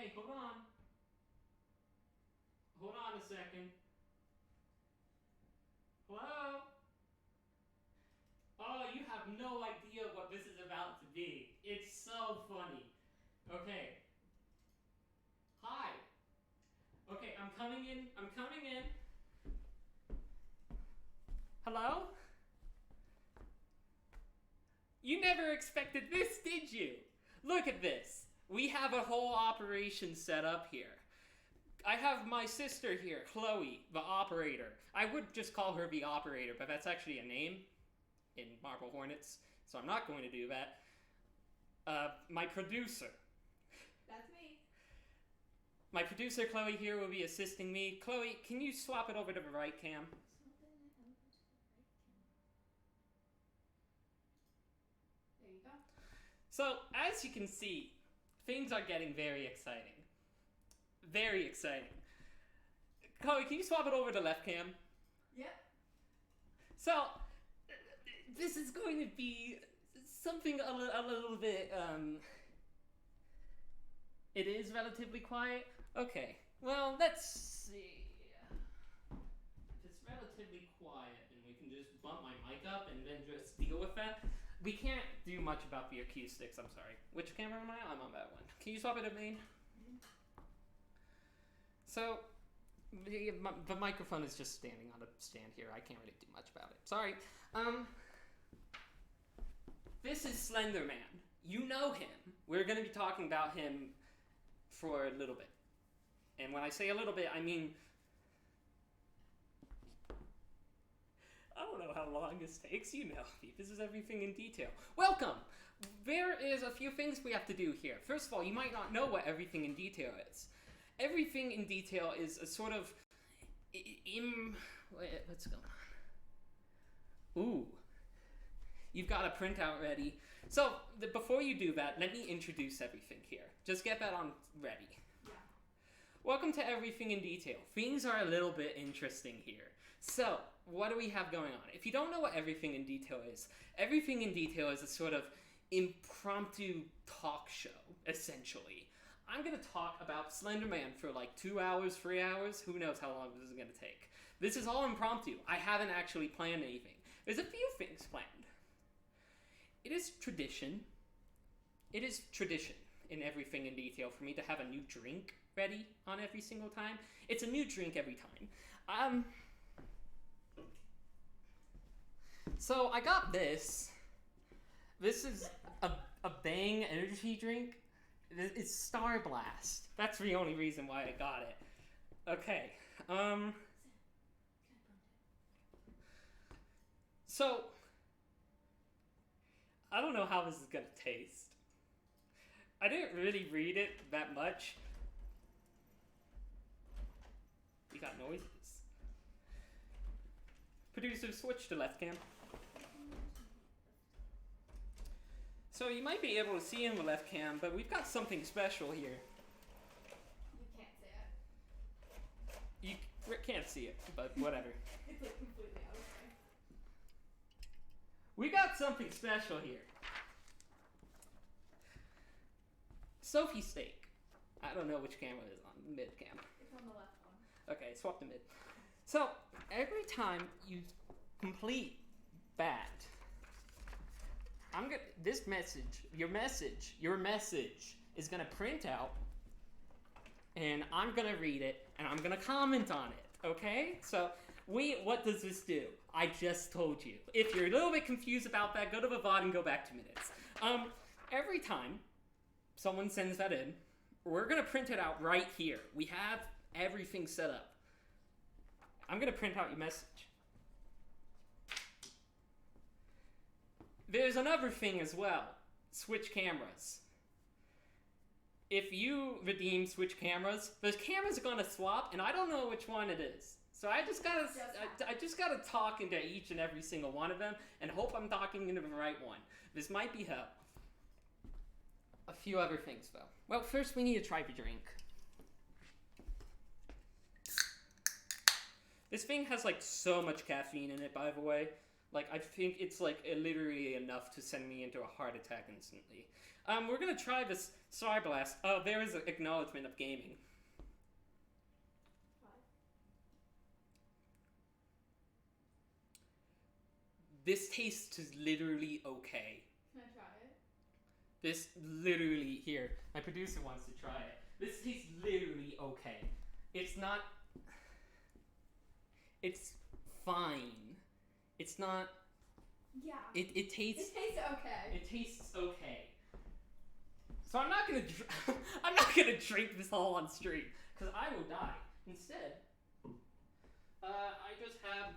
Okay, hold on. Hold on a second. Hello? Oh, you have no idea what this is about to be. It's so funny. Okay. Hi. Okay, I'm coming in. Hello? You never expected this, did you? Look at this. We have a whole operation set up here. I have my sister here, Chloe, the operator. I would just call her the operator, but that's actually a name in Marble Hornets, so I'm not going to do that. My producer. That's me. My producer, Chloe, here will be assisting me. Chloe, can you swap it over to the right cam? There you go. So, as you can see, things are getting very exciting. Very exciting. Chloe, can you swap it over to left cam? Yep. So, this is going to be something a little bit, it is relatively quiet? Okay, well, let's see. If it's relatively quiet, then we can just bump my mic up and then just deal with that. We can't do much about the acoustics, I'm sorry. Which camera am I on? I'm on that one. Can you swap it to main? So, the microphone is just standing on a stand here. I can't really do much about it. Sorry. This is Slenderman. You know him. We're going to be talking about him for a little bit. And when I say a little bit, I mean... I don't know how long this takes. You know me. This is everything in detail. Welcome! There is a few things we have to do here. First of all, you might not know what everything in detail is. Everything in detail is a sort of... Wait, what's going on? Ooh. You've got a printout ready. So, before you do that, let me introduce everything here. Just get that on ready. Yeah. Welcome to Everything in Detail. Things are a little bit interesting here. So, what do we have going on? If you don't know what Everything in Detail is a sort of impromptu talk show, essentially. I'm going to talk about Slenderman for like 2 hours, 3 hours. Who knows how long this is going to take. This is all impromptu. I haven't actually planned anything. There's a few things planned. It is tradition in Everything in Detail for me to have a new drink ready on every single time. It's a new drink every time. So I got this. This is a Bang energy drink. It's Star Blast. That's the only reason why I got it. Okay. So I don't know how this is gonna taste. I didn't really read it that much. We got noises. Producer, switch to left cam. So you might be able to see in the left cam, but we've got something special here. You can't say it. You can't see it, but whatever. It's like completely out of frame. We got something special here. Sophie steak. I don't know which camera it is on. Mid cam. It's on the left one. Okay, swap to mid. So every time you complete that, your message is gonna print out, and I'm gonna read it, and I'm gonna comment on it. Okay? So what does this do? I just told you. If you're a little bit confused about that, go to the VOD and go back 2 minutes. Every time someone sends that in, we're gonna print it out right here. We have everything set up. I'm gonna print out your message. There's another thing as well. Switch cameras. If you redeem switch cameras, those cameras are gonna swap, and I don't know which one it is. So I just gotta talk into each and every single one of them, and hope I'm talking into the right one. This might be hell. A few other things, though. Well, first we need to try the drink. This thing has like so much caffeine in it, by the way. Like, I think it's, like, literally enough to send me into a heart attack instantly. We're gonna try this Star Blast. Oh, there is an acknowledgement of gaming. This tastes literally okay. Can I try it? This literally, here, my producer wants to try it. This tastes literally okay. It's not, it's fine. It's not, Yeah. it tastes, It tastes okay. it tastes okay. So I'm not gonna, I'm not gonna drink this all on stream, because I will die. Instead, I just have,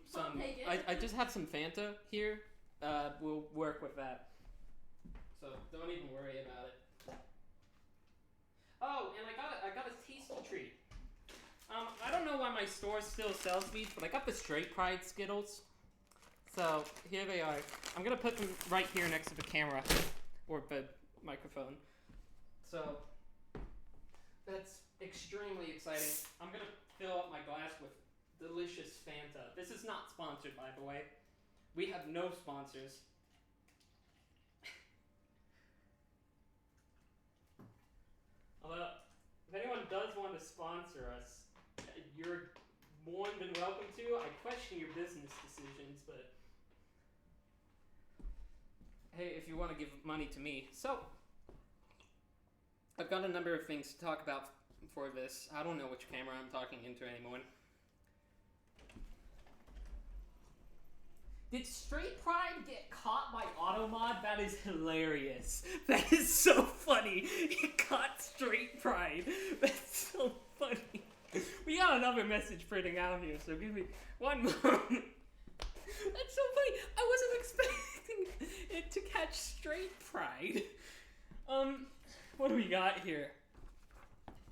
some, I just have some Fanta here. We'll work with that. So don't even worry about it. Oh, and I got a tasty treat. I don't know why my store still sells these, but I got the Straight Pride Skittles. So here they are. I'm gonna put them right here next to the camera, or the microphone. So that's extremely exciting. I'm gonna fill up my glass with delicious Fanta. This is not sponsored, by the way. We have no sponsors. Although, if anyone does want to sponsor us, you're more than welcome to. I question your business decisions, but hey, if you want to give money to me. So, I've got a number of things to talk about for this. I don't know which camera I'm talking into anymore. Did Straight Pride get caught by Automod? That is hilarious. That is so funny. He caught Straight Pride. That's so funny. We got another message printing out here, so give me one moment. That's so funny. I wasn't expecting it to catch Straight Pride. What do we got here?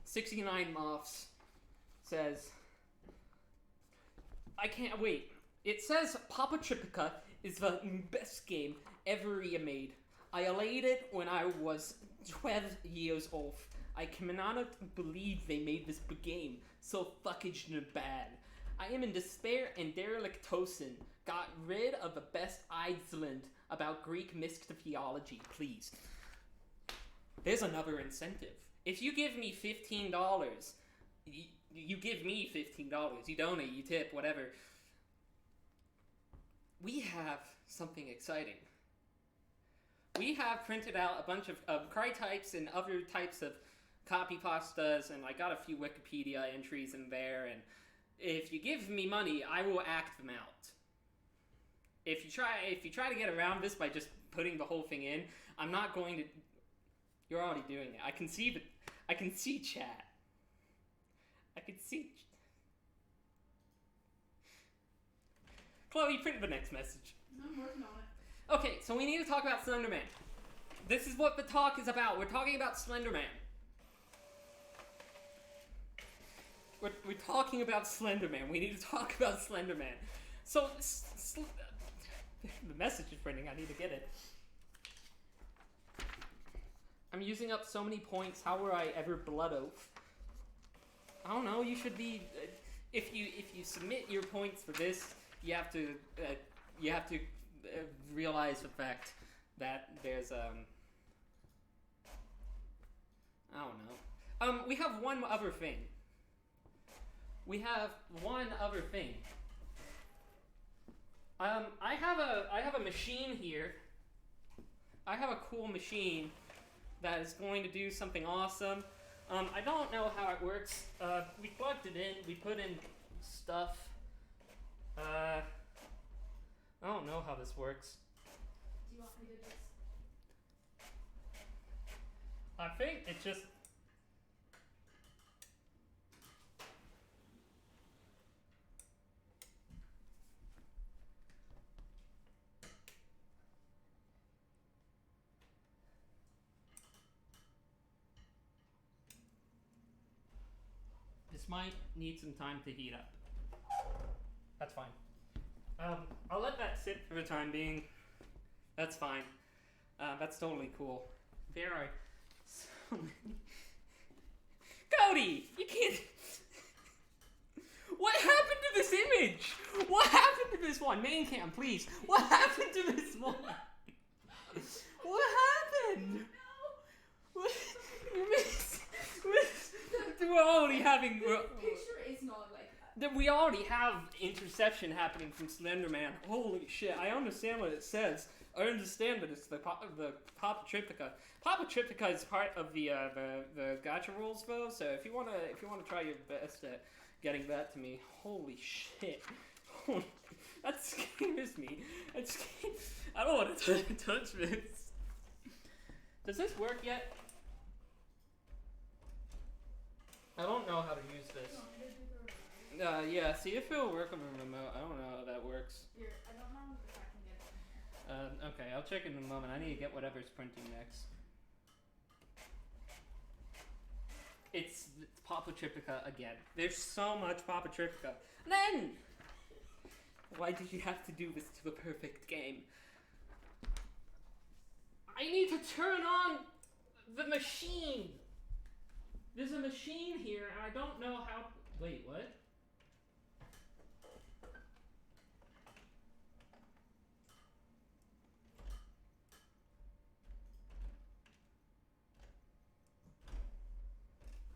69 Moths says, I can't wait. It says Papa Tripica is the best game ever made. I played it when I was 12 years old. I cannot believe they made this game so fucking bad. I am in despair and derelictosin. Got rid of the best Iceland about Greek mythology, please. There's another incentive. If you give me $15, you give me $15. You donate, you tip, whatever. We have something exciting. We have printed out a bunch of cry types and other types of copy pastas, and I got a few Wikipedia entries in there, and if you give me money, I will act them out. If you try to get around this by just putting the whole thing in, I'm not going to. You're already doing it. I can see chat. I can see. Chloe, print the next message. I'm working on it. Okay, so we need to talk about Slenderman. This is what the talk is about. We're talking about Slenderman. We're talking about Slenderman. We need to talk about Slenderman. So, the message is printing. I need to get it. I'm using up so many points. How were I ever blood oath? I don't know. You should be. If you submit your points for this, you have to realize the fact that there's I don't know. We have one other thing. I have a machine here. I have a cool machine that is going to do something awesome. I don't know how it works. We plugged it in. We put in stuff. I don't know how this works. Do you want me to just... I think it just... This might need some time to heat up. That's fine. I'll let that sit for the time being. That's fine. That's totally cool. There are so many... Cody! You can't... What happened to the this image? What happened to this one? Main cam, please. What happened to this one? What happened? What? We're already having. This picture is not like that. We already have interception happening from Slenderman. Holy shit! I understand what it says. I understand that it's the Papa Triptica. Papa Triptica is part of the gacha rules though. So if you wanna try your best at getting that to me, holy shit, that scares me. I don't want to touch this. Does this work yet? I don't know how to use this. Yeah, see if it'll work on the remote. I don't know how that works. Here, I don't know if I can get it in here. Okay, I'll check in a moment. I need to get whatever's printing next. It's Papa Triptica again. There's so much Papa Triptica. And then, why did you have to do this to the perfect game? I need to turn on the machine. There's a machine here, and I don't know how. Wait, what?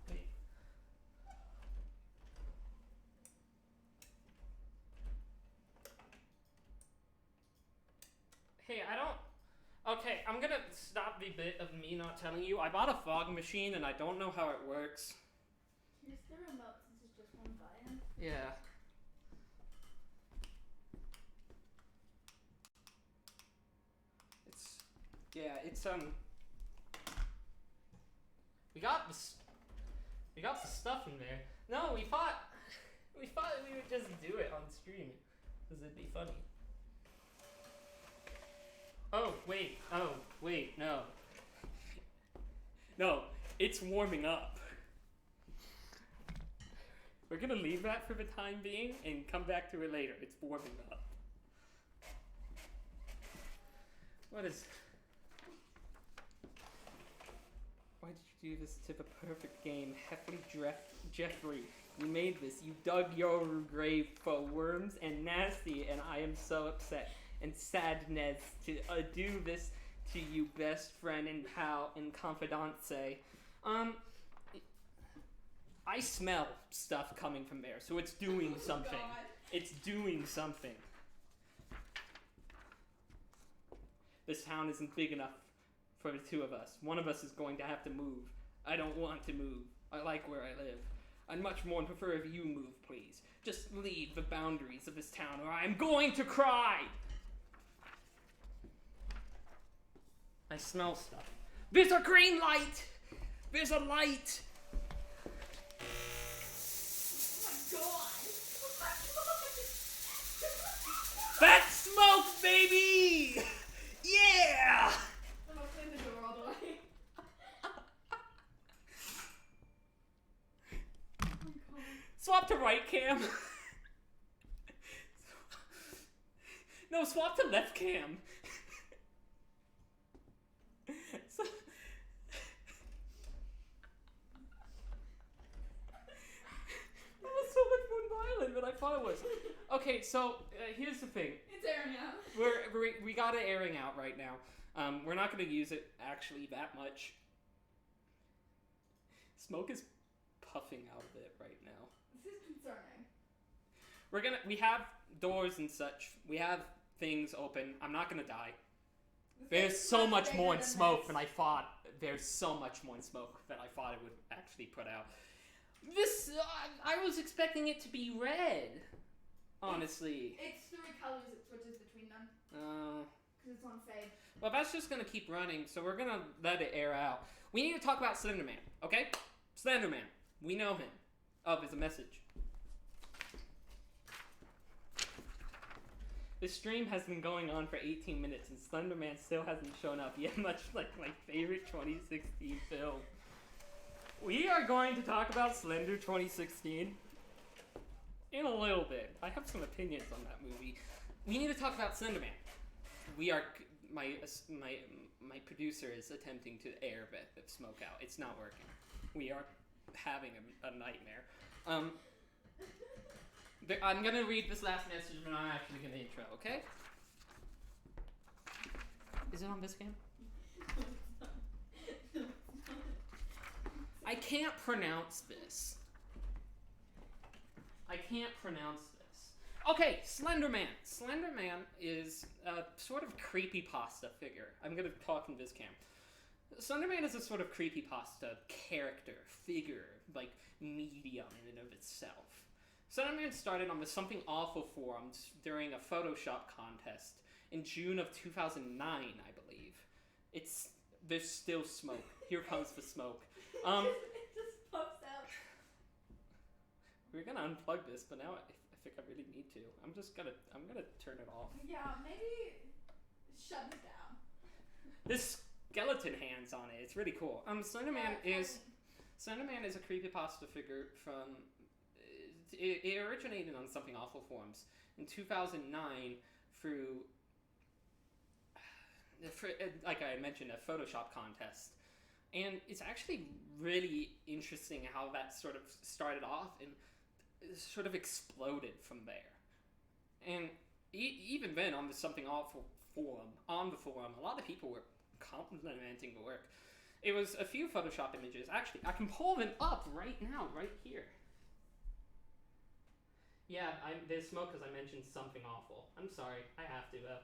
Wait. Hey, I don't. Okay, I'm gonna stop the bit of me not telling you. I bought a fog machine and I don't know how it works. Here's the remote since it's just one button. Yeah. It's we got the stuff in there. No, we thought we would just do it on stream because it'd be funny. Oh wait, no. No, it's warming up. We're gonna leave that for the time being and come back to it later. It's warming up. What is... Why did you do this to the perfect game? Jeffrey, you made this. You dug your grave for worms and nasty, and I am so upset and sadness to do this to you, best friend and pal and confidante. I smell stuff coming from there, so it's doing something. God. It's doing something. This town isn't big enough for the two of us. One of us is going to have to move. I don't want to move. I like where I live. I'd much more prefer if you move, please. Just leave the boundaries of this town or I am going to cry! I smell stuff. There's a green light! There's a light! Oh my god! That's smoke, baby! Yeah! I'm opening the door all the way. Oh my god. Swap to right cam. No, swap to left cam. So... That was so much more violent than I thought it was. Okay, so here's the thing. It's airing out. We got it airing out right now. We're not going to use it actually that much. Smoke is puffing out of it right now. This is concerning. We have doors and such. We have things open. I'm not going to die. There's so much more in smoke than I thought. There's so much more in smoke than I thought it would actually put out. This, I was expecting it to be red. Honestly. It's 3 colors, it switches between them. Oh. Because it's on fade. Well, that's just gonna keep running, so we're gonna let it air out. We need to talk about Slenderman, okay? Slenderman. We know him. Oh, there's a message. This stream has been going on for 18 minutes and Slenderman still hasn't shown up yet, much like my favorite 2016 film. We are going to talk about Slender 2016 in a little bit. I have some opinions on that movie. We need to talk about Slenderman. My producer is attempting to air the smoke out. It's not working. We are having a nightmare. I'm gonna read this last message, but I'm actually gonna intro, okay? Is it on this cam? I can't pronounce this. Okay, Slenderman. Slenderman is a sort of creepypasta figure. I'm gonna talk in this cam. Slenderman is a sort of creepypasta character, figure, like medium in and of itself. Slenderman started on the Something Awful forums during a Photoshop contest in June of 2009, I believe. There's still smoke. Here comes the smoke. It just pops out. We're gonna unplug this, but now I think I really need to. I'm gonna turn it off. Yeah, maybe shut it down. This skeleton hands on it. It's really cool. Slenderman is a creepypasta figure from. It originated on Something Awful forums in 2009 through, like I mentioned, a Photoshop contest. And it's actually really interesting how that sort of started off and sort of exploded from there. And even then, on the Something Awful forum, a lot of people were complimenting the work. It was a few Photoshop images. Actually, I can pull them up right now, right here. Yeah, there's smoke because I mentioned Something Awful. I'm sorry, I have to though.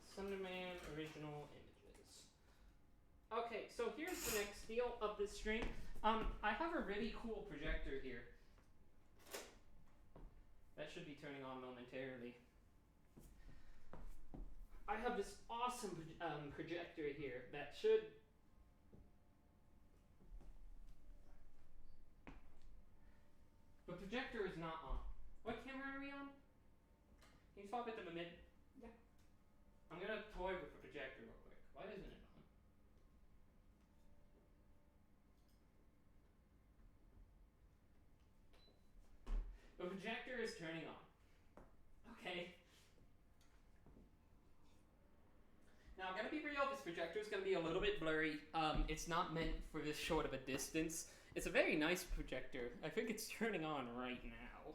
Slenderman original images. Okay, so here's the next deal of this stream. I have a really cool projector here. That should be turning on momentarily. I have this awesome projector here that should. The projector is not on. What camera are we on? Can you swap it to the mid? Yeah. I'm gonna toy with the projector real quick. Why isn't it on? The projector is turning on. Okay. Now, I'm gonna be real, this projector is gonna be a little bit blurry. It's not meant for this short of a distance. It's a very nice projector. I think it's turning on right now.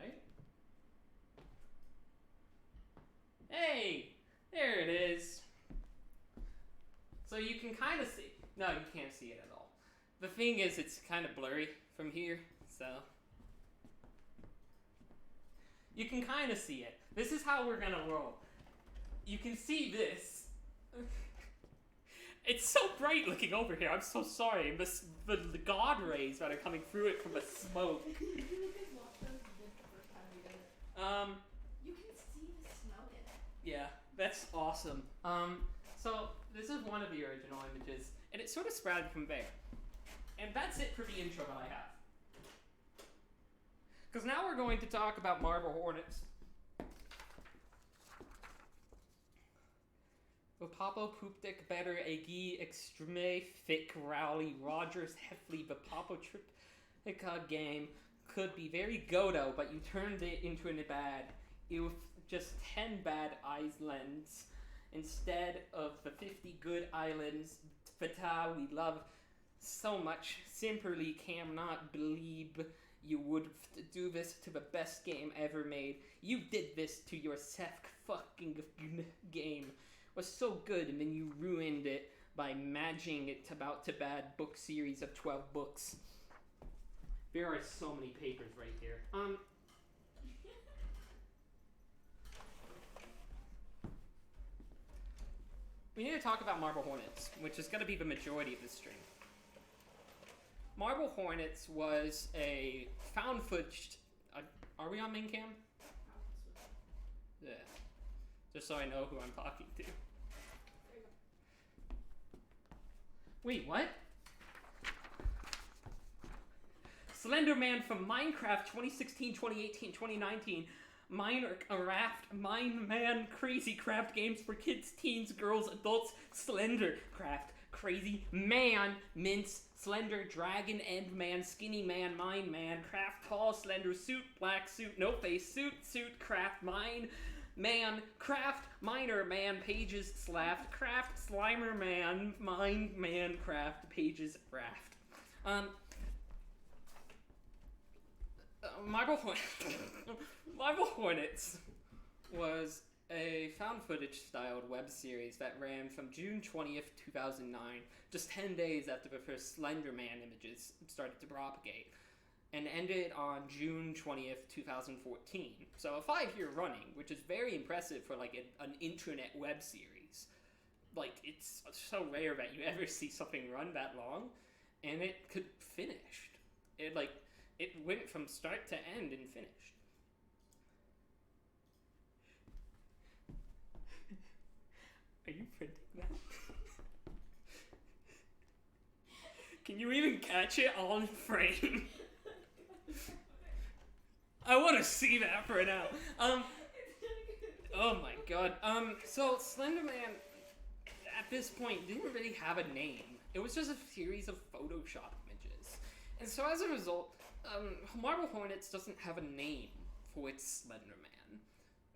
Right? Hey! There it is. So you can kind of see. No, you can't see it at all. The thing is, it's kind of blurry from here, so. You can kind of see it. This is how we're gonna roll. You can see this. It's so bright looking over here. I'm so sorry. The god rays that are coming through it from the smoke. You can see the smoke in it. Yeah, that's awesome. So this is one of the original images, and it sort of sprouted from there. And that's it for the intro that I have. Because now we're going to talk about Marble Hornets. Papo Poopdik Better Agi Extreme Thick Rowley Rogers Heffley the Papo Triptica game could be very godo, but you turned it into a bad. With just 10 bad islands instead of the 50 good islands Fata we love so much. Simply cannot believe you would do this to the best game ever made. You did this to your fucking game. Was so good, and then you ruined it by matching it about to bad book series of 12 books. There are so many papers right here. We need to talk about Marble Hornets, which is going to be the majority of this stream. Marble Hornets was a found footage. Are we on main cam? Yeah. Just so I know who I'm talking to. Wait, what? Slenderman from Minecraft 2016, 2018, 2019. Minecraft, Man, Crazy Craft games for kids, teens, girls, adults, Slendercraft, Crazy Man, Mince, Slender, Dragon, End Man, Skinny Man, Mine Man, Craft, Tall, Slender, Suit, Black Suit, No Face, Suit, Craft, Mine, man, craft, miner, man, pages, slaft, craft, slimer, man, mine, man, craft, pages, raft. Marble Hornets was a found footage styled web series that ran from June 20th, 2009, just 10 days after the first Slenderman images started to propagate, and ended on June 20th, 2014. So a 5-year running, which is very impressive for like an internet web series. Like, it's so rare that you ever see something run that long, and it could finished. It went from start to end and finished. Are you printing that? Can you even catch it on frame? I want to see that for now. Oh my god. So Slenderman, at this point, didn't really have a name. It was just a series of Photoshop images. And so as a result, Marble Hornets doesn't have a name for its Slenderman.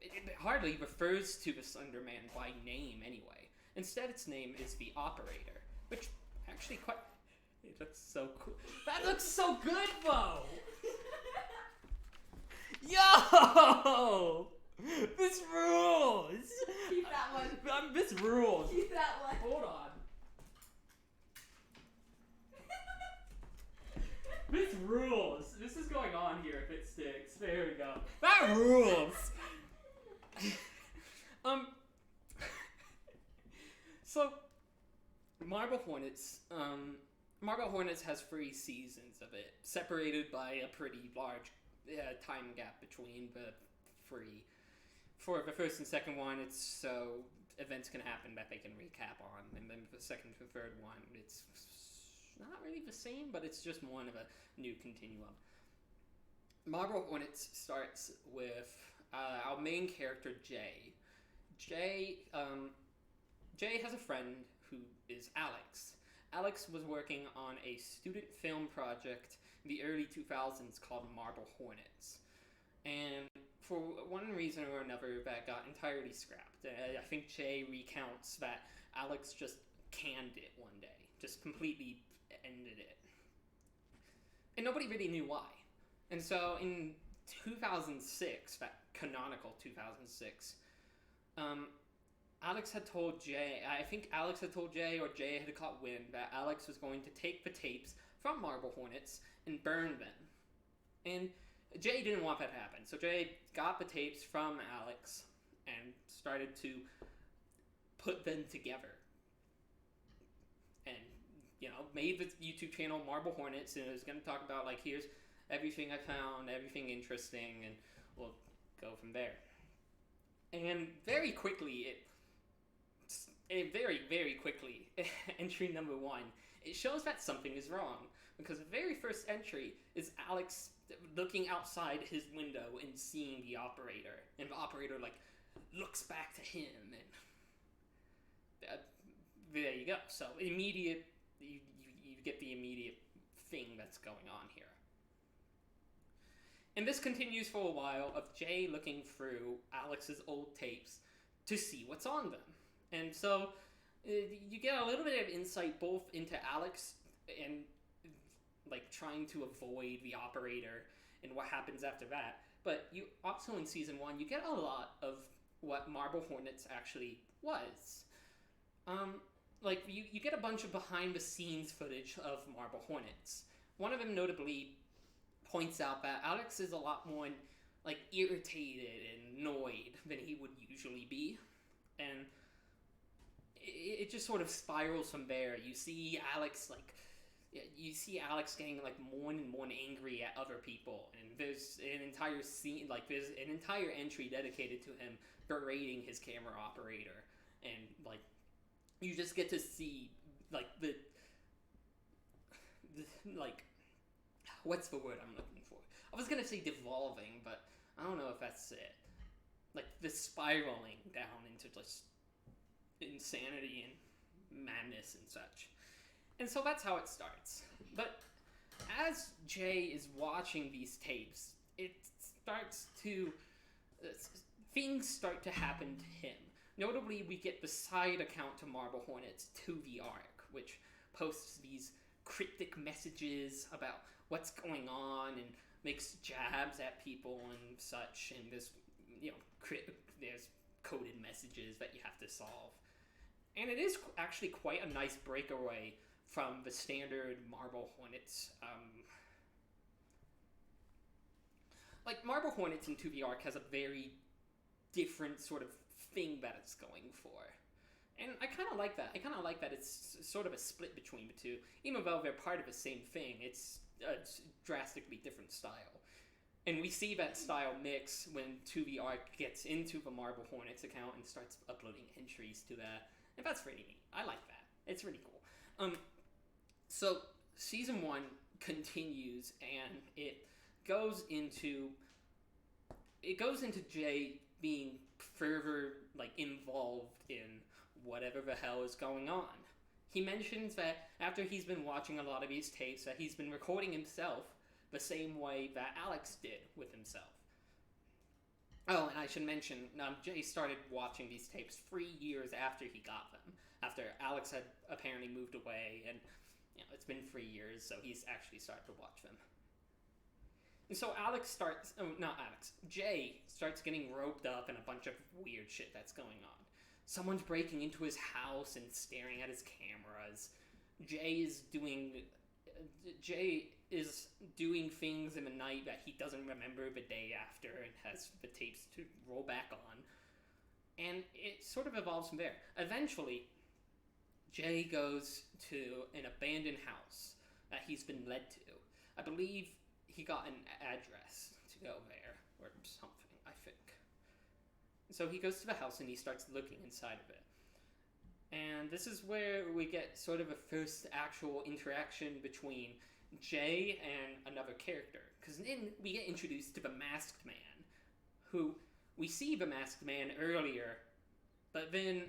It hardly refers to the Slenderman by name anyway. Instead, its name is the Operator, which actually quite... It looks so cool. That looks so good, though! Yo! This rules! Keep that one. This rules. Keep that one. Hold on. This rules. This is going on here if it sticks. There we go. That rules! So, Marble Hornets has 3 seasons of it, separated by a pretty large time gap between the 3. For the first and second one, it's so events can happen that they can recap on, and then the second to third one, it's not really the same, but it's just one of a new continuum. Marble Hornets starts with our main character, Jay. Jay has a friend who is Alex. Alex was working on a student film project in the early 2000s called Marble Hornets. And for one reason or another, that got entirely scrapped. I think Jay recounts that Alex just canned it one day, just completely ended it. And nobody really knew why. And so in 2006, that canonical 2006, Alex had told Jay, I think Alex had told Jay, or Jay had caught wind, that Alex was going to take the tapes from Marble Hornets and burn them. And Jay didn't want that to happen, so Jay got the tapes from Alex and started to put them together. And, made the YouTube channel Marble Hornets, and it was going to talk about, here's everything I found, everything interesting, and we'll go from there. And very quickly, very quickly, entry number 1, it shows that something is wrong. Because the very first entry is Alex looking outside his window and seeing the Operator. And the Operator, looks back to him. And there you go. So, you get the immediate thing that's going on here. And this continues for a while of Jay looking through Alex's old tapes to see what's on them. And so you get a little bit of insight both into Alex and trying to avoid the Operator and what happens after that. But you also in season 1 you get a lot of what Marble Hornets actually was. You get a bunch of behind the scenes footage of Marble Hornets. One of them notably points out that Alex is a lot more irritated and annoyed than he would usually be, and it just sort of spirals from there. You see Alex getting more and more angry at other people, and there's an entire scene, there's an entire entry dedicated to him berating his camera operator, and you just get to see the what's the word I'm looking for? I was gonna say devolving, but I don't know if that's it. The spiraling down into just insanity and madness and such. And so that's how it starts. But as Jay is watching these tapes, it starts to things start to happen to him. Notably, we get the side account to Marble Hornets, To the Arc, which posts these cryptic messages about what's going on and makes jabs at people and such, and there's, there's coded messages that you have to solve. And it is actually quite a nice breakaway from the standard Marble Hornets. Marble Hornets in 2 the Arc has a very different sort of thing that it's going for. And I kind of like that. I kind of like that it's sort of a split between the two. Even though they're part of the same thing, it's a drastically different style. And we see that style mix when 2 the Arc gets into the Marble Hornets account and starts uploading entries to that. And that's really neat. I like that. It's really cool. So Season 1 continues, and it goes into Jay being further involved in whatever the hell is going on. He mentions that after he's been watching a lot of these tapes, that he's been recording himself the same way that Alex did with himself. Oh, and I should mention, Jay started watching these tapes 3 years after he got them, after Alex had apparently moved away, and it's been 3 years, so he's actually started to watch them. And so Jay starts getting roped up in a bunch of weird shit that's going on. Someone's breaking into his house and staring at his cameras. Jay is doing things in the night that he doesn't remember the day after and has the tapes to roll back on. And it sort of evolves from there. Eventually, Jay goes to an abandoned house that he's been led to. I believe he got an address to go there, or something, I think. So he goes to the house and he starts looking inside of it. And this is where we get sort of a first actual interaction between Jay and another character. Because then we get introduced to the Masked Man, who we see the Masked Man earlier, but then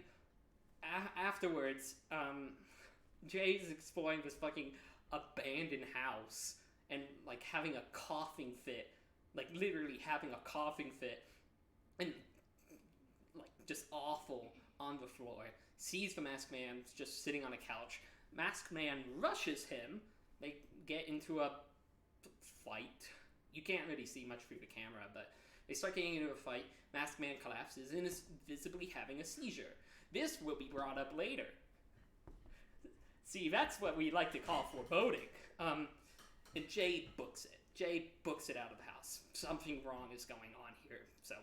afterwards, Jay's exploring this fucking abandoned house and having a coughing fit, literally having a coughing fit, and just awful on the floor. Sees the Masked Man just sitting on a couch. Masked Man rushes him. They get into a fight. You can't really see much through the camera, but they start getting into a fight. Masked Man collapses and is visibly having a seizure. This will be brought up later. See, that's what we like to call foreboding. And Jay books it. Jay books it out of the house. Something wrong is going on here, so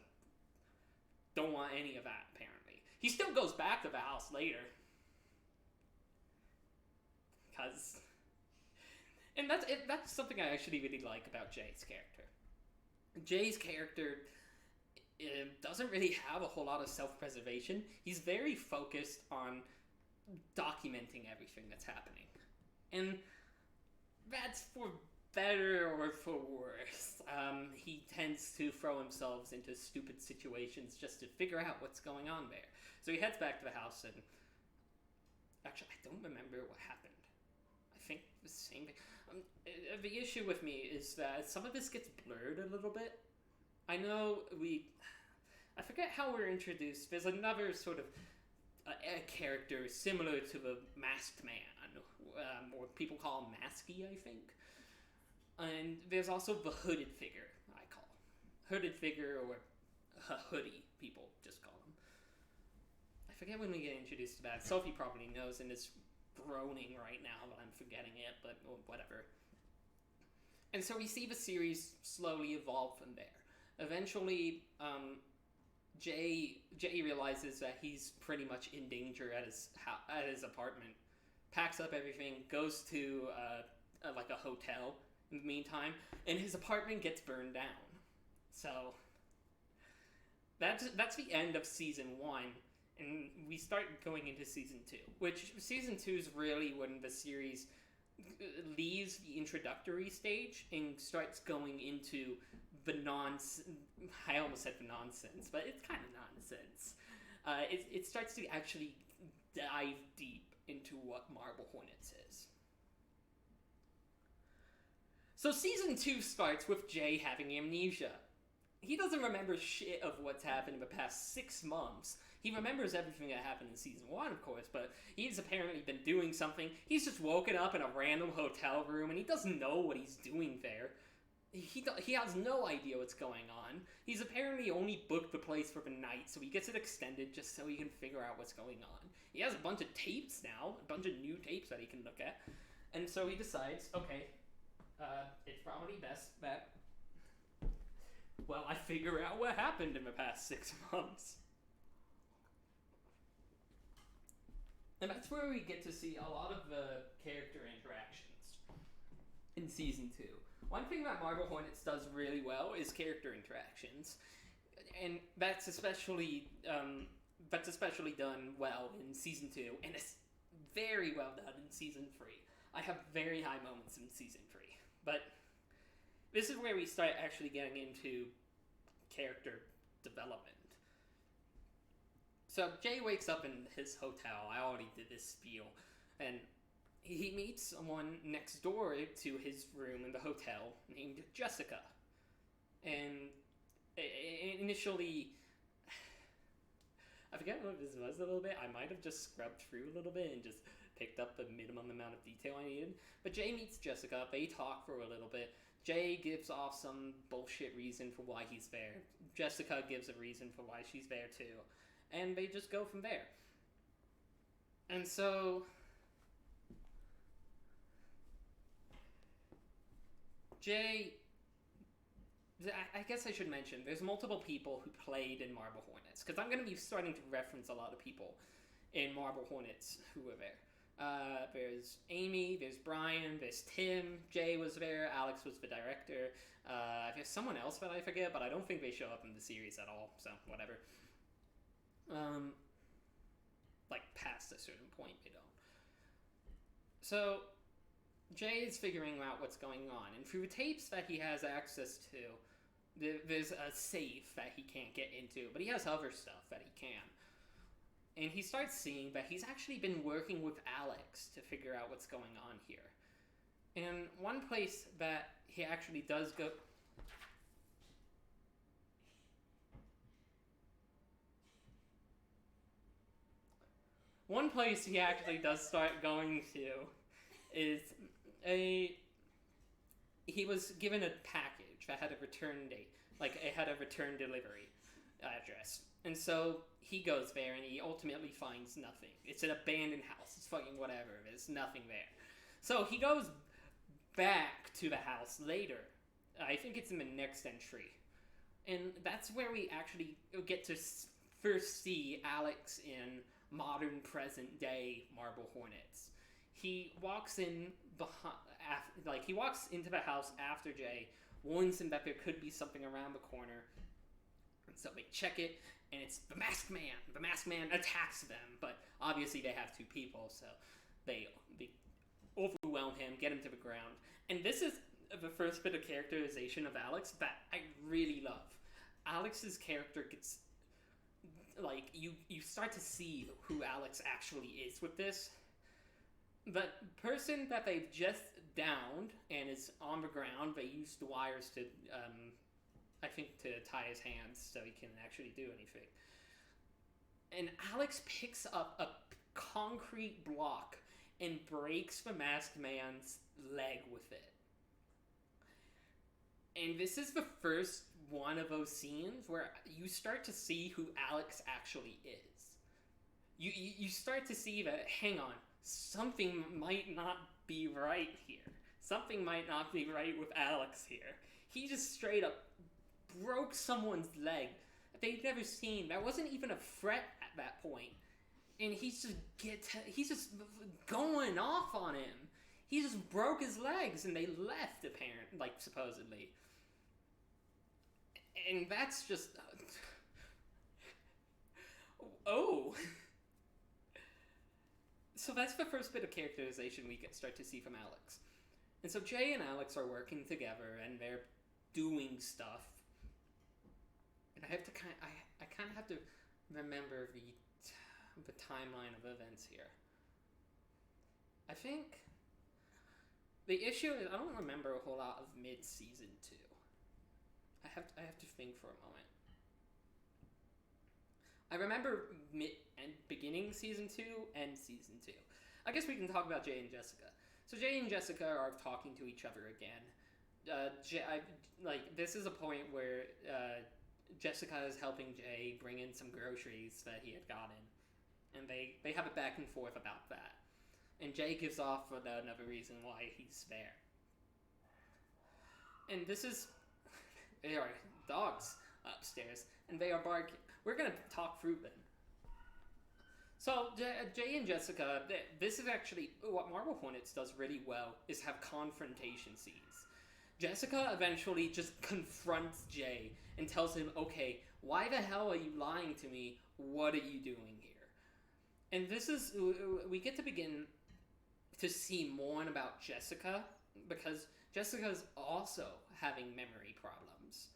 don't want any of that, apparently. He still goes back to the house later. And that's something I actually really like about Jay's character. Jay's character doesn't really have a whole lot of self-preservation. He's very focused on documenting everything that's happening. And that's for better or for worse. He tends to throw himself into stupid situations just to figure out what's going on there. So he heads back to the house and... Actually, I don't remember what happened. I think the same thing. The issue with me is that some of this gets blurred a little bit. I know I forget how we're introduced. There's another sort of a character similar to the Masked Man, or people call him Masky, I think. And there's also the hooded figure, I call. Hooded figure, or hoodie, people just call him. I forget when we get introduced to that. Sophie probably knows and is groaning right now that I'm forgetting it, but whatever. And so we see the series slowly evolve from there. Eventually, Jay realizes that he's pretty much in danger at his apartment, packs up everything, goes to a hotel in the meantime, and his apartment gets burned down. So that's the end of season 1, and we start going into season 2, which season 2 is really when the series leaves the introductory stage and starts going into the I almost said the nonsense, but it's kind of nonsense. It starts to actually dive deep into what Marble Hornets is. So season 2 starts with Jay having amnesia. he doesn't remember shit of what's happened in the past 6 months. He remembers everything that happened in season 1, of course, but he's apparently been doing something. He's just woken up in a random hotel room, and he doesn't know what he's doing there. He has no idea what's going on. He's apparently only booked the place for the night, so he gets it extended just so he can figure out what's going on. He has a bunch of tapes now, a bunch of new tapes that he can look at, and so he decides, okay, it's probably best that, well, I figure out what happened in the past 6 months. And that's where we get to see a lot of the character interactions in Season 2. One thing that Marble Hornets does really well is character interactions. And that's especially done well in Season 2, and it's very well done in Season 3. I have very high moments in Season 3. But this is where we start actually getting into character development. So Jay wakes up in his hotel. I already did this spiel. And he meets someone next door to his room in the hotel named Jessica. And initially, I forget what this was a little bit. I might have just scrubbed through a little bit and just picked up the minimum amount of detail I needed. But Jay meets Jessica. They talk for a little bit. Jay gives off some bullshit reason for why he's there. Jessica gives a reason for why she's there too. And they just go from there. And so Jay, I guess I should mention, there's multiple people who played in Marble Hornets, because I'm going to be starting to reference a lot of people in Marble Hornets who were there. There's Amy, there's Brian, there's Tim, Jay was there, Alex was the director, there's someone else that I forget, but I don't think they show up in the series at all, so whatever. Like, past a certain point, they don't. So, Jay is figuring out what's going on, and through tapes that he has access to, there's a safe that he can't get into, but he has other stuff that he can. And he starts seeing that he's actually been working with Alex to figure out what's going on here. And one place that he actually does go... One place he actually does start going to is he was given a package that had a return date, like it had a return delivery address. And so he goes there and he ultimately finds nothing. It's an abandoned house. It's fucking whatever. There's nothing there. So he goes back to the house later. I think it's in the next entry. And that's where we actually get to first see Alex in modern present day Marble Hornets. He walks in he walks into the house after Jay warns him that there could be something around the corner. And so they check it, and it's the Masked Man. The Masked Man attacks them, but obviously they have two people, so they overwhelm him, get him to the ground. And this is the first bit of characterization of Alex that I really love. Alex's character gets, like, you start to see who Alex actually is with this. The person that they've just downed and is on the ground, they used the wires to, I think, to tie his hands so he can actually do anything. And Alex picks up a concrete block and breaks the Masked Man's leg with it. And this is the first one of those scenes where you start to see who Alex actually is. You start to see that, hang on, something might not be right here. Something might not be right with Alex here. He just straight up broke someone's leg that they'd never seen. That wasn't even a threat at that point. And he's just going off on him. He just broke his legs and they left, apparently, like, supposedly. And that's just... oh. So that's the first bit of characterization we start to see from Alex. And so Jay and Alex are working together and they're doing stuff. And I have to I kind of have to remember the timeline of events here. I think the issue is I don't remember a whole lot of mid-season 2. I have to think for a moment. I remember beginning season 2 and season 2. I guess we can talk about Jay and Jessica. So Jay and Jessica are talking to each other again. This is a point where Jessica is helping Jay bring in some groceries that he had gotten, and they have a back and forth about that. And Jay gives off another reason why he's there. And there are dogs upstairs, and they are barking. We're gonna talk through them. So Jay and Jessica, this is actually what Marble Hornets does really well, is have confrontation scenes. Jessica eventually just confronts Jay and tells him, okay, why the hell are you lying to me? What are you doing here? And we get to begin to see more about Jessica, because Jessica's also having memory problems.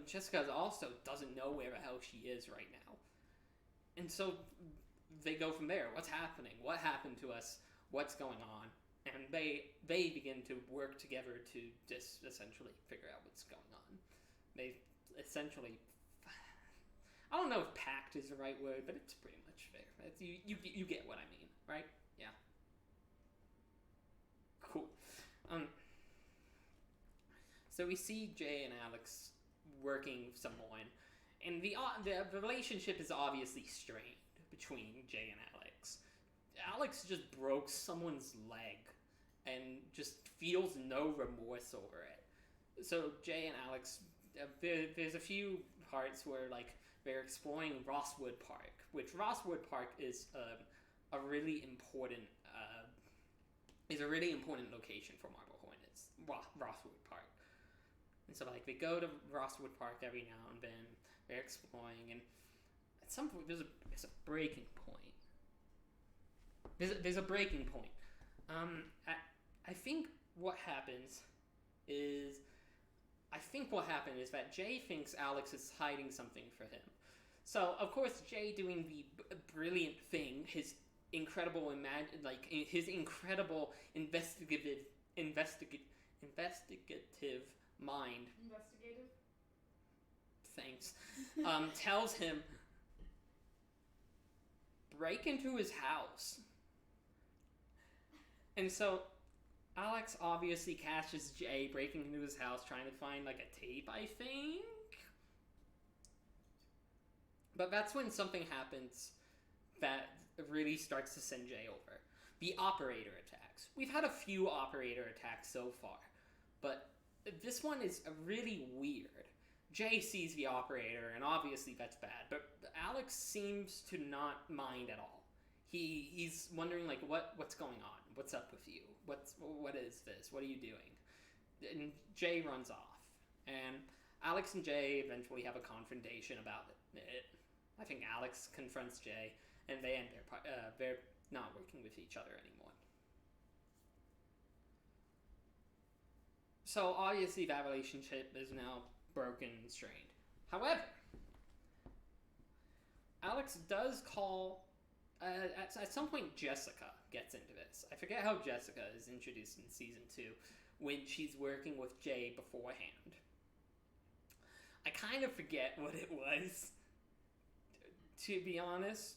Jessica also doesn't know where the hell she is right now. And so they go from there. What's happening? What happened to us? What's going on? And they begin to work together to just essentially figure out what's going on. They essentially, I don't know if pact is the right word, but it's pretty much fair. You get what I mean, right? Yeah. Cool. So we see Jay and Alex working some more, and the relationship is obviously strained between Jay and Alex. Alex just broke someone's leg and just feels no remorse over it. So Jay and Alex, there's a few parts where they're exploring Rosswood Park, which Rosswood Park is a really important location for Marble Hornets. Rosswood Park. And so they go to Rosswood Park every now and then. They're exploring, and at some point there's a breaking point. There's a breaking point. I think what happens is that Jay thinks Alex is hiding something for him. So of course Jay, doing the brilliant thing, his incredible investigative mind. Investigative? Thanks. Tells him, break into his house. And so Alex obviously catches Jay breaking into his house, trying to find a tape, I think. But that's when something happens that really starts to send Jay over. The operator attacks. We've had a few operator attacks so far, but this one is really weird. Jay sees the operator, and obviously that's bad, but Alex seems to not mind at all. He's wondering what's going on? What's up with you? What is this? What are you doing? And Jay runs off, and Alex and Jay eventually have a confrontation about it. I think Alex confronts Jay, and they end they're not working with each other anymore. So obviously that relationship is now broken and strained. However, Alex does call, at some point Jessica gets into this. I forget how Jessica is introduced in season 2, when she's working with Jay beforehand. I kind of forget what it was, to be honest.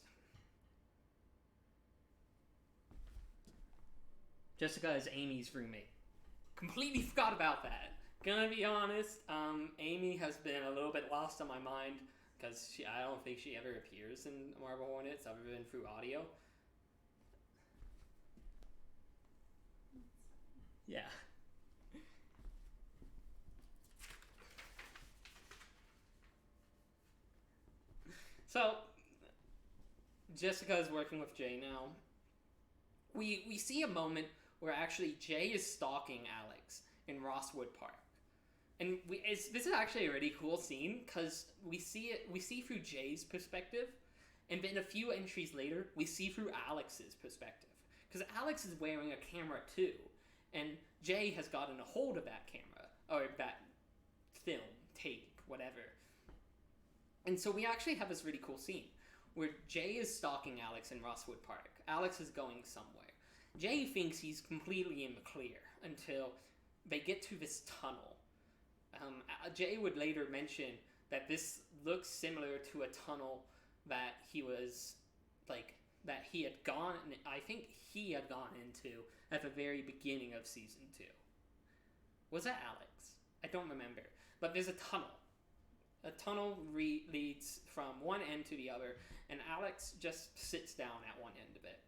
Jessica is Amy's roommate. Completely forgot about that. Gonna be honest, Amy has been a little bit lost on my mind, because I don't think she ever appears in Marble Hornets other than through audio. Yeah. So, Jessica is working with Jay now. We see a moment where actually Jay is stalking Alex in Rosswood Park. And this is actually a really cool scene, because we see through Jay's perspective, and then a few entries later, we see through Alex's perspective. Because Alex is wearing a camera too, and Jay has gotten a hold of that camera, or that film, tape, whatever. And so we actually have this really cool scene, where Jay is stalking Alex in Rosswood Park. Alex is going somewhere. Jay thinks he's completely in the clear, until they get to this tunnel. Jay would later mention that this looks similar to a tunnel that he had gone. I think he had gone into at the very beginning of season 2. Was that Alex? I don't remember. But there's a tunnel. A tunnel leads from one end to the other, and Alex just sits down at one end of it.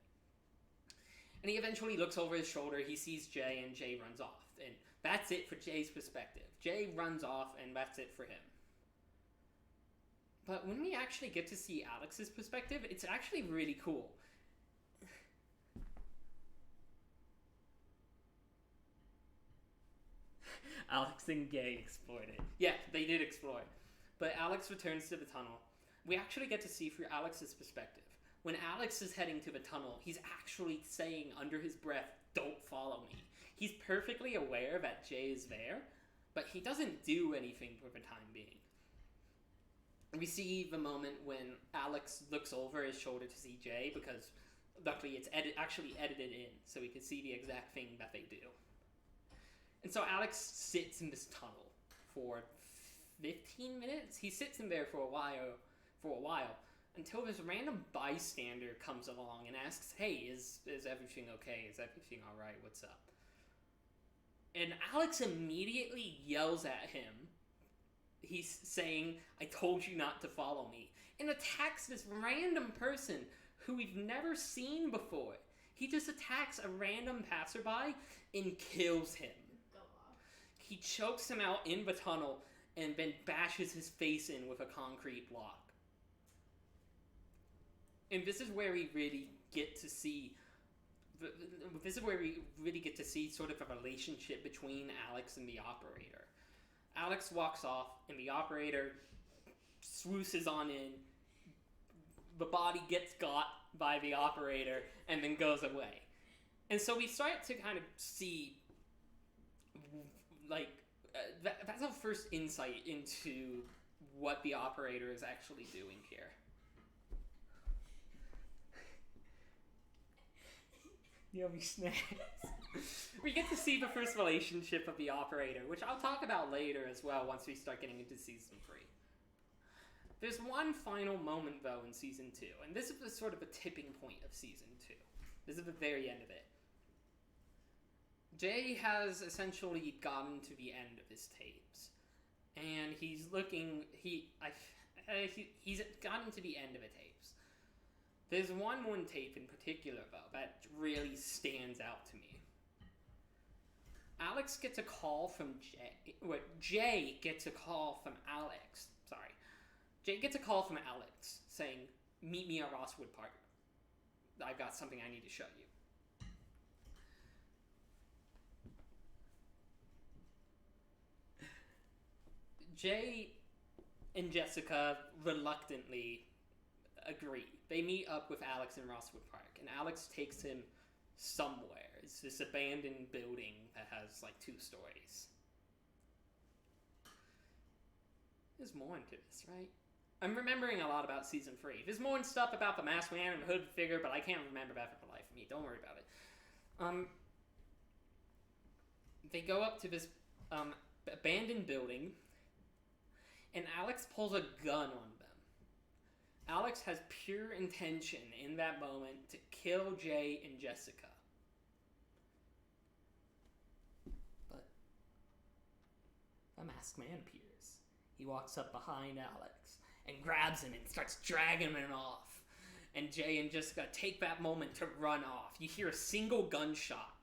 And he eventually looks over his shoulder, he sees Jay, and Jay runs off. And that's it for Jay's perspective. Jay runs off, and that's it for him. But when we actually get to see Alex's perspective, it's actually really cool. Alex and Gay explored it. Yeah, they did explore it. But Alex returns to the tunnel. We actually get to see through Alex's perspective. When Alex is heading to the tunnel, he's actually saying under his breath, "Don't follow me." He's perfectly aware that Jay is there, but he doesn't do anything for the time being. We see the moment when Alex looks over his shoulder to see Jay, because luckily it's actually edited in, so we can see the exact thing that they do. And so Alex sits in this tunnel for 15 minutes. He sits in there for a while, until this random bystander comes along and asks, "Hey, is everything okay? Is everything alright? What's up?" And Alex immediately yells at him. He's saying, "I told you not to follow me," and attacks this random person who we've never seen before. He just attacks a random passerby and kills him. He chokes him out in the tunnel and then bashes his face in with a concrete block. And this is where we really get to see sort of a relationship between Alex and the operator. Alex walks off, and the operator swooses on in. The body gets got by the operator and then goes away. And so we start to kind of see, that's our first insight into what the operator is actually doing here. Yummy snacks. We get to see the first relationship of the operator, which I'll talk about later as well once we start getting into season 3. There's one final moment, though, in season 2, and this is sort of a tipping point of season 2. This is the very end of it. Jay has essentially gotten to the end of his tapes, and he's gotten to the end of the tapes. There's one tape in particular, though, that really stands out to me. Alex gets a call from Jay gets a call from Alex. Sorry. Jay gets a call from Alex saying, "Meet me at Rosswood Park. I've got something I need to show you." Jay and Jessica reluctantly agree. They meet up with Alex in Rosswood Park, and Alex takes him somewhere. It's this abandoned building that has 2 stories. There's more into this, right? I'm remembering a lot about season 3. There's more stuff about the masked man and the hood figure, but I can't remember that for the life of me. Don't worry about it. They go up to this abandoned building, and Alex pulls a gun on them. Alex has pure intention in that moment to kill Jay and Jessica. But a masked man appears. He walks up behind Alex and grabs him and starts dragging him off. And Jay and Jessica take that moment to run off. You hear a single gunshot,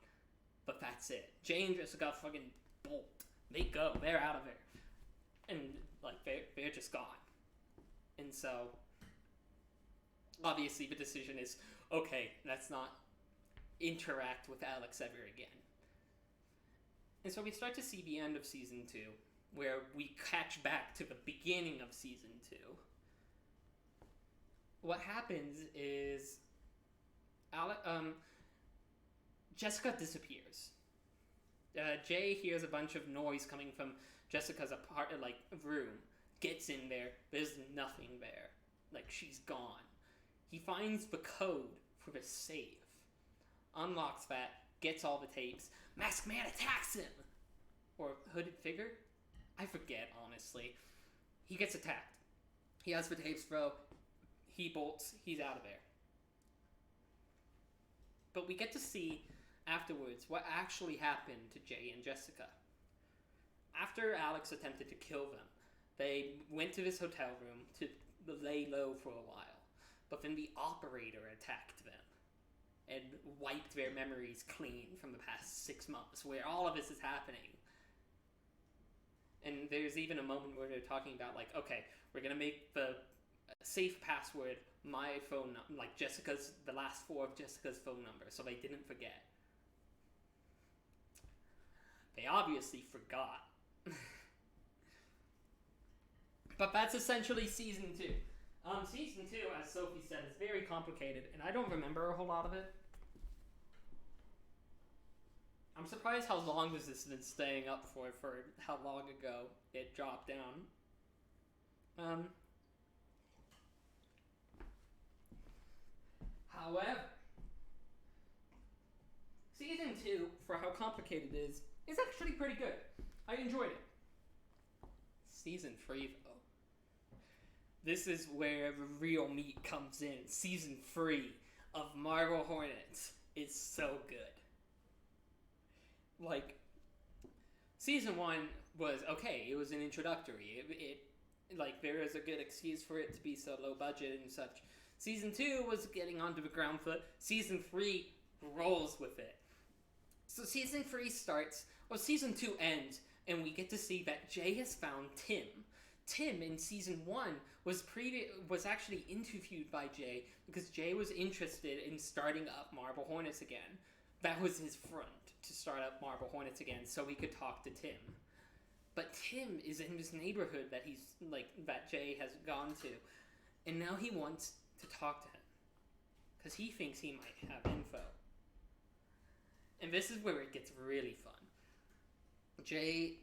but that's it. Jay and Jessica fucking bolt. They go. They're out of there. And they're just gone. And so obviously the decision is, okay, let's not interact with Alex ever again. And so we start to see the end of season 2, where we catch back to the beginning of season 2. What happens is Jessica disappears. Jay hears a bunch of noise coming from Jessica's room, gets in there, there's nothing there. She's gone. He finds the code for the safe, unlocks that, gets all the tapes. Masked Man attacks him! Or hooded figure? I forget, honestly. He gets attacked. He has the tapes throw. He bolts. He's out of there. But we get to see afterwards what actually happened to Jay and Jessica. After Alex attempted to kill them, they went to this hotel room to lay low for a while. But then the operator attacked them and wiped their memories clean from the past 6 months, where all of this is happening. And there's even a moment where they're talking about, like, okay, we're going to make the safe password my phone, like Jessica's, the last 4 of Jessica's phone number, so they didn't forget. They obviously forgot. But that's essentially season 2. Season 2, as Sophie said, is very complicated, and I don't remember a whole lot of it. I'm surprised how long this has been staying up for how long ago it dropped down. However, season 2, for how complicated it is actually pretty good. I enjoyed it. Season 3, though. This is where the real meat comes in. Season 3 of Marble Hornets is so good. Like, season 1 was okay. It was an introductory. It like, there is a good excuse for it to be so low budget and such. Season 2 was getting onto the ground foot. Season 3 rolls with it. So season 3 starts, well, season 2 ends, and we get to see that Jay has found Tim. Tim, in season 1, was actually interviewed by Jay because Jay was interested in starting up Marble Hornets again. That was his front, to start up Marble Hornets again, so he could talk to Tim. But Tim is in this neighborhood that that Jay has gone to, and now he wants to talk to him because he thinks he might have info. And this is where it gets really fun. Jay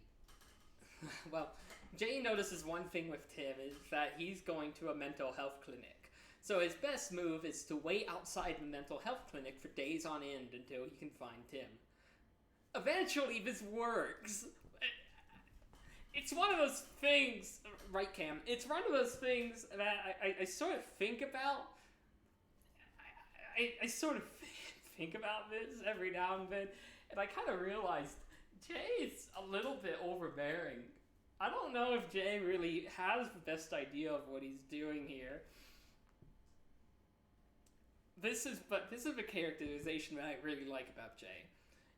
notices one thing with Tim is that he's going to a mental health clinic. So his best move is to wait outside the mental health clinic for days on end until he can find Tim. Eventually this works. It's one of those things, right, Cam? It's one of those things that I sort of think about. I sort of think about this every now and then, and I kind of realized Jay is a little bit overbearing. I don't know if Jay really has the best idea of what he's doing here. This is the characterization that I really like about Jay.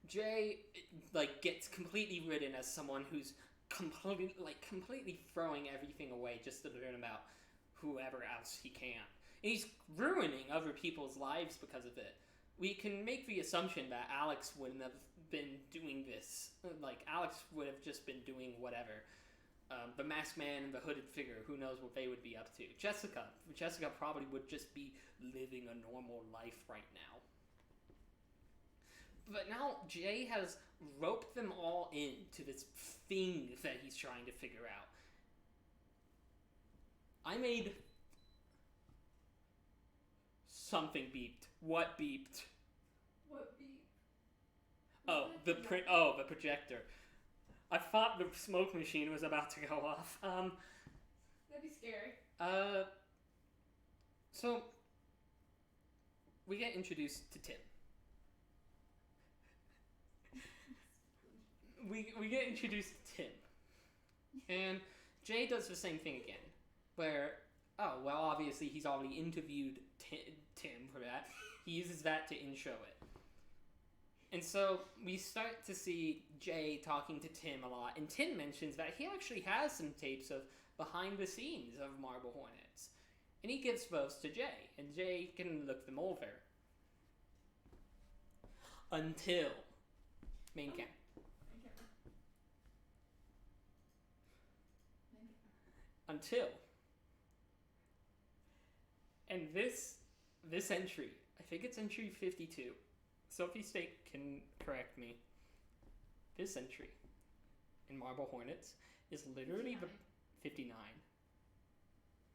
Jay, gets completely written as someone who's completely throwing everything away just to learn about whoever else he can. And he's ruining other people's lives because of it. We can make the assumption that Alex wouldn't have been doing this. Alex would have just been doing whatever. The masked man and the hooded figure, who knows what they would be up to. Jessica probably would just be living a normal life right now. But now Jay has roped them all into this thing that he's trying to figure out. I made... Something beeped. What beeped? What beep? Oh, the projector. I thought the smoke machine was about to go off. That'd be scary. So we get introduced to Tim. We get introduced to Tim. And Jay does the same thing again. Where, obviously he's already interviewed Tim for that. He uses that to intro it. And so we start to see Jay talking to Tim a lot. And Tim mentions that he actually has some tapes of behind the scenes of Marble Hornets. And he gives those to Jay. And Jay can look them over. Until... Main camera. Until, and this entry, I think it's entry 52. Sophie State can correct me. This entry in Marble Hornets is literally 59.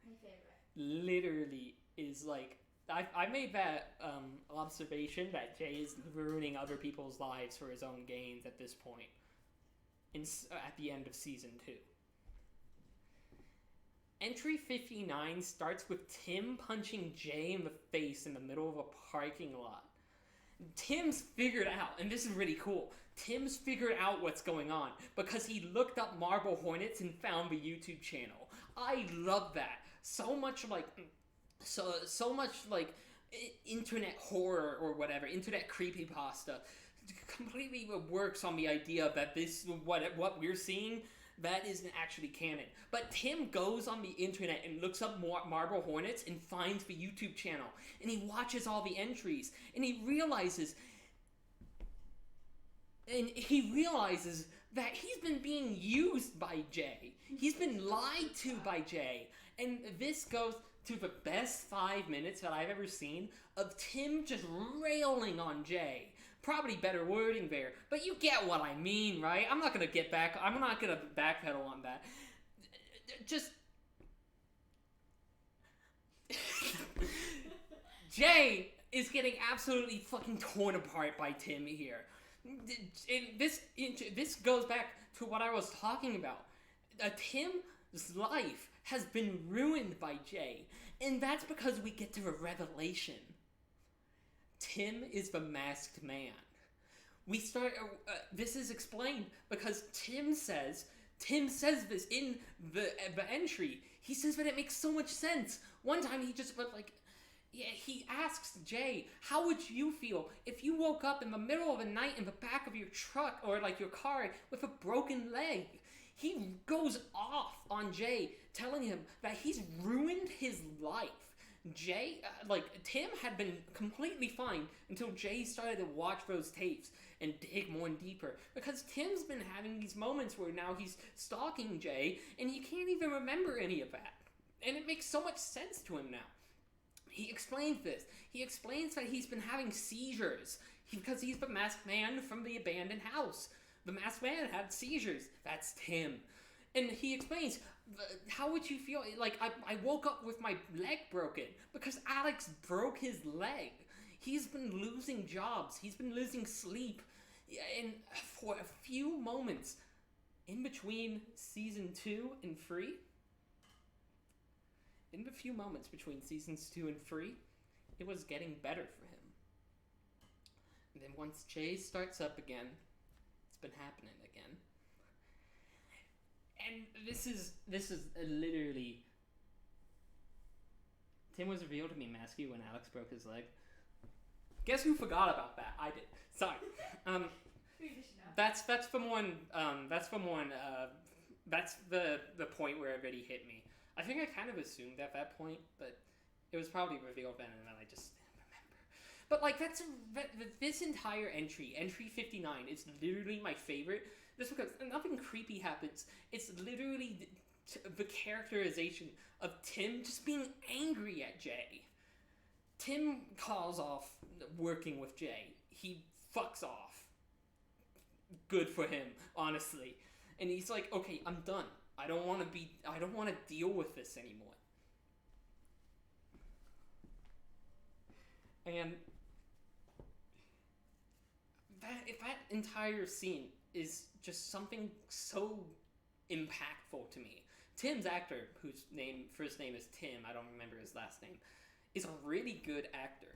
My favorite. Literally is I made that observation that Jay is ruining other people's lives for his own gains at this point. at the end of season 2. Entry 59 starts with Tim punching Jay in the face in the middle of a parking lot. Tim's figured out, and this is really cool, Tim's figured out what's going on because he looked up Marble Hornets and found the YouTube channel. I love that. So much like internet horror or whatever, internet creepypasta completely works on the idea that this, what we're seeing, that isn't actually canon. But Tim goes on the internet and looks up Marble Hornets and finds the YouTube channel. And he watches all the entries. And he realizes that he's been being used by Jay. He's been lied to by Jay. And this goes to the best 5 minutes that I've ever seen of Tim just railing on Jay. Probably better wording there, but you get what I mean, right? I'm not gonna backpedal on that. Just Jay is getting absolutely fucking torn apart by Tim here. This goes back to what I was talking about. Tim's life has been ruined by Jay, and that's because we get to a revelation. Tim is the masked man. This is explained because Tim says this in the entry. He says that it makes so much sense. One time he asks Jay, how would you feel if you woke up in the middle of the night in the back of your truck or your car with a broken leg? He goes off on Jay, telling him that he's ruined his life. Tim had been completely fine until Jay started to watch those tapes and dig more and deeper. Because Tim's been having these moments where now he's stalking Jay and he can't even remember any of that. And it makes so much sense to him now. He explains this. He explains that he's been having seizures because he's the masked man from the abandoned house. The masked man had seizures. That's Tim. And he explains, how would you feel? I woke up with my leg broken because Alex broke his leg. He's been losing jobs. He's been losing sleep. And for a few moments in between season 2 and 3, it was getting better for him. And then once Jay starts up again, it's been happening again. And this is literally... Tim was revealed to be masked when Alex broke his leg. Guess who forgot about that? I did. Sorry. That's the point where it really hit me. I think I kind of assumed at that point, but it was probably revealed then, and then I just didn't remember. But this entire entry 59, is literally my favorite. Just because nothing creepy happens. It's literally the characterization of Tim just being angry at Jay. Tim calls off working with Jay. He fucks off. Good for him, honestly. And he's like, okay, I'm done. I don't want to deal with this anymore. And that entire scene is just something so impactful to me. Tim's actor, whose first name is Tim, I don't remember his last name, is a really good actor.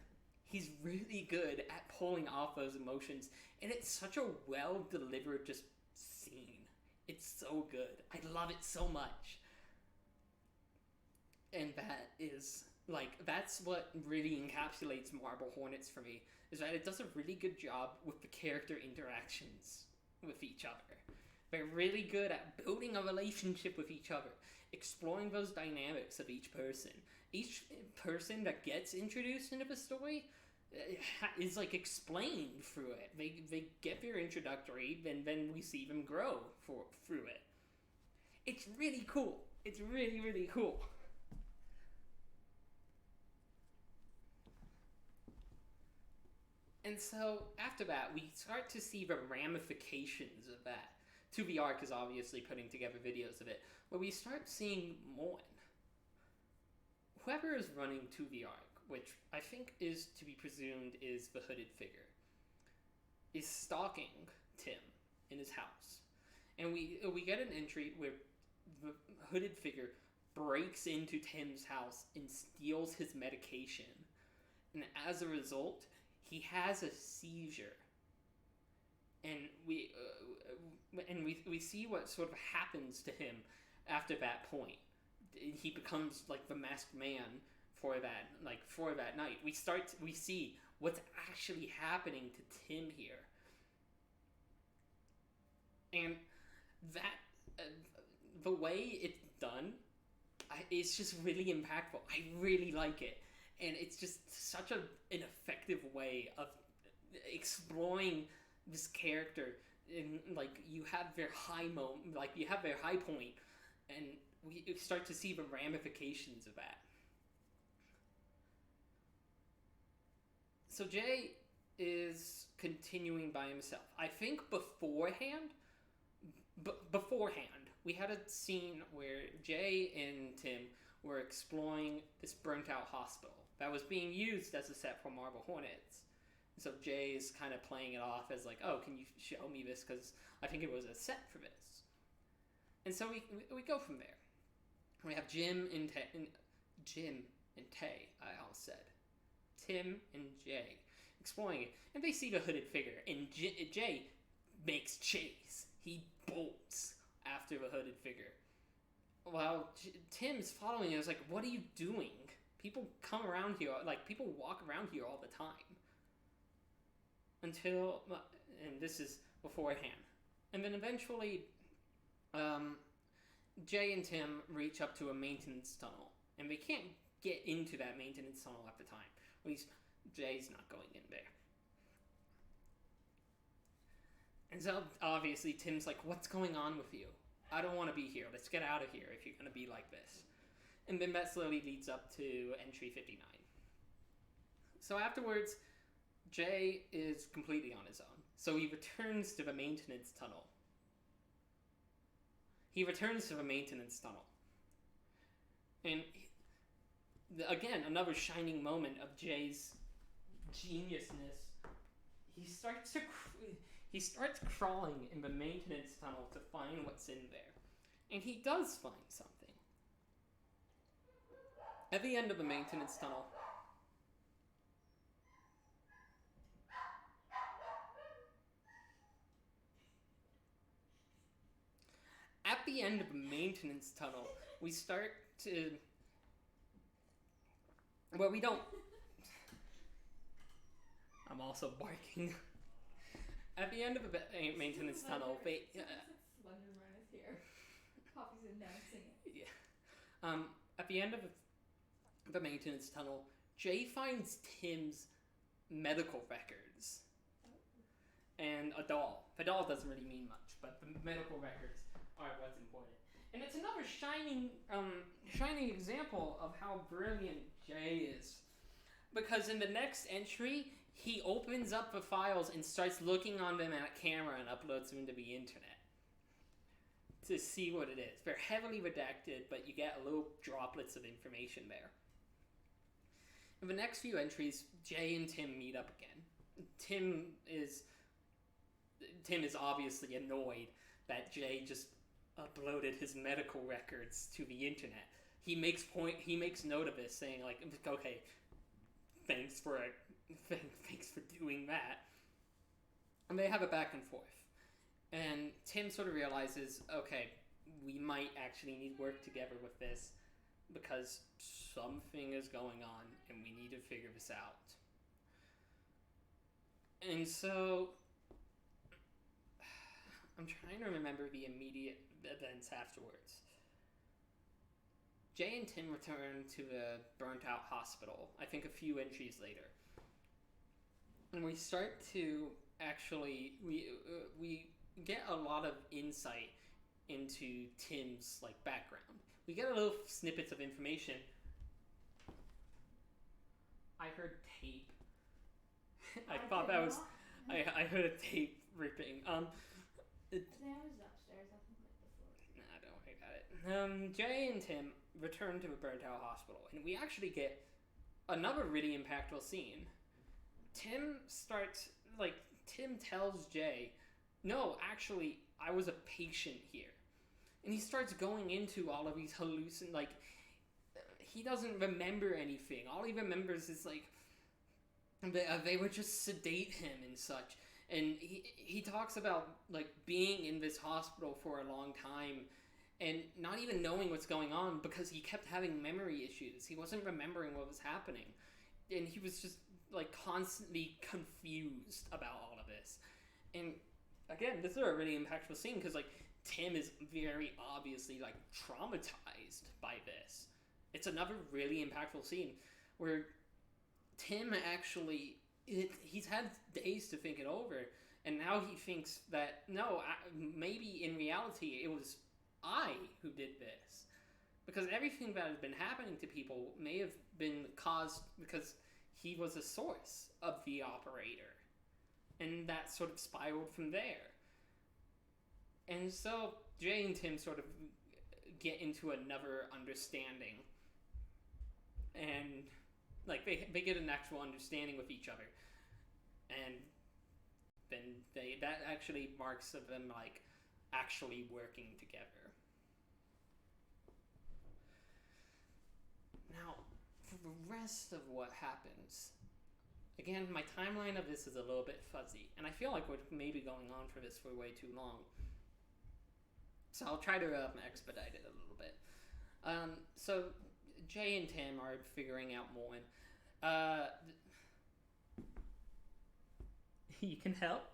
He's really good at pulling off those emotions, and it's such a well-delivered just scene. It's so good. I love it so much. And that's what really encapsulates Marble Hornets for me, is that it does a really good job with the character interactions with each other. They're really good at building a relationship with each other, exploring those dynamics of each person. Each person that gets introduced into the story is explained through it. They get their introductory, and then we see them grow through it. It's really cool. It's really, really cool. And so after that, we start to see the ramifications of that. 2V Arc is obviously putting together videos of it, where we start seeing Moen. Whoever is running 2V Arc, which I think is to be presumed is the hooded figure, is stalking Tim in his house. And we get an entry where the hooded figure breaks into Tim's house and steals his medication. And as a result, he has a seizure. And we see what sort of happens to him after that point. He becomes like the masked man for that night. We see what's actually happening to Tim here. And that the way it's done, it's just really impactful. I really like it, and it's just such an effective way of exploring this character. And like you have their high moment, like you have their high point, and we start to see the ramifications of that. So Jay is continuing by himself. I think beforehand, we had a scene where Jay and Tim were exploring this burnt-out hospital that was being used as a set for Marble Hornets. So Jay is kind of playing it off as like, oh, can you show me this? Because I think it was a set for this. And so we go from there. We have Jim and Tay, I all said. Tim and Jay exploring it. And they see the hooded figure. And Jay makes chase. He bolts after the hooded figure. While Tim's following, I was like, what are you doing? People come around here, like, people walk around here all the time. Until, and this is beforehand. And then eventually, Jay and Tim reach up to a maintenance tunnel. And they can't get into that maintenance tunnel at the time. At least, Jay's not going in there. And so, obviously, Tim's like, what's going on with you? I don't want to be here. Let's get out of here if you're going to be like this. And then that slowly leads up to entry 59. So afterwards, Jay is completely on his own. So he returns to the maintenance tunnel. And again, another shining moment of Jay's geniusness. He starts crawling in the maintenance tunnel to find what's in there. And he does find something. At the end of the maintenance tunnel, we start to... Well, we don't... I'm also barking. At the end of the maintenance tunnel, they... Slenderman is here. Poppy's announcing it. Yeah. At the end of the maintenance tunnel, Jay finds Tim's medical records. And a doll. The doll doesn't really mean much, but the medical records are what's important. And it's another shining example of how brilliant Jay is. Because in the next entry, he opens up the files and starts looking on them at camera and uploads them to the internet to see what it is. They're heavily redacted, but you get a little droplets of information there. In the next few entries, Jay and Tim meet up again. Tim is obviously annoyed that Jay just uploaded his medical records to the internet. He makes note of this, saying like, okay, thanks for doing that. And they have a back and forth. And Tim sort of realizes, okay, we might actually need to work together with this because something is going on and we need to figure this out. And so I'm trying to remember the immediate events afterwards. Jay and Tim return to the burnt-out hospital, I think a few entries later. And we start to actually... We get a lot of insight into Tim's background. We get a little snippets of information. I heard tape. I thought that was... I heard a tape ripping. I was upstairs. I think before. Nah, don't worry about it. Jay and Tim return to a burnt-out hospital, and we actually get another really impactful scene. Tim tells Jay, no, actually, I was a patient here. And he starts going into all of these he doesn't remember anything. All he remembers is like they would just sedate him and such. And he talks about like being in this hospital for a long time and not even knowing what's going on because he kept having memory issues. He wasn't remembering what was happening. And he was just like constantly confused about all of this. And again, this is a really impactful scene because like Tim is very obviously like traumatized by this. It's another really impactful scene where Tim actually he's had days to think it over, and now he thinks that no, maybe in reality it was I who did this, because everything that has been happening to people may have been caused because he was a source of the operator, and that sort of spiraled from there. And so Jay and Tim sort of get into another understanding, and like they get an actual understanding with each other, and then that actually marks of them like actually working together. Now, for the rest of what happens, again, my timeline of this is a little bit fuzzy, and I feel like we're maybe going on for this for way too long. So I'll try to expedite it a little bit. So Jay and Tim are figuring out more. You can help.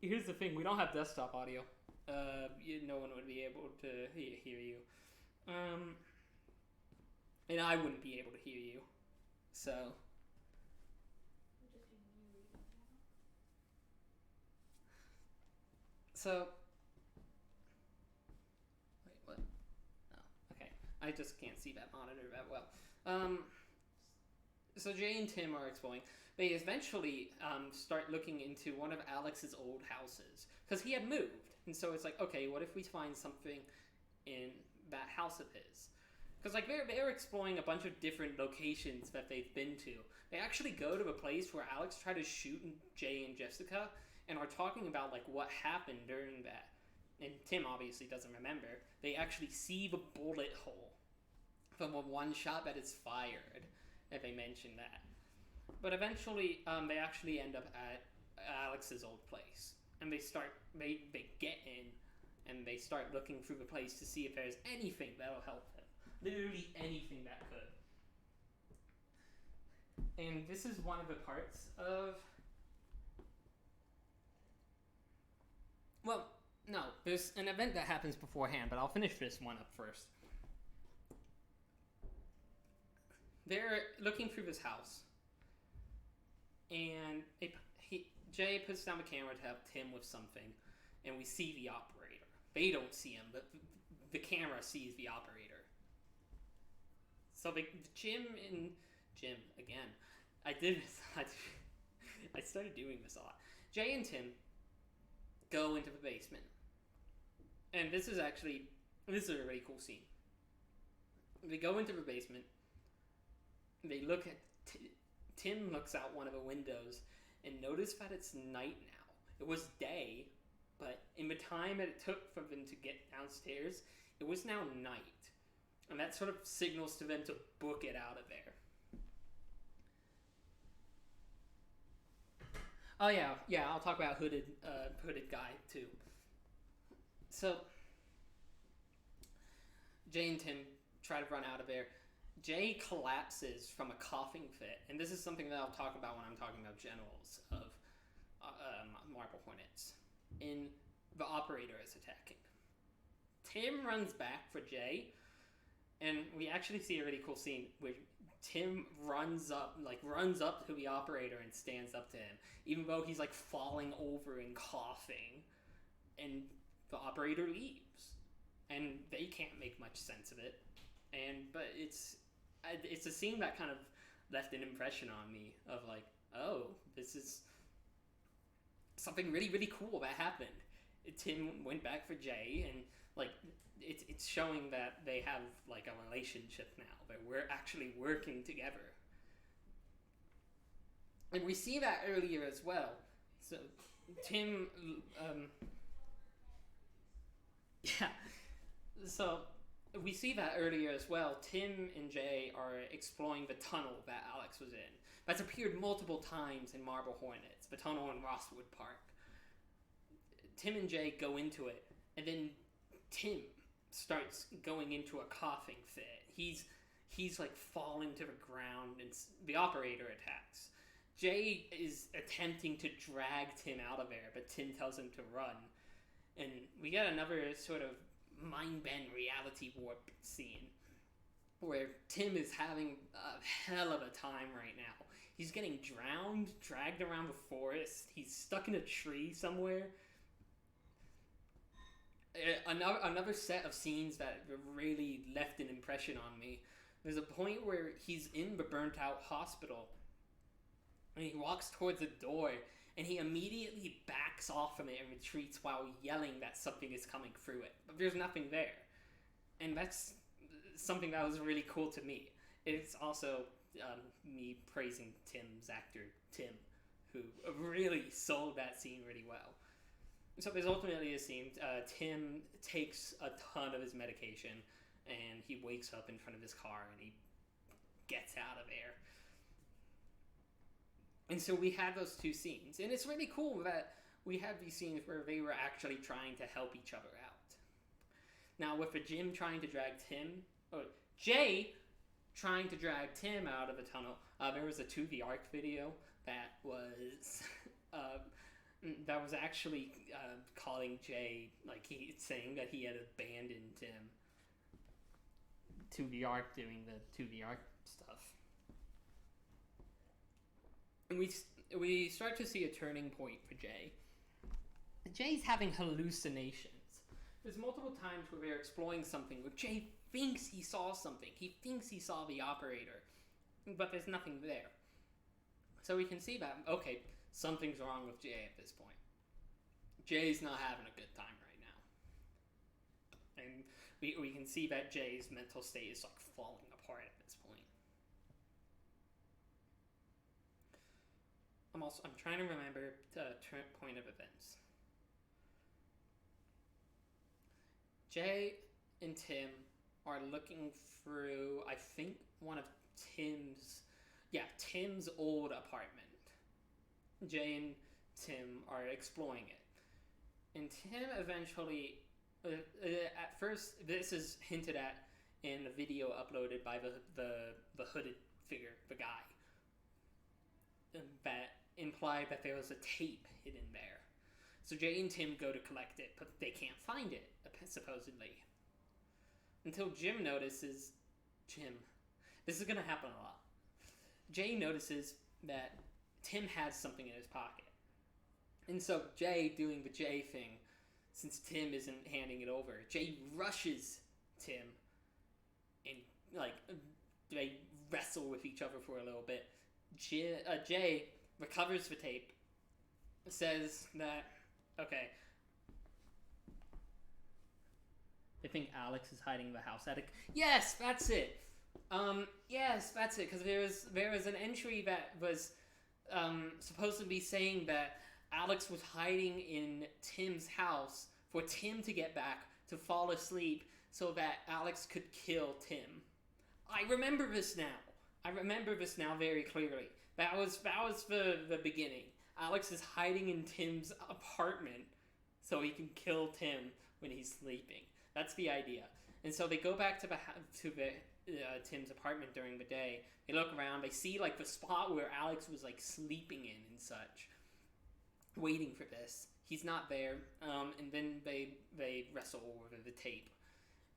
Here's the thing: we don't have desktop audio. No one would be able to hear you. And I wouldn't be able to hear you. So. So. Wait, what? Oh, okay. I just can't see that monitor that well. So Jay and Tim are exploring. They eventually start looking into one of Alex's old houses because he had moved, and so it's like, okay, what if we find something in that house of his? Because like they're exploring a bunch of different locations that they've been to. They actually go to a place where Alex tried to shoot Jay and Jessica, and are talking about like what happened during that. And Tim obviously doesn't remember. They actually see the bullet hole from the one shot that is fired, and they mention that. But eventually, they actually end up at Alex's old place, and they get in, and they start looking through the place to see if there's anything that'll help him. Literally anything that could. And this is one of the parts of. Well, no, there's an event that happens beforehand, but I'll finish this one up first. They're looking through this house, and Jay puts down the camera to help Tim with something, and we see the operator. They don't see him, but the camera sees the operator. So Jim again. I started doing this a lot. Jay and Tim go into the basement, and this is a really cool scene. They go into the basement. They look at Tim looks out one of the windows and notice that it's night now. It was day, but in the time that it took for them to get downstairs, it was now night. And that sort of signals to them to book it out of there. Oh yeah, I'll talk about hooded guy too. So Jay and Tim try to run out of there. Jay collapses from a coughing fit, and this is something that I'll talk about when I'm talking about generals of Marble Hornets. And the operator is attacking. Tim runs back for Jay, and we actually see a really cool scene where Tim runs up to the operator and stands up to him, even though he's like falling over and coughing, and the operator leaves, and they can't make much sense of it, but it's a scene that kind of left an impression on me of like, oh, this is something really, really cool that happened. Tim went back for Jay, and like it's showing that they have like a relationship now, that we're actually working together. And we see that earlier as well. So Tim Yeah. So we see that earlier as well. Tim and Jay are exploring the tunnel that Alex was in. That's appeared multiple times in Marble Hornets, the tunnel in Rosswood Park. Tim and Jay go into it, and then Tim starts going into a coughing fit. He's like falling to the ground, and the operator attacks. Jay is attempting to drag Tim out of there, but Tim tells him to run. And we get another sort of mind-bend reality warp scene where Tim is having a hell of a time right now. He's getting drowned, dragged around the forest. He's stuck in a tree somewhere. Another set of scenes that really left an impression on me. There's a point where he's in the burnt-out hospital, and he walks towards a door, and he immediately backs off from it and retreats while yelling that something is coming through it. But there's nothing there. And that's something that was really cool to me. It's also me praising Tim's actor, Tim, who really sold that scene really well. So there's ultimately a scene, Tim takes a ton of his medication, and he wakes up in front of his car, and he gets out of there. And so we have those two scenes. And it's really cool that we have these scenes where they were actually trying to help each other out. Now, with Jim trying to drag Jay trying to drag Tim out of the tunnel, there was a To The Arc video that was actually calling Jay, like saying that he had abandoned Tim. To The Arc doing the To The Arc stuff. And we start to see a turning point for Jay. Jay's having hallucinations. There's multiple times where they're exploring something where Jay thinks he saw something. He thinks he saw the operator, but there's nothing there. So we can see that, okay, something's wrong with Jay at this point. Jay's not having a good time right now. And we can see that Jay's mental state is like falling apart at this point. I'm trying to remember the point of events. Jay and Tim are looking through, I think, one of Tim's old apartment. Jay and Tim are exploring it. And Tim eventually, at first, this is hinted at in a video uploaded by the hooded figure, the guy, that implied that there was a tape hidden there. So Jay and Tim go to collect it, but they can't find it, supposedly. Until Jim notices... This is going to happen a lot. Jay notices that Tim has something in his pocket. And so Jay, doing the Jay thing, since Tim isn't handing it over, Jay rushes Tim, and, they wrestle with each other for a little bit. Jay recovers the tape, says that, okay, I think Alex is hiding in the house attic. Yes, that's it. Because there was an entry that was supposed to be saying that Alex was hiding in Tim's house for Tim to get back to fall asleep so that Alex could kill Tim. I remember this now very clearly. That was the beginning. Alex is hiding in Tim's apartment so he can kill Tim when he's sleeping. That's the idea. And so they go back to Tim's apartment during the day. They look around. They see the spot where Alex was sleeping in and such, waiting for this. He's not there. And then they wrestle over the tape.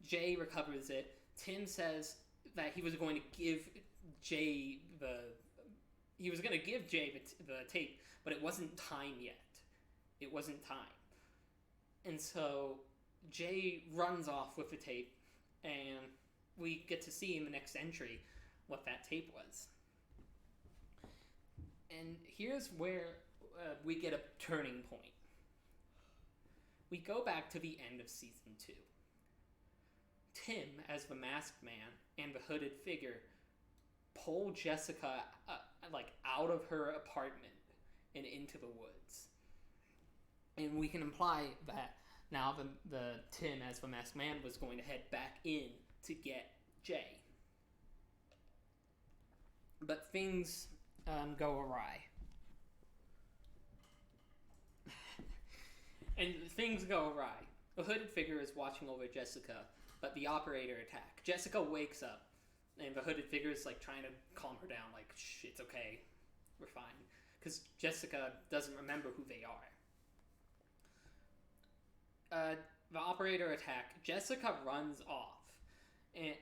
Jay recovers it. Tim says that he was going to give Jay the tape, but it wasn't time yet. It wasn't time. And so Jay runs off with the tape, and we get to see in the next entry what that tape was. And here's where we get a turning point. We go back to the end of season 2. Tim, as the masked man and the hooded figure, pull Jessica out of her apartment and into the woods. And we can imply that Now the Tim, as the masked man, was going to head back in to get Jay. But things go awry. And things go awry. A hooded figure is watching over Jessica, but the operator attack. Jessica wakes up, and the hooded figure is like trying to calm her down, like, shh, it's okay, we're fine. Because Jessica doesn't remember who they are. The operator attack. Jessica runs off, and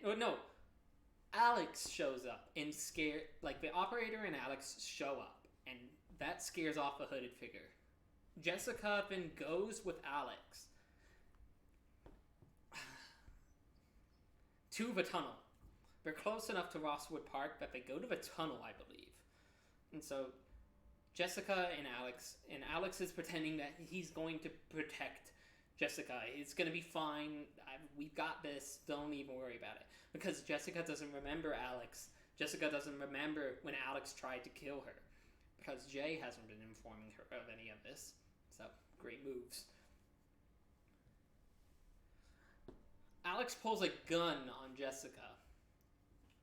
Alex shows up and the operator and Alex show up, and that scares off the hooded figure. Jessica then goes with Alex to the tunnel. They're close enough to Rosswood Park that they go to the tunnel, I believe. And so Jessica and Alex is pretending that he's going to protect Jessica. It's going to be fine. We've got this. Don't even worry about it. Because Jessica doesn't remember Alex. Jessica doesn't remember when Alex tried to kill her. Because Jay hasn't been informing her of any of this. So, great moves. Alex pulls a gun on Jessica.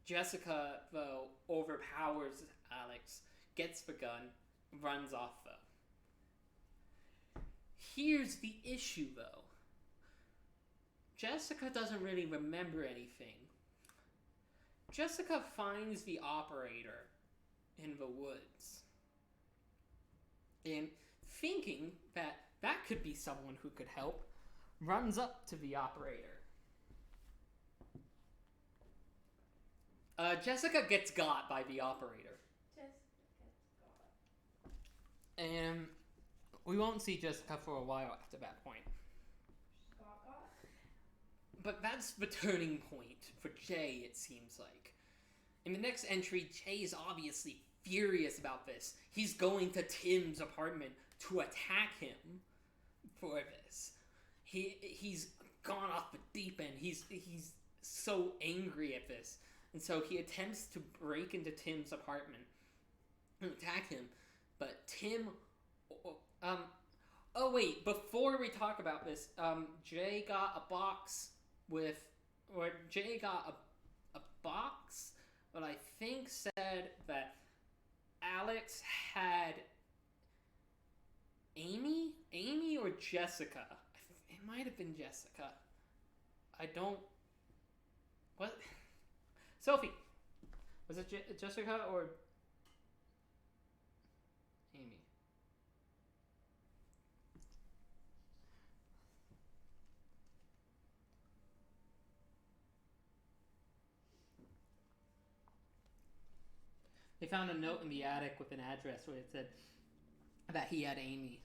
Jessica, though, overpowers Alex, gets the gun, runs off, though. Here's the issue, though. Jessica doesn't really remember anything. Jessica finds the operator in the woods. And thinking that that could be someone who could help, runs up to the operator. Jessica gets got by the operator. And we won't see Jessica for a while after that point. But that's the turning point for Jay, it seems like. In the next entry, Jay is obviously furious about this. He's going to Tim's apartment to attack him for this. He's gone off the deep end. He's so angry at this. And so he attempts to break into Tim's apartment and attack him. But Tim... Oh, wait. Before we talk about this, Jay got a box with... Or Jay got a box that I think said that Alex had Amy? Amy or Jessica? It might have been Jessica. I don't... What? Sophie! Was it Jessica or Amy? They found a note in the attic with an address where it said that he had Amy.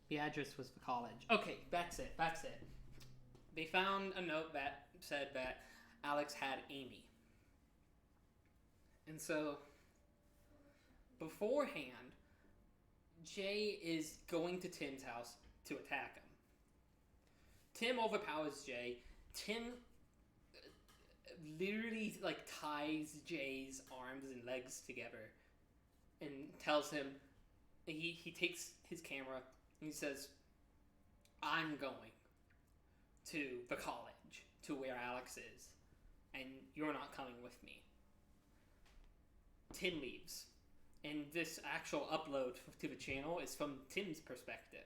The address was the college. Okay, that's it. They found a note that said that Alex had Amy. And so, beforehand, Jay is going to Tim's house to attack him. Tim overpowers Jay. Tim literally ties Jay's arms and legs together and tells him, he takes his camera and he says, I'm going to the college, to where Alex is, and you're not coming with me. Tim leaves, and this actual upload to the channel is from Tim's perspective.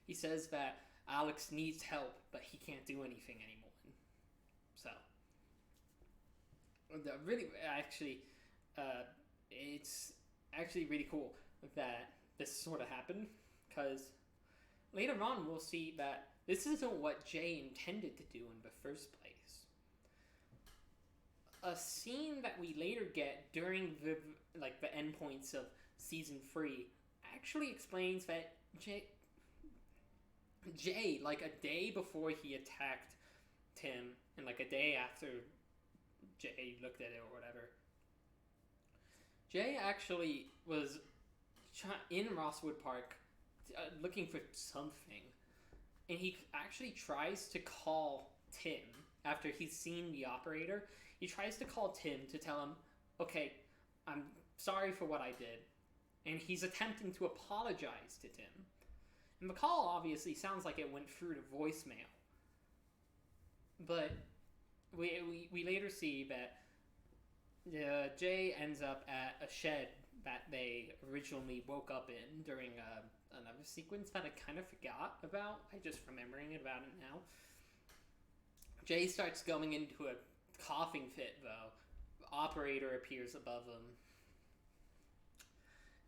He says that Alex needs help, but he can't do anything anymore. So, it's actually really cool that this sort of happened, because later on we'll see that this isn't what Jay intended to do in the first place. A scene that we later get during the endpoints of season 3 actually explains that Jay, a day before he attacked Tim, and a day after Jay looked at it or whatever, Jay actually was in Rosswood Park looking for something, and he actually tries to call Tim after he's seen the operator. He tries to call Tim to tell him, okay, I'm sorry for what I did, and he's attempting to apologize to Tim. And the call obviously sounds like it went through to voicemail, But we later see that Jay ends up at a shed that they originally woke up in during another sequence that I kind of forgot about. I just remembering about it now. Jay starts going into a coughing fit, though. The operator appears above him.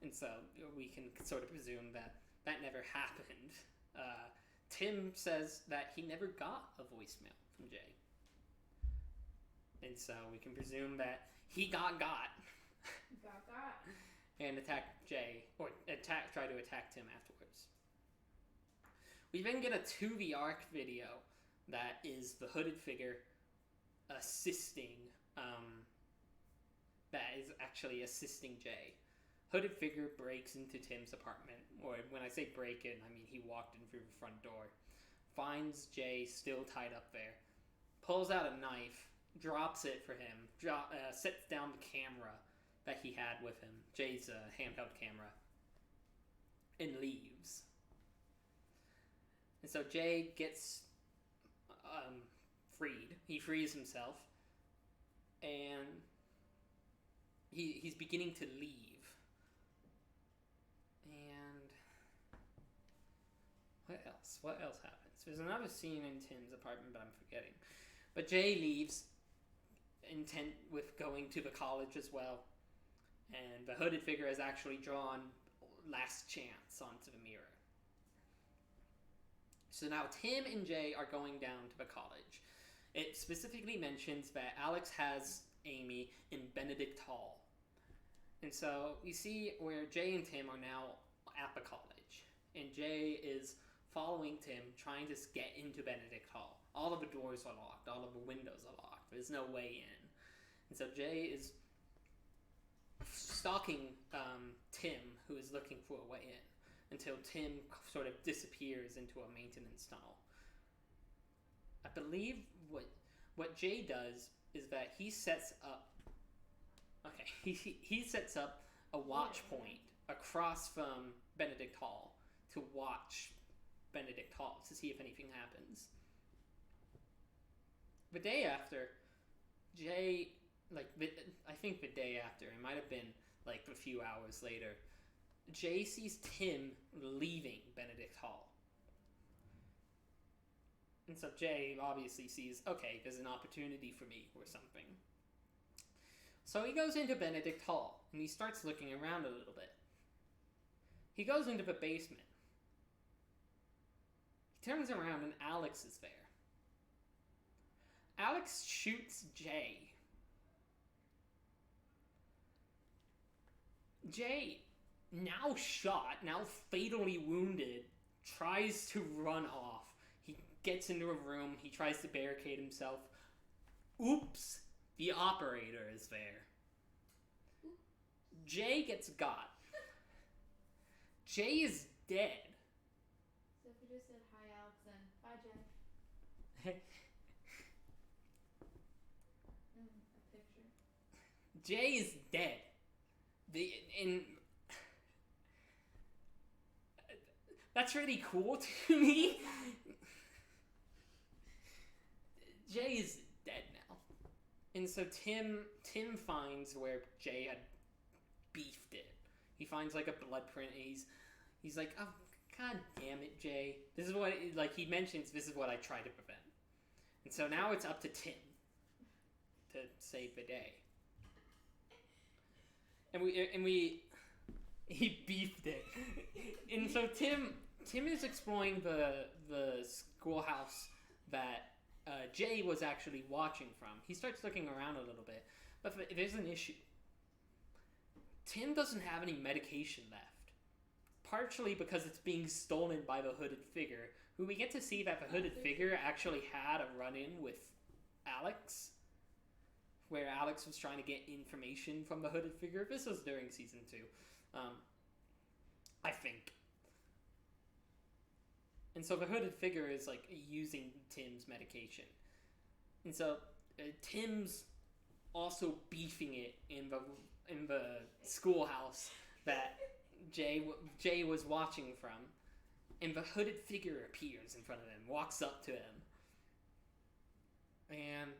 And so we can sort of presume that that never happened. Tim says that he never got a voicemail from Jay. And so we can presume that he got. And attacked Jay, or try to attack Tim afterwards. We then get a 2V arc video that is the hooded figure assisting, that is actually assisting Jay. Hooded figure breaks into Tim's apartment, or when I say break in, I mean he walked in through the front door, finds Jay still tied up there, pulls out a knife, drops it for him, sets down the camera that he had with him, Jay's handheld camera, and leaves. And so Jay gets freed. He frees himself, and he's beginning to leave. And what else happens? There's another scene in Tim's apartment, but I'm forgetting. But Jay leaves, intent with going to the college as well. And the hooded figure has actually drawn Last Chance onto the mirror. So now Tim and Jay are going down to the college. It specifically mentions that Alex has Amy in Benedict Hall. And so you see where Jay and Tim are now at the college. And Jay is following Tim, trying to get into Benedict Hall. All of the doors are locked. All of the windows are locked. There's no way in. And so Jay is stalking Tim, who is looking for a way in, until Tim sort of disappears into a maintenance tunnel. I believe what Jay does is that he sets up he sets up a watch point across from Benedict Hall to watch Benedict Hall to see if anything happens. The day after, Jay, I think the day after, it might have been like a few hours later, Jay sees Tim leaving Benedict Hall. And so Jay obviously sees, okay, there's an opportunity for me or something. So he goes into Benedict Hall, and he starts looking around a little bit. He goes into the basement. He turns around, and Alex is there. Alex shoots Jay. Jay, now shot, now fatally wounded, tries to run off. He gets into a room, he tries to barricade himself. Oops, the operator is there. Jay gets got. Jay is dead. So if you just said hi, Alex, then bye, Jay. A picture. Jay is dead. That's really cool to me. Jay is dead now. And so Tim finds where Jay had beefed it. He finds like a blood print, and he's like, oh, god damn it, Jay. This is what, he mentions, this is what I tried to prevent. And so now it's up to Tim to save the day. And he beefed it. And so Tim is exploring the schoolhouse that Jay was actually watching from. He starts looking around a little bit, but there's an issue. Tim doesn't have any medication left. Partially because it's being stolen by the hooded figure, who we get to see that the hooded figure actually had a run-in with Alex, where Alex was trying to get information from the hooded figure. This was during season 2, I think. And so the hooded figure is using Tim's medication. And so Tim's also beefing it in the schoolhouse that Jay was watching from. And the hooded figure appears in front of him, walks up to him. and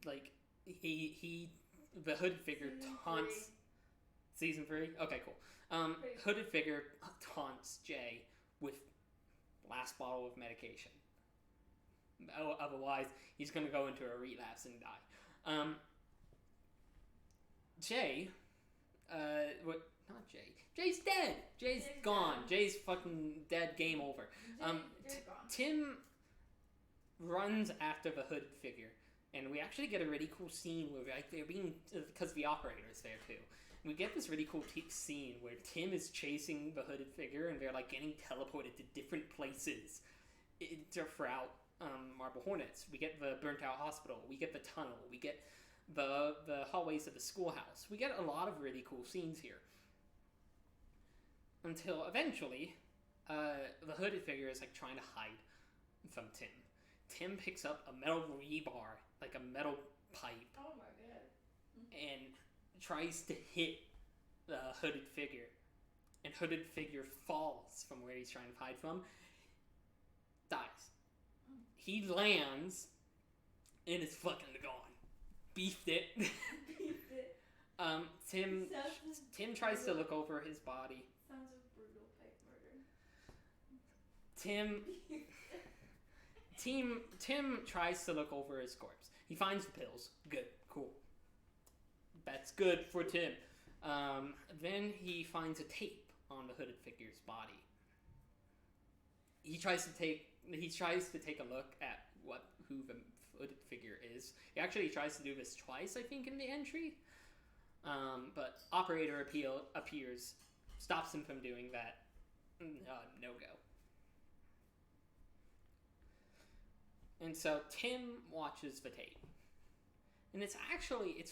like he the hooded figure taunts. Season 3? Okay, cool. Hooded figure taunts Jay with last bottle of medication. Otherwise, he's gonna go into a relapse and die. Jay, what? Not Jay. Jay's dead. Jay's gone. Dead. Jay's fucking dead. Game over. Tim runs after the hooded figure, and we actually get a really cool scene where they're being, because the operator's there too. We get this really cool scene where Tim is chasing the hooded figure, and they're like getting teleported to different places throughout Marble Hornets. We get the burnt out hospital. We get the tunnel. We get the hallways of the schoolhouse. We get a lot of really cool scenes here. Until eventually, the hooded figure is like trying to hide from Tim. Tim picks up a metal rebar, like a metal pipe. Oh my god. And tries to hit the hooded figure. And hooded figure falls from where he's trying to hide from. Dies. He lands and is fucking gone. Beefed it. Beefed it. Tim tries to look over his body. Sounds of brutal pipe murder. Tim tries to look over his corpse. He finds the pills. Good. Cool. That's good for Tim. Then he finds a tape on the hooded figure's body. He tries to take a look at who the hooded figure is. He actually tries to do this twice, I think, in the entry. But operator appears, stops him from doing that. No go. And so Tim watches the tape. And it's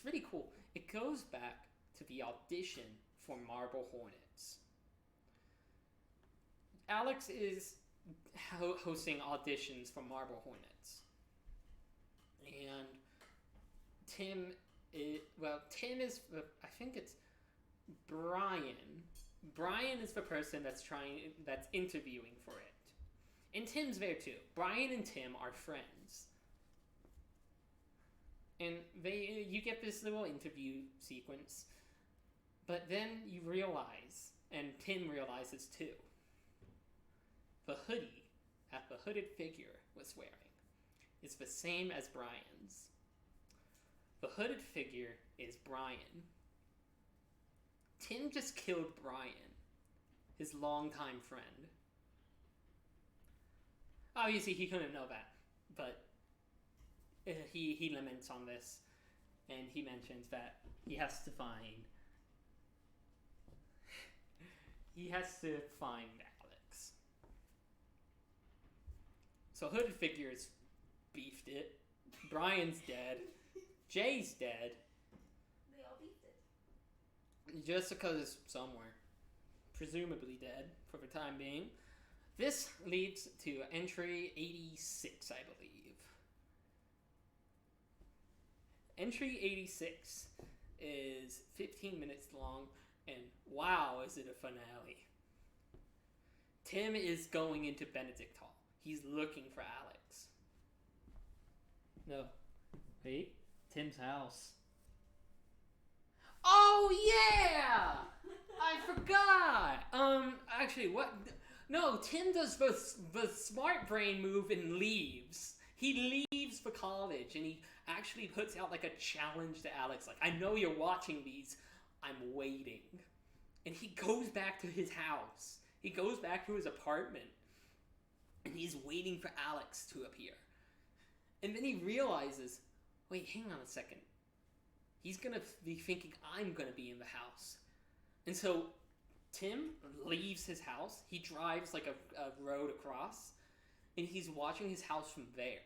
really cool. It goes back to the audition for Marble Hornets. Alex is hosting auditions for Marble Hornets. And Tim is, I think it's Brian. Brian is the person that's interviewing for it. And Tim's there too. Brian and Tim are friends. And you get this little interview sequence, but then you realize, and Tim realizes too, the hoodie that the hooded figure was wearing is the same as Brian's. The hooded figure is Brian. Tim just killed Brian, his longtime friend. Obviously, he couldn't know that, but he laments on this, and he mentions that he has to find Alex. So hooded figures beefed it. Brian's dead. Jay's dead. They all beefed it. Jessica's somewhere, presumably dead for the time being. This leads to entry 86, I believe. Entry 86 is 15 minutes long, and wow, is it a finale. Tim is going into Benedict Hall. He's looking for Alex. No. Wait. Tim's house. Oh, yeah! I forgot! Actually, what? No, Tim does the smart brain move and leaves. He leaves the college, and he actually puts out like a challenge to Alex. Like, I know you're watching these. I'm waiting. And he goes back to his house. He goes back to his apartment. And he's waiting for Alex to appear. And then he realizes, wait, hang on a second. He's gonna be thinking I'm gonna be in the house. And so Tim leaves his house. He drives like a road across. And he's watching his house from there.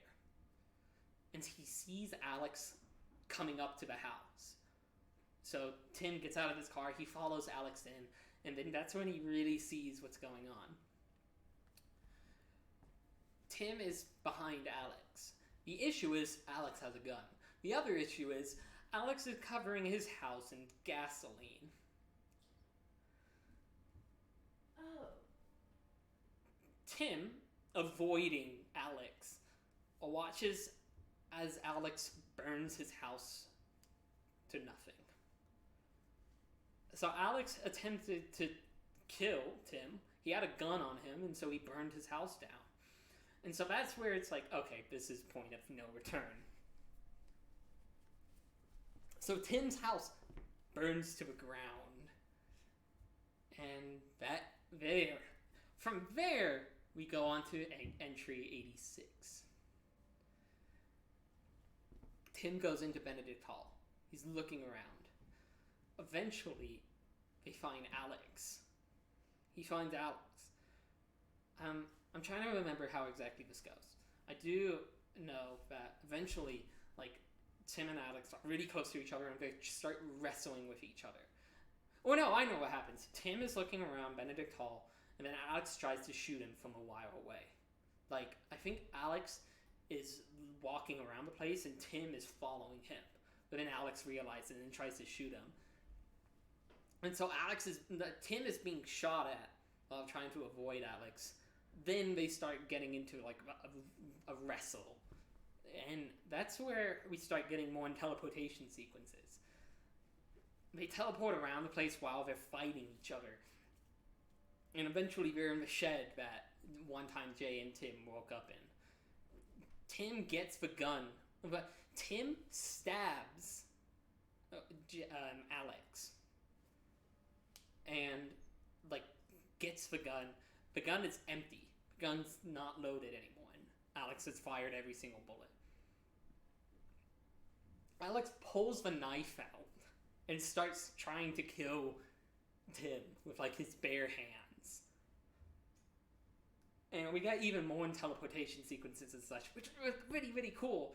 And he sees Alex coming up to the house. So Tim gets out of his car. He follows Alex in. And then that's when he really sees what's going on. Tim is behind Alex. The issue is Alex has a gun. The other issue is Alex is covering his house in gasoline. Oh. Tim, avoiding Alex, watches as Alex burns his house to nothing. So Alex attempted to kill Tim. He had a gun on him, and so he burned his house down. And so that's where it's like, okay, this is point of no return. So Tim's house burns to the ground. And from there, we go on to entry 86. Tim goes into Benedict Hall. He's looking around. Eventually, they find Alex. He finds Alex. I'm trying to remember how exactly this goes. I do know that eventually, like, Tim and Alex are really close to each other and they start wrestling with each other. Oh no, I know what happens. Tim is looking around Benedict Hall, and then Alex tries to shoot him from a while away. Like, I think Alex is walking around the place and Tim is following him. But then Alex realizes and then tries to shoot him. And so Tim is being shot at while trying to avoid Alex. Then they start getting into like a wrestle. And that's where we start getting more in teleportation sequences. They teleport around the place while they're fighting each other. And eventually they're in the shed that one time Jay and Tim woke up in. Tim gets the gun, but Tim stabs Alex. And, like, gets the gun. The gun is empty. The gun's not loaded anymore. And Alex has fired every single bullet. Alex pulls the knife out and starts trying to kill Tim with, like, his bare hands. And we got even more in teleportation sequences and such, which was really, really cool.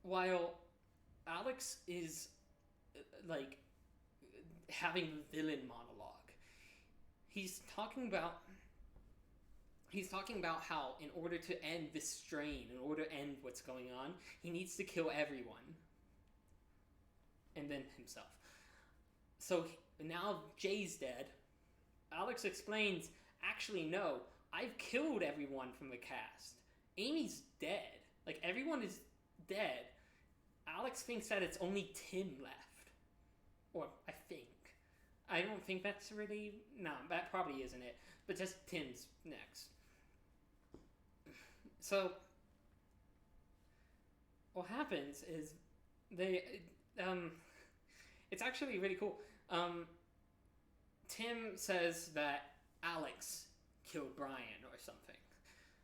While Alex is, like, having the villain monologue, he's talking about how in order to end this strain, in order to end what's going on, he needs to kill everyone. And then himself. So now Jay's dead. Alex explains, actually no, I've killed everyone from the cast. Amy's dead. Like, everyone is dead. Alex thinks that it's only Tim left. Or, I think. I don't think that's really... No, that probably isn't it. But just Tim's next. So, what happens is they... it's actually really cool. Tim says that Alex killed Brian or something.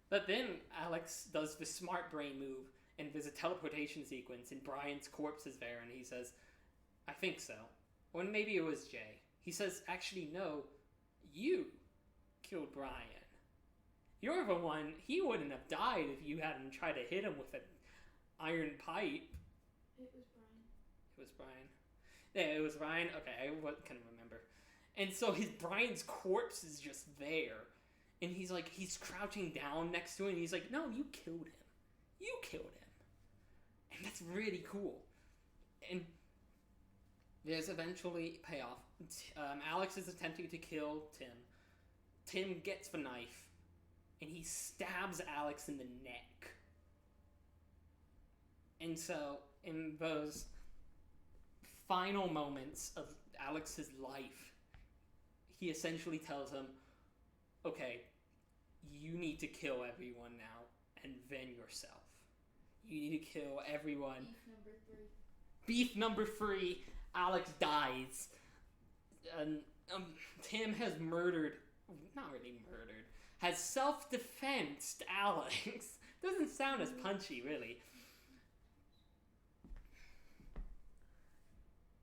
But then Alex does the smart brain move, and there's a teleportation sequence, and Brian's corpse is there, and he says, I think so. Or maybe it was Jay. He says, actually, no, you killed Brian. You're the one, he wouldn't have died if you hadn't tried to hit him with an iron pipe. It was Brian. It was Brian. Yeah, it was Brian. Okay, I couldn't remember. And so Brian's corpse is just there. And he's like, he's crouching down next to him. And he's like, no, you killed him. You killed him. And that's really cool. And there's eventually payoff. Alex is attempting to kill Tim. Tim gets the knife. And he stabs Alex in the neck. And so, in those final moments of Alex's life, he essentially tells him, okay, you need to kill everyone now, and then yourself. You need to kill everyone. Beef number 3, Alex dies. And Tim has murdered, not really murdered, has self-defensed Alex. Doesn't sound as punchy, really.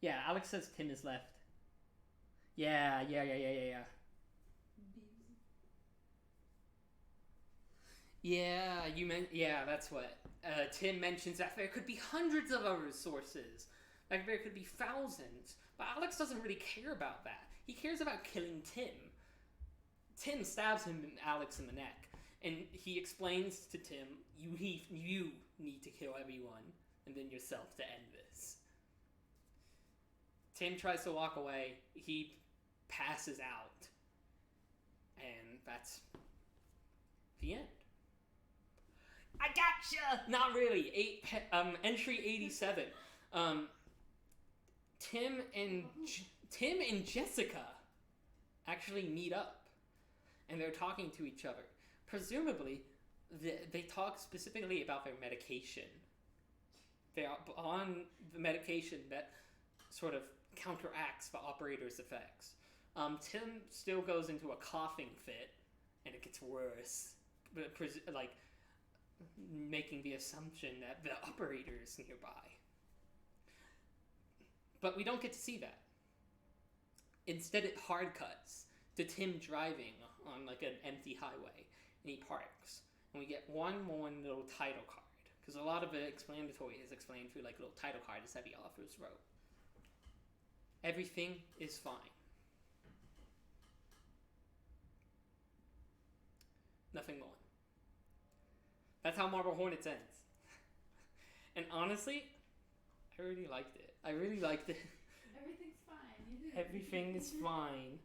Yeah, Alex says Tim is left. Yeah. Yeah, that's what. Tim mentions that there could be hundreds of other sources. Like, there could be thousands. But Alex doesn't really care about that. He cares about killing Tim. Tim stabs Alex in the neck. And he explains to Tim, you need to kill everyone, and then yourself to end this. Tim tries to walk away. He passes out. And that's the end. I gotcha! Not really. Entry 87. Tim and Jessica actually meet up, and they're talking to each other. Presumably, they talk specifically about their medication. They are on the medication that sort of counteracts the operator's effects. Tim still goes into a coughing fit, and it gets worse, but like making the assumption that the operator is nearby. But we don't get to see that. Instead, it hard cuts to Tim driving on like an empty highway, and he parks. And we get one more little title card, because a lot of the explanatory is explained through like a little title card that the authors wrote. Everything is fine. Nothing more. That's how Marble Hornets ends. And honestly, I really liked it. Everything's fine. Everything is fine.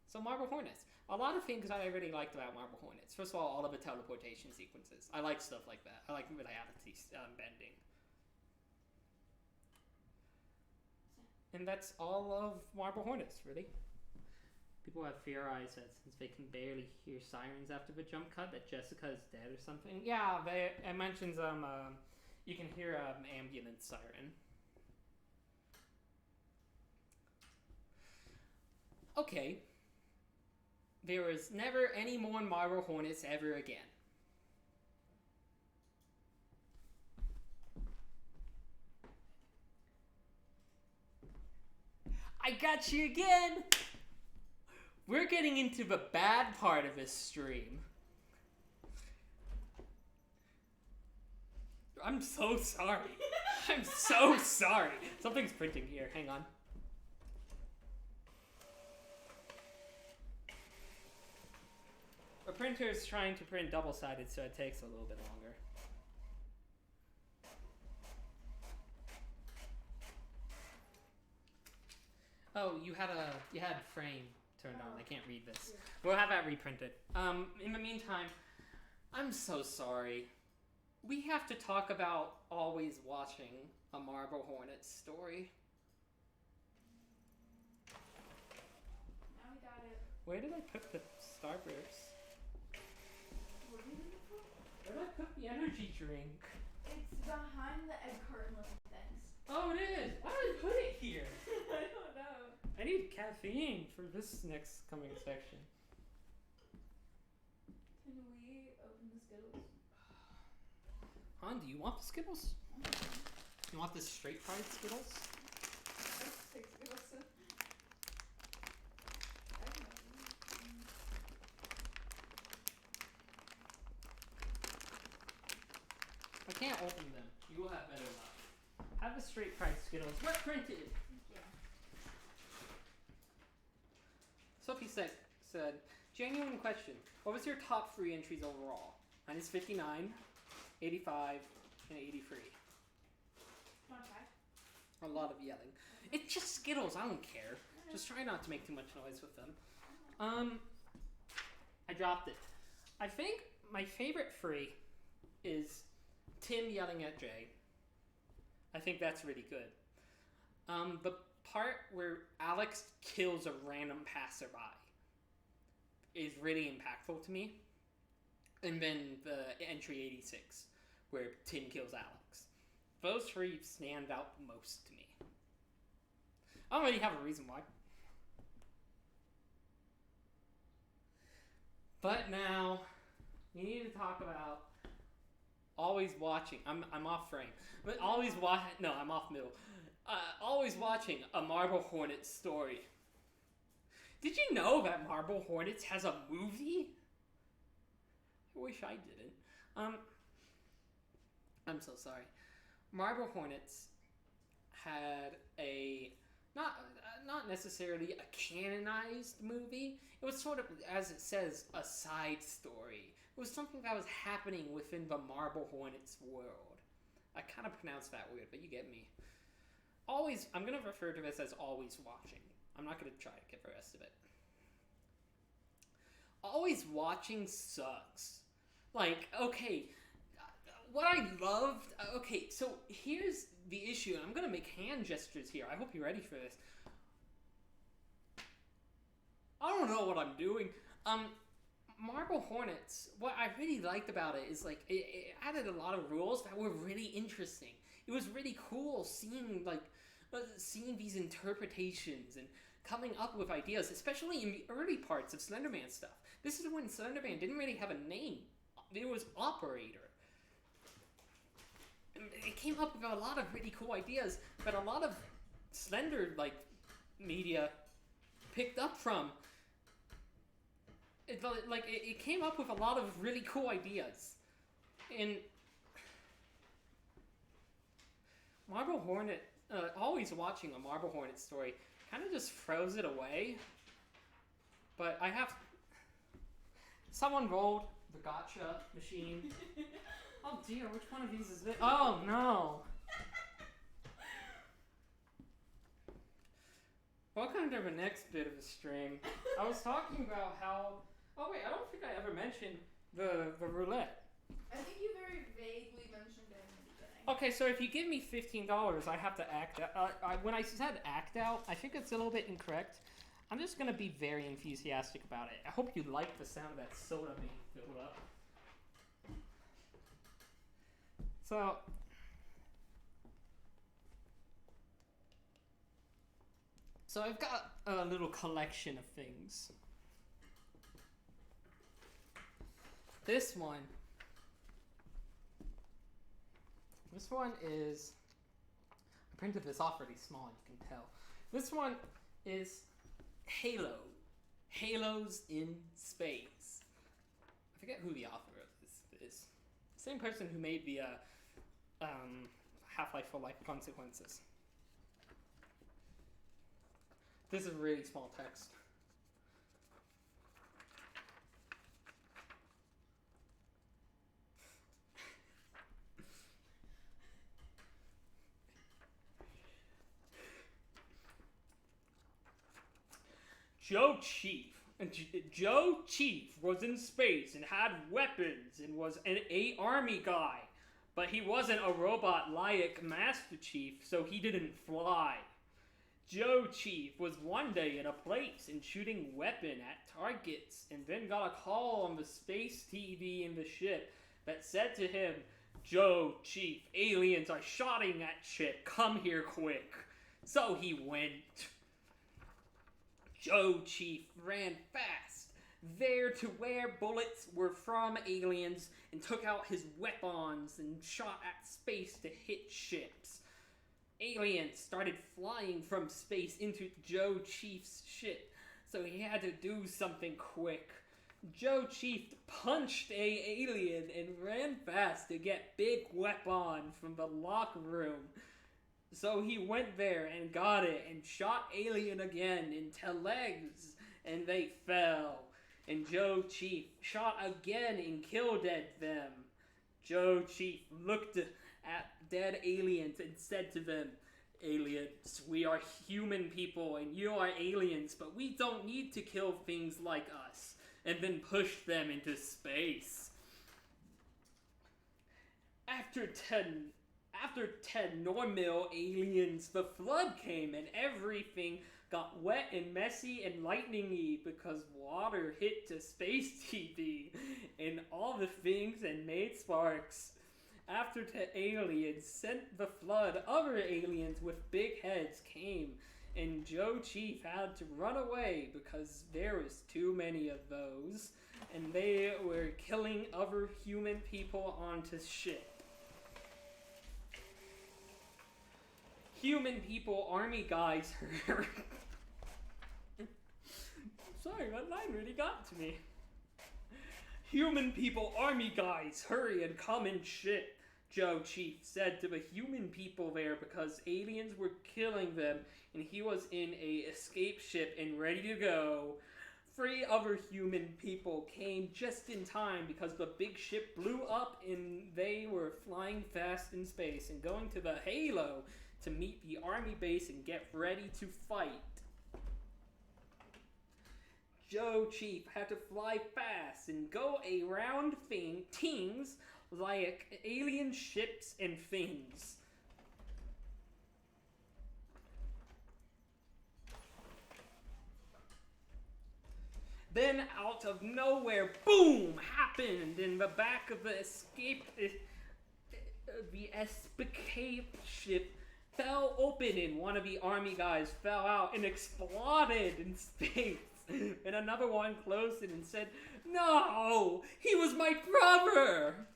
So Marble Hornets. A lot of things that I really liked about Marble Hornets. First of all of the teleportation sequences. I like stuff like that. I like reality bending. And that's all of Marble Hornets, really. People have theorized that since they can barely hear sirens after the jump cut, that Jessica is dead or something. Yeah, it mentions you can hear an ambulance siren. Okay. There was never any more Marble Hornets ever again. I got you again! We're getting into the bad part of this stream. I'm so sorry. I'm so sorry. Something's printing here. Hang on. The printer is trying to print double-sided, so it takes a little bit longer. Oh, you had frame turned on. I can't read this. We'll have that reprinted. In the meantime, I'm so sorry. We have to talk about always watching a Marble Hornets story. Now we got it. Where did I put the Starburst? What are you looking for? Where did I put the energy drink? It's behind the egg carton looking things. Oh, it is. Why did I put it here? I don't know. I need caffeine for this next coming section. Can we open the Skittles? Han, do you want the Skittles? You want the straight fried Skittles? Let's take Skittles. I can't open them. You will have better luck. Have the straight fried Skittles. What printed? Yeah. Sophie said, genuine question. What was your top 3 entries overall? Mine is 59, 85, and 83. Want to try? A lot of yelling. It's just Skittles. I don't care. Just try not to make too much noise with them. I dropped it. I think my favorite 3 is Tim yelling at Jay. I think that's really good. The part where Alex kills a random passerby is really impactful to me. And then the entry 86, where Tim kills Alex. Those 3 stand out most to me. I don't really have a reason why. But now, we need to talk about always watching. I'm off frame. But always no, I'm off middle. Always watching a Marble Hornets story. Did you know that Marble Hornets has a movie? I wish I didn't. I'm so sorry. Marble Hornets had a not necessarily a canonized movie. It was sort of, as it says, a side story. It was something that was happening within the Marble Hornets world. I kind of pronounced that weird, but you get me. Always, I'm going to refer to this as always watching. I'm not going to try to get the rest of it. always watching sucks. Like, okay, what I loved. Okay, so here's the issue. I'm gonna make hand gestures here. I hope you're ready for this. I don't know what I'm doing. Marble Hornets, what I really liked about it is like it added a lot of rules that were really interesting. It was really cool seeing seeing these interpretations and coming up with ideas, especially in the early parts of Slenderman stuff. This is when Slenderman didn't really have a name. It was Operator. And it came up with a lot of really cool ideas that a lot of Slender media picked up from. It came up with a lot of really cool ideas. And Marble Hornet, always watching a Marble Hornet story kind of just throws it away. But I have... Someone rolled the gotcha machine. Oh dear, which one of these is this? Oh no! Welcome to the next bit of the stream. I was talking about how... Oh wait, I don't think I ever mentioned the roulette. I think you very vaguely mentioned it in the beginning. Okay, so if you give me $15, I have to act out. When I said act out, I think it's a little bit incorrect. I'm just going to be very enthusiastic about it. I hope you like the sound of that soda being filled up. So I've got a little collection of things. This one is, I printed this off really small, you can tell. This one is Halo. Halos in Space. I forget who the author of this is. Same person who made the Half-Life for Life Consequences. This is really small text. Joe Chief was in space and had weapons and was an army guy, but he wasn't a robot like Master Chief, so he didn't fly. Joe Chief was one day in a place and shooting weapon at targets, and then got a call on the space TV in the ship that said to him, "Joe Chief, aliens are shooting at ship, come here quick." So he went. Joe Chief ran fast, there to where bullets were from aliens, and took out his weapons and shot at space to hit ships. Aliens started flying from space into Joe Chief's ship, so he had to do something quick. Joe Chief punched a alien and ran fast to get big weapon from the locker room. So he went there and got it and shot alien again into legs, and they fell. And Joe Chief shot again and killed them. Joe Chief looked at dead aliens and said to them, "Aliens, we are human people and you are aliens, but we don't need to kill things like us," and then pushed them into space. After 10 normal aliens, the flood came and everything got wet and messy and lightning-y because water hit to space TV and all the things and made sparks. After the aliens sent the flood, other aliens with big heads came, and Joe Chief had to run away because there was too many of those, and they were killing other human people onto ship. Human people, army guys. Sorry, that line really got to me. Human people, army guys, hurry and come and shit, Joe Chief said to the human people there because aliens were killing them and he was in a escape ship and ready to go. 3 other human people came just in time because the big ship blew up and they were flying fast in space and going to the Halo to meet the army base and get ready to fight. Joe Chief had to fly fast and go around things like alien ships and things. Then out of nowhere, boom, happened in the back of the escape ship fell open and one of the army guys fell out and exploded in space. And another one closed it and said, "No, he was my brother!"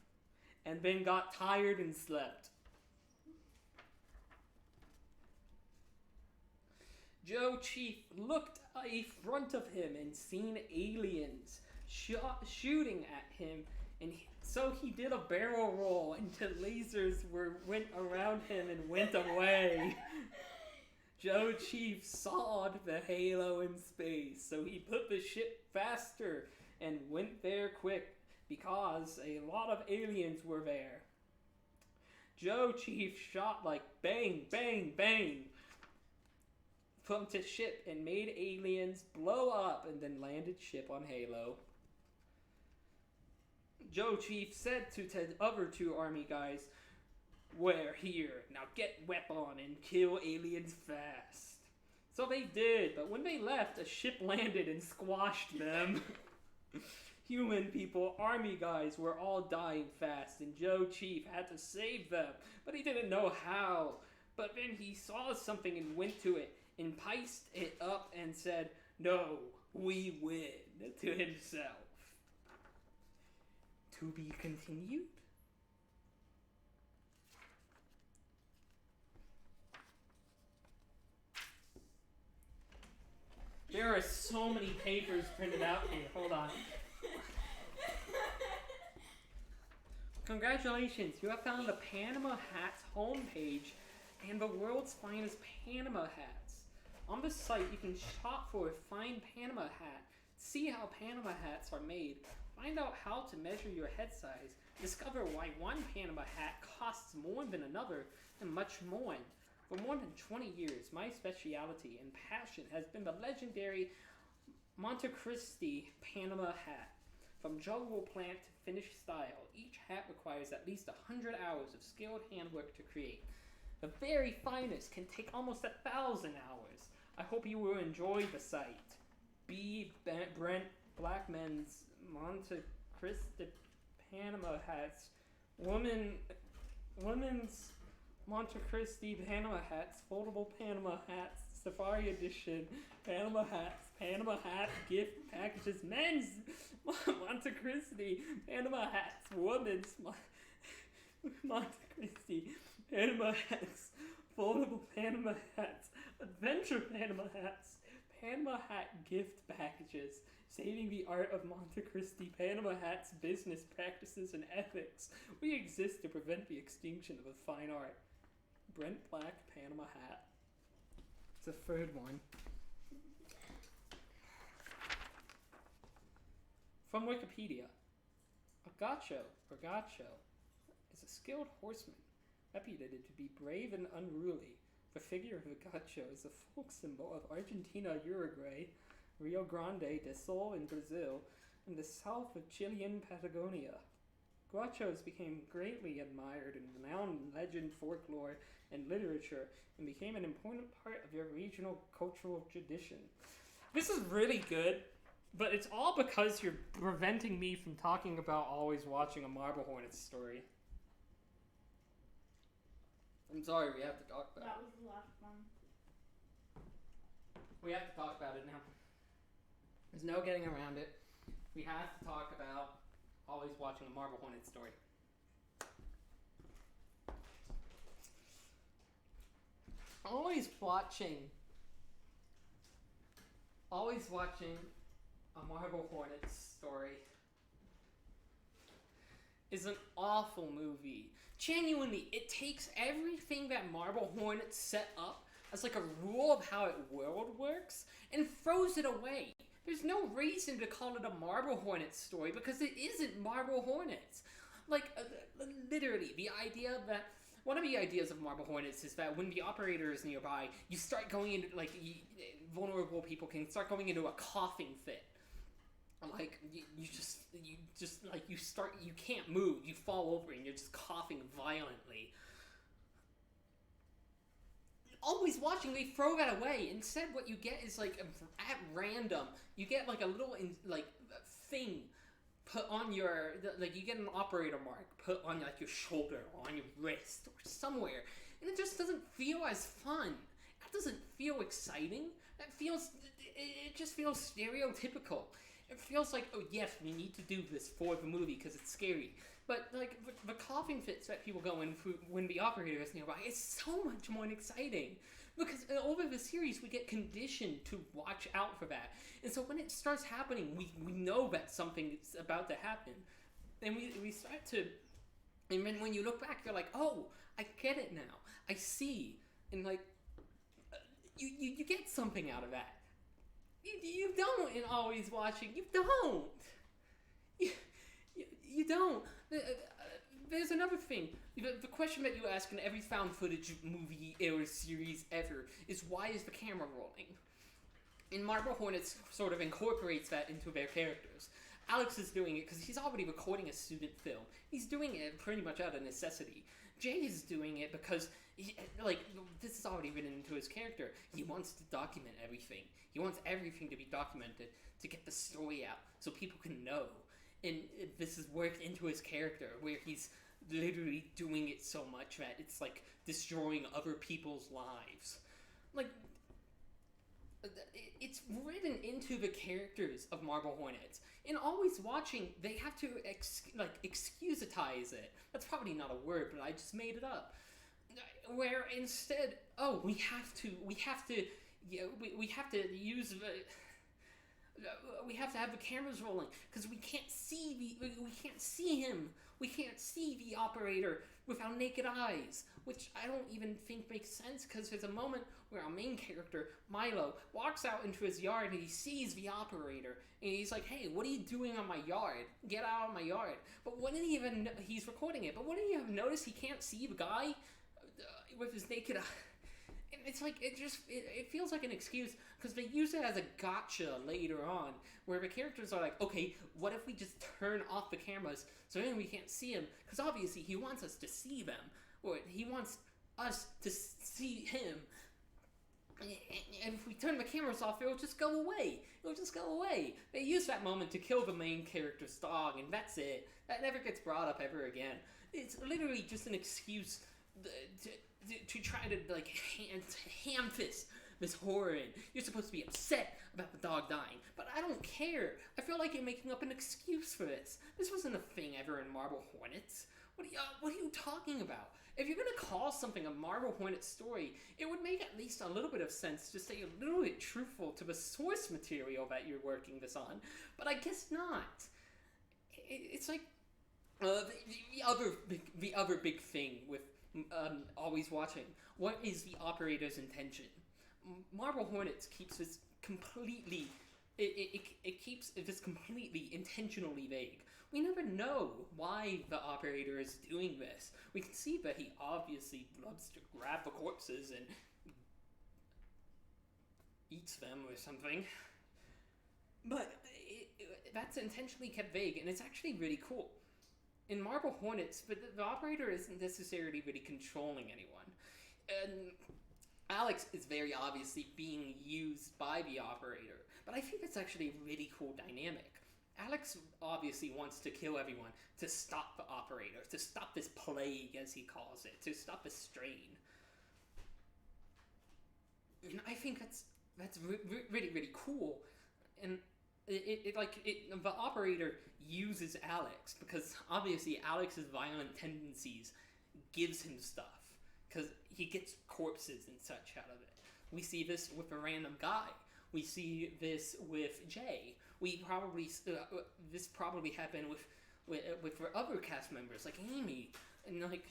And then got tired and slept. Joe Chief looked in front of him and seen aliens shooting at him, and so he did a barrel roll until lasers went around him and went away. Joe Chief saw the halo in space, so he put the ship faster and went there quick because a lot of aliens were there. Joe Chief shot like bang, bang, bang from the ship and made aliens blow up and then landed ship on Halo. Joe Chief said to the other two army guys, "We're here, now get weapon and kill aliens fast." So they did, but when they left, a ship landed and squashed them. Human people, army guys, were all dying fast, and Joe Chief had to save them, but he didn't know how. But then he saw something and went to it, and piced it up and said, "No, we win," to himself. To be continued? There are so many papers printed out here. Hold on. Congratulations, you have found the Panama Hats homepage and the world's finest Panama hats. On this site, you can shop for a fine Panama hat, see how Panama hats are made, find out how to measure your head size, discover why one Panama hat costs more than another, and much more. For more than 20 years, my specialty and passion has been the legendary Montecristi Panama hat. From jungle plant to finished style, each hat requires at least 100 hours of skilled handwork to create. The very finest can take almost 1,000 hours. I hope you will enjoy the site. Brent Blackman's Montecristi Panama hats. Women's Montecristi Panama hats, foldable Panama hats, Safari Edition, Panama hat gift packages, men's Montecristi Panama hats, women's Montecristi Panama hats, foldable Panama hats, adventure Panama hats, Panama hat gift packages, saving the art of Montecristi Panama hats, business practices and ethics. We exist to prevent the extinction of a fine art. Brent Black Panama hat. It's the third one. From Wikipedia, a gaucho is a skilled horseman, reputed to be brave and unruly. The figure of a gaucho is a folk symbol of Argentina, Uruguay, Rio Grande do Sul in Brazil, and the south of Chilean Patagonia. Gauchos became greatly admired and renowned in legend, folklore, and literature, and became an important part of your regional cultural tradition. This is really good, but it's all because you're preventing me from talking about always watching a Marble Hornets story. I'm sorry, we have to talk about it. That was the last one. We have to talk about it now. There's no getting around it. We have to talk about always watching a Marble Hornets story. Always watching a Marble Hornets story is an awful movie. Genuinely, it takes everything that Marble Hornets set up as like a rule of how its world works and throws it away. There's no reason to call it a Marble Hornets story because it isn't Marble Hornets. Like, literally, the idea that one of the ideas of Marble Hornets is that when the operator is nearby, you start going into, like, vulnerable people can start going into a coughing fit. like you just like you can't move, you fall over and you're just coughing violently. Always watching, they throw that away. Instead, what you get is like at random, you get like a little like thing put on your, like, you get an operator mark put on like your shoulder or on your wrist or somewhere, and it just doesn't feel as fun. That doesn't feel exciting. That feels, it just feels stereotypical. It feels like, oh yes, we need to do this for the movie because it's scary. But like the coughing fits that people go in when the operator is nearby is so much more exciting, because over the series we get conditioned to watch out for that, and so when it starts happening, we know that something is about to happen, and we start to, and then when you look back, you're like, oh, I get it now, I see, and like you get something out of that. You don't in Always Watching. You don't. You don't. There's another thing. The question that you ask in every found footage movie or series ever is, why is the camera rolling? And Marble Hornets sort of incorporates that into their characters. Alex is doing it because he's already recording a student film. He's doing it pretty much out of necessity. Jay is doing it because, this is already written into his character. He wants to document everything. He wants everything to be documented to get the story out so people can know. And this is worked into his character, where he's literally doing it so much that it's like destroying other people's lives. Like, it's written into the characters of Marble Hornets. In Always Watching, they have to excusatize it. That's probably not a word, but I just made it up. Where instead, oh, we have to use the. We have to have the cameras rolling because we can't see him. We can't see the operator with our naked eyes, which I don't even think makes sense, because there's a moment where our main character, Milo, walks out into his yard and he sees the operator and he's like, "Hey, what are you doing on my yard? Get out of my yard!" But wouldn't he even? He's recording it, but wouldn't he have noticed he can't see the guy with his naked eye? It's like, it feels like an excuse, because they use it as a gotcha later on, where the characters are like, okay, what if we just turn off the cameras so then we can't see him? Because obviously he wants us to see them, or he wants us to see him. And if we turn the cameras off, it'll just go away. They use that moment to kill the main character's dog, and that's it. That never gets brought up ever again. It's literally just an excuse to try to like ham fist this horror in. You're supposed to be upset about the dog dying, but I don't care. I feel like you're making up an excuse for this. This wasn't a thing ever in Marble Hornets. What are you talking about? If you're gonna call something a Marble Hornet story, it would make at least a little bit of sense to stay a little bit truthful to the source material that you're working this on. But I guess not. It's like the other big thing with Always Watching. What is the operator's intention? Marble Hornets keeps this completely. It keeps this completely intentionally vague. We never know why the operator is doing this. We can see that he obviously loves to grab the corpses and eats them or something. But that's intentionally kept vague, and it's actually really cool. In Marble Hornets, but the operator isn't necessarily really controlling anyone. And Alex is very obviously being used by the operator, but I think it's actually a really cool dynamic. Alex obviously wants to kill everyone to stop the operator, to stop this plague, as he calls it, to stop this strain. And I think that's really, really cool. And the operator uses Alex because obviously Alex's violent tendencies gives him stuff, because he gets corpses and such out of it. We see this with a random guy. We see this with Jay. This probably happened with other cast members like Amy, and like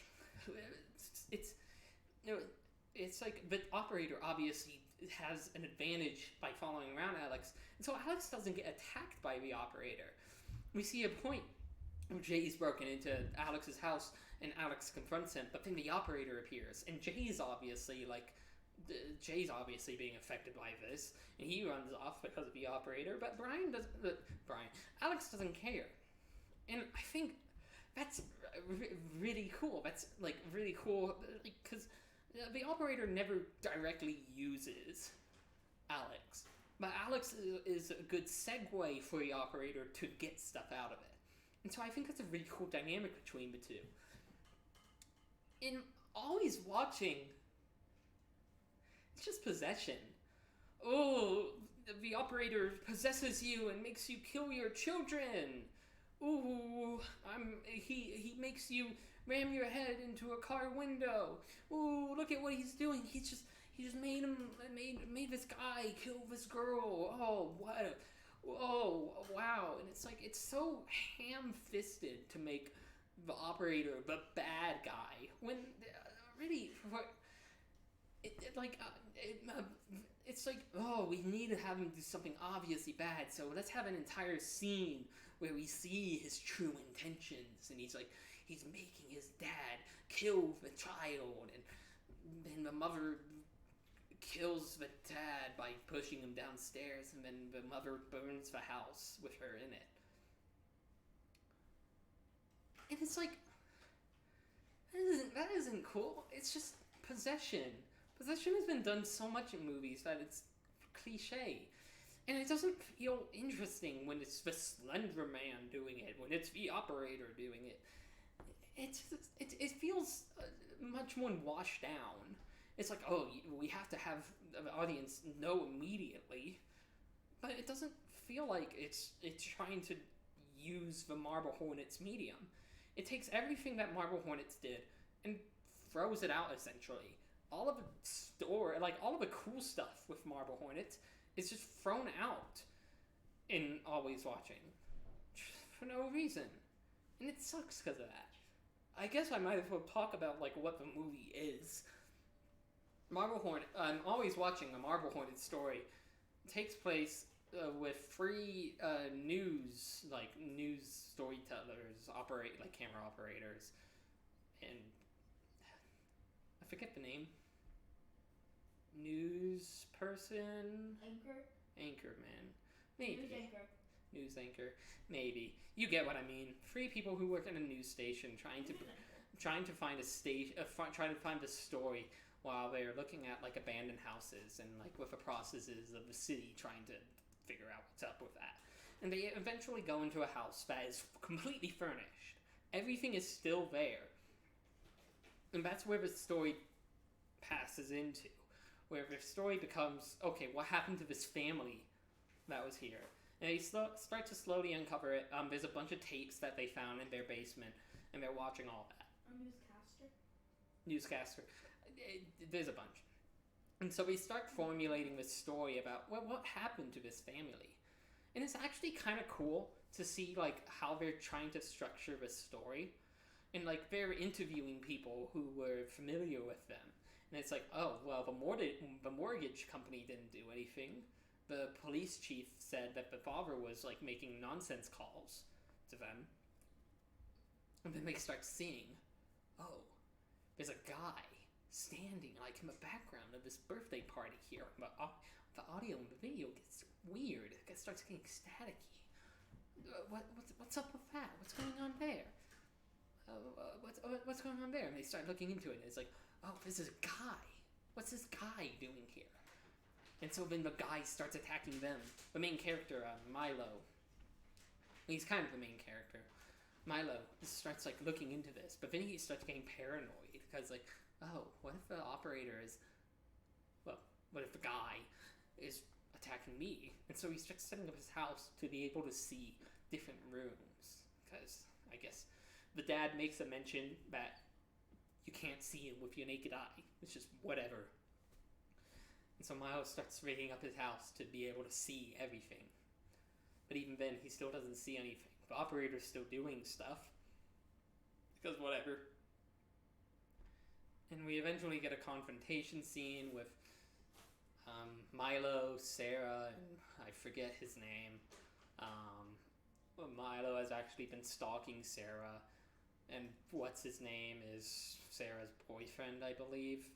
it's like the operator obviously has an advantage by following around Alex, and so Alex doesn't get attacked by the operator. We see a point where Jay's broken into Alex's house and Alex confronts him, but then the operator appears, and Jay's obviously like Jay's obviously being affected by this, and he runs off because of the operator. But Alex doesn't care, and I think that's really cool. That's like really cool because the operator never directly uses Alex, but Alex is a good segue for the operator to get stuff out of it, and so I think that's a really cool dynamic between the two. In Always Watching, it's just possession. Oh, the operator possesses you and makes you kill your children. Ooh, he makes you ram your head into a car window. Ooh, look at what he's doing. He just made this guy kill this girl. Oh, what? Oh, wow. And it's like, it's so ham-fisted to make the operator the bad guy when really it's like, oh, we need to have him do something obviously bad, so let's have an entire scene where we see his true intentions, and he's making his dad kill the child, and then the mother kills the dad by pushing him downstairs, and then the mother burns the house with her in it. And it's like, that isn't cool. It's just possession. Possession has been done so much in movies that it's cliche. And it doesn't feel interesting when it's the Slenderman doing it, when it's the operator doing it. It feels much more washed down. It's like, oh, we have to have the audience know immediately. But it doesn't feel like it's trying to use the Marble Hornets medium. It takes everything that Marble Hornets did and throws it out, essentially. All of the cool stuff with Marble Hornets is just thrown out in Always Watching. For no reason. And it sucks because of that. I guess I might as well talk about, what the movie is. Always Watching, a Marble Hornet story, takes place with three news storytellers, camera operators, and I forget the name. News person? Anchorman. Maybe. News anchor. Maybe. You get what I mean. Three people who work in a news station trying to find trying to find a story while they're looking at abandoned houses and with the processes of the city trying to figure out what's up with that. And they eventually go into a house that is completely furnished. Everything is still there. And that's where the story passes into. Where the story becomes, okay, what happened to this family that was here? And they start to slowly uncover it. There's a bunch of tapes that they found in their basement, and they're watching all that. Newscaster. There's a bunch. And so we start formulating this story about what happened to this family. And it's actually kind of cool to see how they're trying to structure the story. And they're interviewing people who were familiar with them. And it's like, oh, well, the mortgage company didn't do anything. The police chief said that the father was making nonsense calls to them. And then they start seeing, oh, there's a guy standing in the background of this birthday party here. But the audio and the video gets weird. It starts getting staticky. What's up with that? What's going on there? What's going on there? And they start looking into it, and it's like, oh, this is a guy. What's this guy doing here? And so then the guy starts attacking them. The main character, Milo. He's kind of the main character. Milo starts looking into this, but then he starts getting paranoid because oh, what if the operator is, well, what if the guy is attacking me? And so he starts setting up his house to be able to see different rooms because I guess the dad makes a mention that you can't see him with your naked eye. It's just whatever. And so Milo starts rigging up his house to be able to see everything. But even then, he still doesn't see anything. The operator's still doing stuff. Because whatever. And we eventually get a confrontation scene with Milo, Sarah, and I forget his name. Milo has actually been stalking Sarah. And what's his name is Sarah's boyfriend, I believe.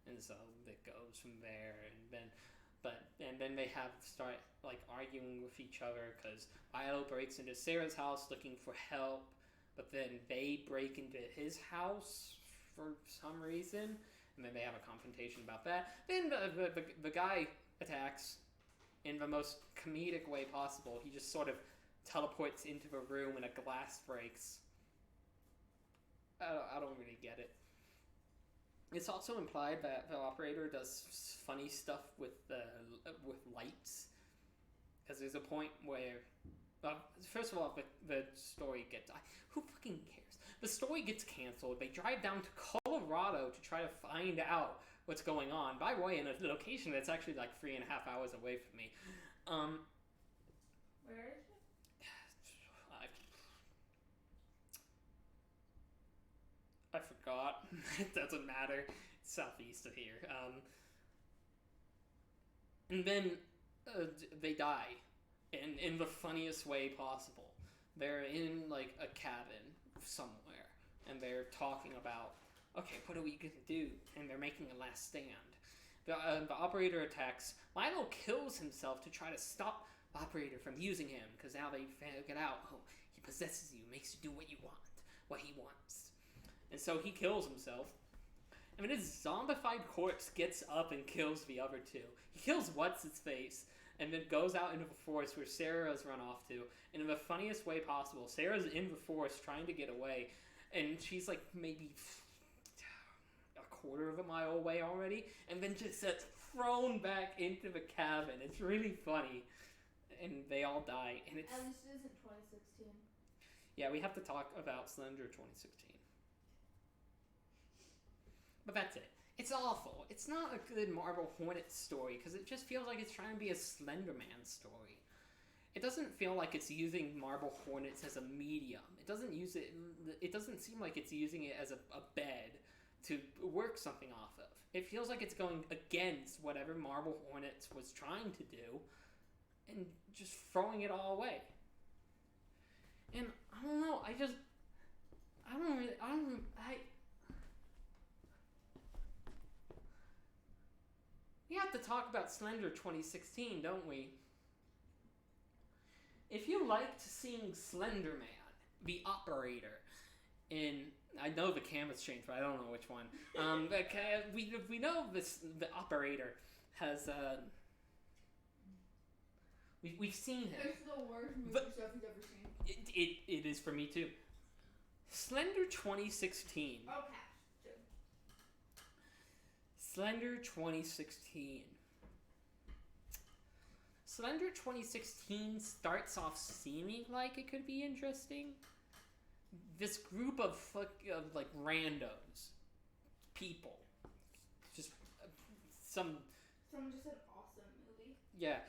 and so it goes from there, and then they have start like arguing with each other because Milo breaks into Sarah's house looking for help, but then they break into his house for some reason, and then they have a confrontation about that. Then the guy attacks in the most comedic way possible. He just sort of teleports into the room and a glass breaks. I don't really get it. It's also implied that the operator does funny stuff with lights, because there's a point where, first of all, the story gets who fucking cares? The story gets canceled. They drive down to Colorado to try to find out what's going on. By the way, in a location that's actually like 3.5 hours away from me. Where is it? I forgot. It doesn't matter. It's southeast of here. And then they die in the funniest way possible. They're in like a cabin somewhere, and they're talking about, okay, what are we gonna do? And they're making a last stand. The operator attacks. Milo kills himself to try to stop the operator from using him, because now they figured out, oh, he possesses you, makes you do what you want, what he wants. And so he kills himself. I mean, his zombified corpse gets up and kills the other two. He kills What's-His-Face, and then goes out into the forest where Sarah's run off to. And in the funniest way possible, Sarah's in the forest trying to get away, and she's like maybe a quarter of a mile away already, and then just gets thrown back into the cabin. It's really funny. And they all die. And it's... At least it isn't 2016. Yeah, we have to talk about Slender 2016. But that's it. It's awful. It's not a good Marble Hornets story because it just feels like it's trying to be a Slenderman story. It doesn't feel like it's using Marble Hornets as a medium. It doesn't use it. It doesn't seem like it's using it as a bed to work something off of. It feels like it's going against whatever Marble Hornets was trying to do, and just throwing it all away. And I don't know. We have to talk about Slender 2016, don't we? If you liked seeing Slenderman, the operator, I know the camera's changed, but I don't know which one. We know the operator has we've seen him. It's the worst movie stuff you've ever seen. It is for me too. Slender 2016. Okay. Slender 2016. Slender 2016 starts off seeming like it could be interesting. This group of like randos, people, just Someone just said awesome movie. Yeah.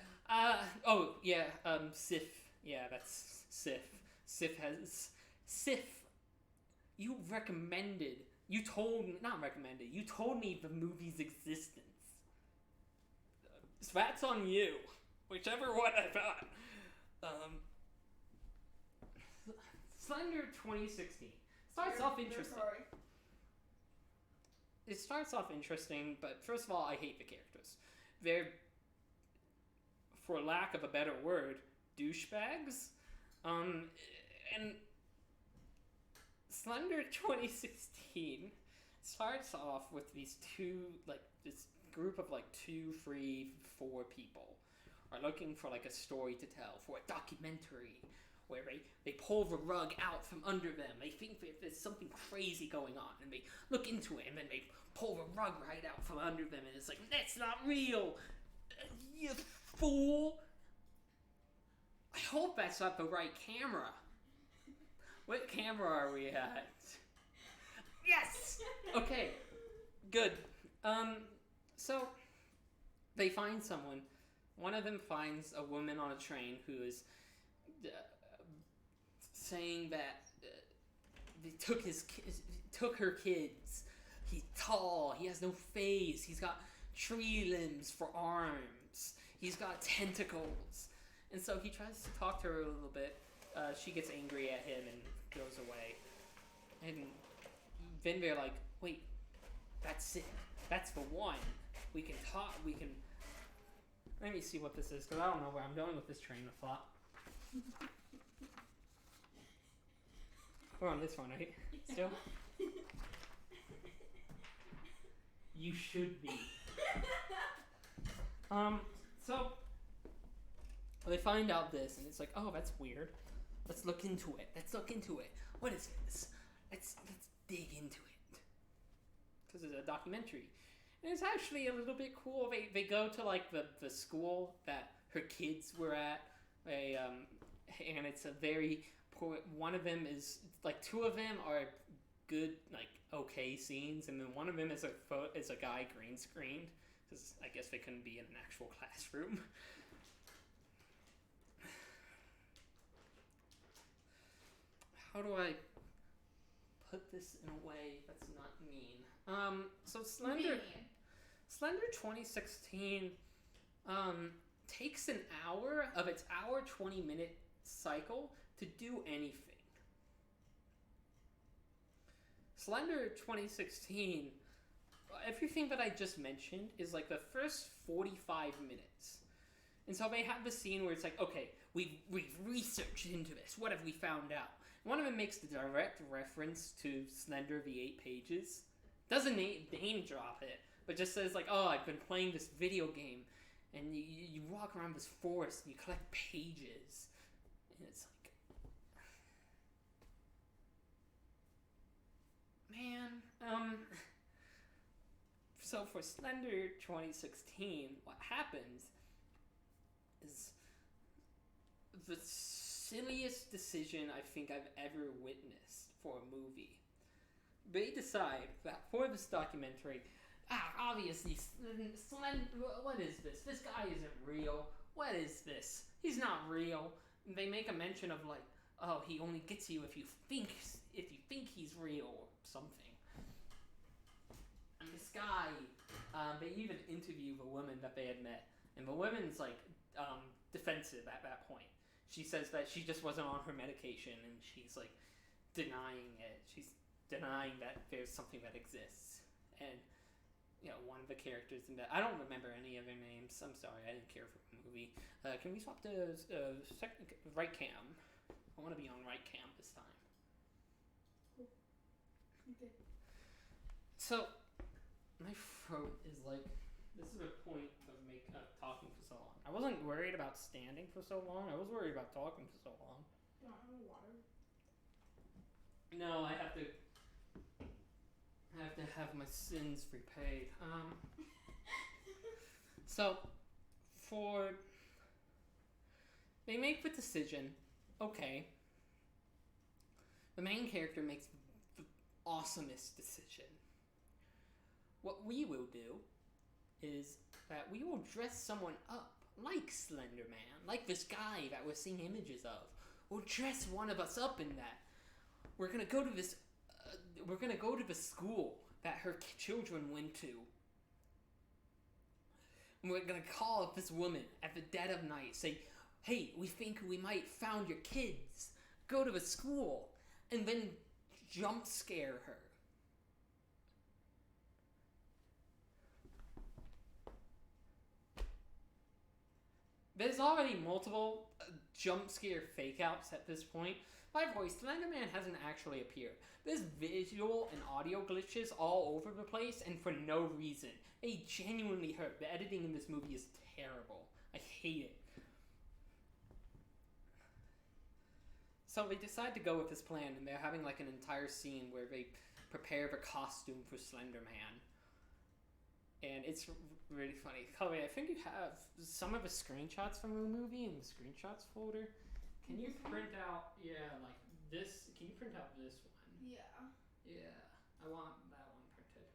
Sif. Yeah, that's Sif. Sif. You told me the movie's existence. So that's on you. Whichever one I thought. Slender 2016 starts off interesting. It starts off interesting, but first of all, I hate the characters. They're, for lack of a better word, douchebags. And Slender 2016 starts off with these this group of 2, 3, 4 people are looking for a story to tell, for a documentary where they pull the rug out from under them. They think that there's something crazy going on, and they look into it, and then they pull the rug right out from under them, and it's like, that's not real! You fool! I hope that's not the right camera. What camera are we at? Yes! Okay, good. So, they find someone. One of them finds a woman on a train who is saying that they took her kids. He's tall, he has no face, he's got tree limbs for arms, he's got tentacles. And so he tries to talk to her a little bit. She gets angry at him and goes away. And then they're like, wait, that's That's for one. We can talk. We can. Let me see what this is, because I don't know where I'm going with this train of thought. We're on this one, right? Still? You should be. So they find out this, and it's like, oh, that's weird. Let's look into it. What is this? Let's dig into it. Because it's a documentary. And it's actually a little bit cool. They go to like the school that her kids were at. And it's a very poor. One of them is like, two of them are good, like okay scenes, and then one of them is a guy green screened, because I guess they couldn't be in an actual classroom. How do I put this in a way that's not mean? So Slender 2016 takes an hour of its 20-minute cycle to do anything. Slender 2016, everything that I just mentioned is like the first 45 minutes. And so they have the scene where it's like, okay, we've researched into this. What have we found out? One of them makes the direct reference to Slender the 8 Pages. Doesn't name drop it, but just says like, oh, I've been playing this video game, and you walk around this forest and you collect pages. And it's like, man, so for Slender 2016, what happens is the silliest decision I think I've ever witnessed for a movie. They decide that for this documentary, obviously, what is this? This guy isn't real. What is this? He's not real. And they make a mention of like, oh, he only gets you if you think he's real or something. And this guy, they even interview the woman that they had met, and the woman's like defensive at that point. She says that she just wasn't on her medication, and she's like denying it. She's denying that there's something that exists. And one of the characters in that, I don't remember any of their names. I'm sorry, I didn't care for the movie. Can we swap to right cam? I want to be on right cam this time. Okay. So my throat is like, this is the point of talking for so long. I wasn't worried about standing for so long. I was worried about talking for so long. You don't have water? No, I have to have my sins repaid. So they make the decision, okay, the main character makes the awesomest decision. What we will do is that we will dress someone up like Slenderman, like this guy that we're seeing images of. We'll dress one of us up in that. We're gonna go to this. We're gonna go to the school that her children went to. And we're gonna call up this woman at the dead of night. Say, "Hey, we think we might found your kids. Go to the school," and then jump scare her. There's already multiple jump scare fake outs at this point. By the way, Slenderman hasn't actually appeared. There's visual and audio glitches all over the place, and for no reason. They genuinely hurt. The editing in this movie is terrible. I hate it. So they decide to go with this plan, and they're having like an entire scene where they prepare the costume for Slenderman. And it's really funny. Chloe, I think you have some of the screenshots from the movie in the screenshots folder. Can you print out, like this? Can you print out this one? Yeah. Yeah, I want that one printed.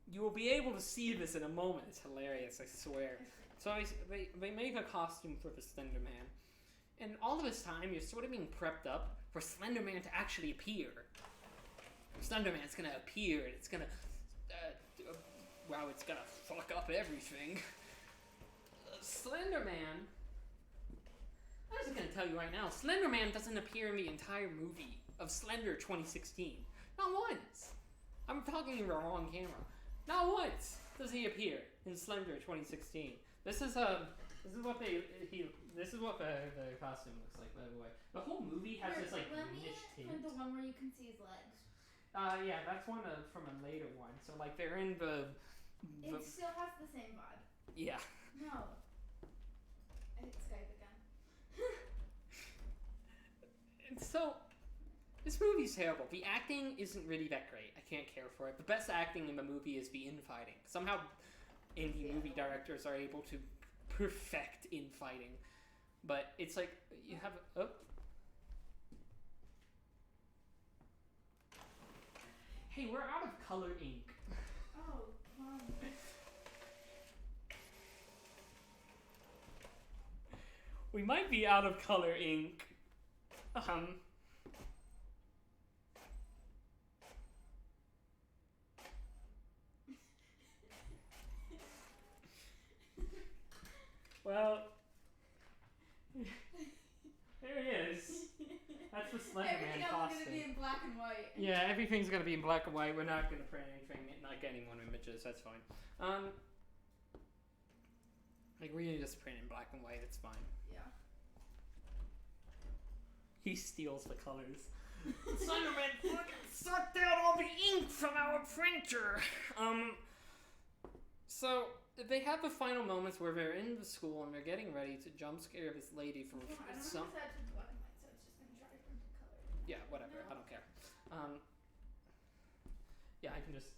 You will be able to see this in a moment. It's hilarious, I swear. So they make a costume for the Slenderman. And all of this time, you're sort of being prepped up for Slenderman to actually appear. Slenderman's gonna appear, and it's gonna, it's gonna fuck up everything. Slenderman, I'm just gonna tell you right now, Slenderman doesn't appear in the entire movie of Slender 2016. Not once. I'm talking in the wrong camera. Not once does he appear in Slender 2016. This is what the costume looks like, by the way. The whole movie has this like greenish tint. Let me the one where you can see his legs. Yeah, that's one from a later one. So like they're in the. It still has the same vibe. Yeah. No. I hit Skype again. And so, this movie's terrible. The acting isn't really that great. I can't care for it. The best acting in the movie is the infighting. Somehow, indie movie directors are able to perfect infighting. But it's like, you have... Oh. Hey, we're out of color ink. Oh, fun. We might be out of color ink. Well, there he is. That's the Slenderman Everything else costume. is gonna be in black and white. Yeah, everything's gonna be in black and white. We're not gonna print anything, not getting more images. That's fine. Like we're gonna just print in black and white. It's fine. Yeah. He steals the colors. Slenderman fucking sucked out all the ink from our printer. So they have the final moments where they're in the school and they're getting ready to jump scare this lady from some. I don't know if that's black and white, so it's just gonna try to print the color. Yeah, whatever. I don't care. Yeah, I can just.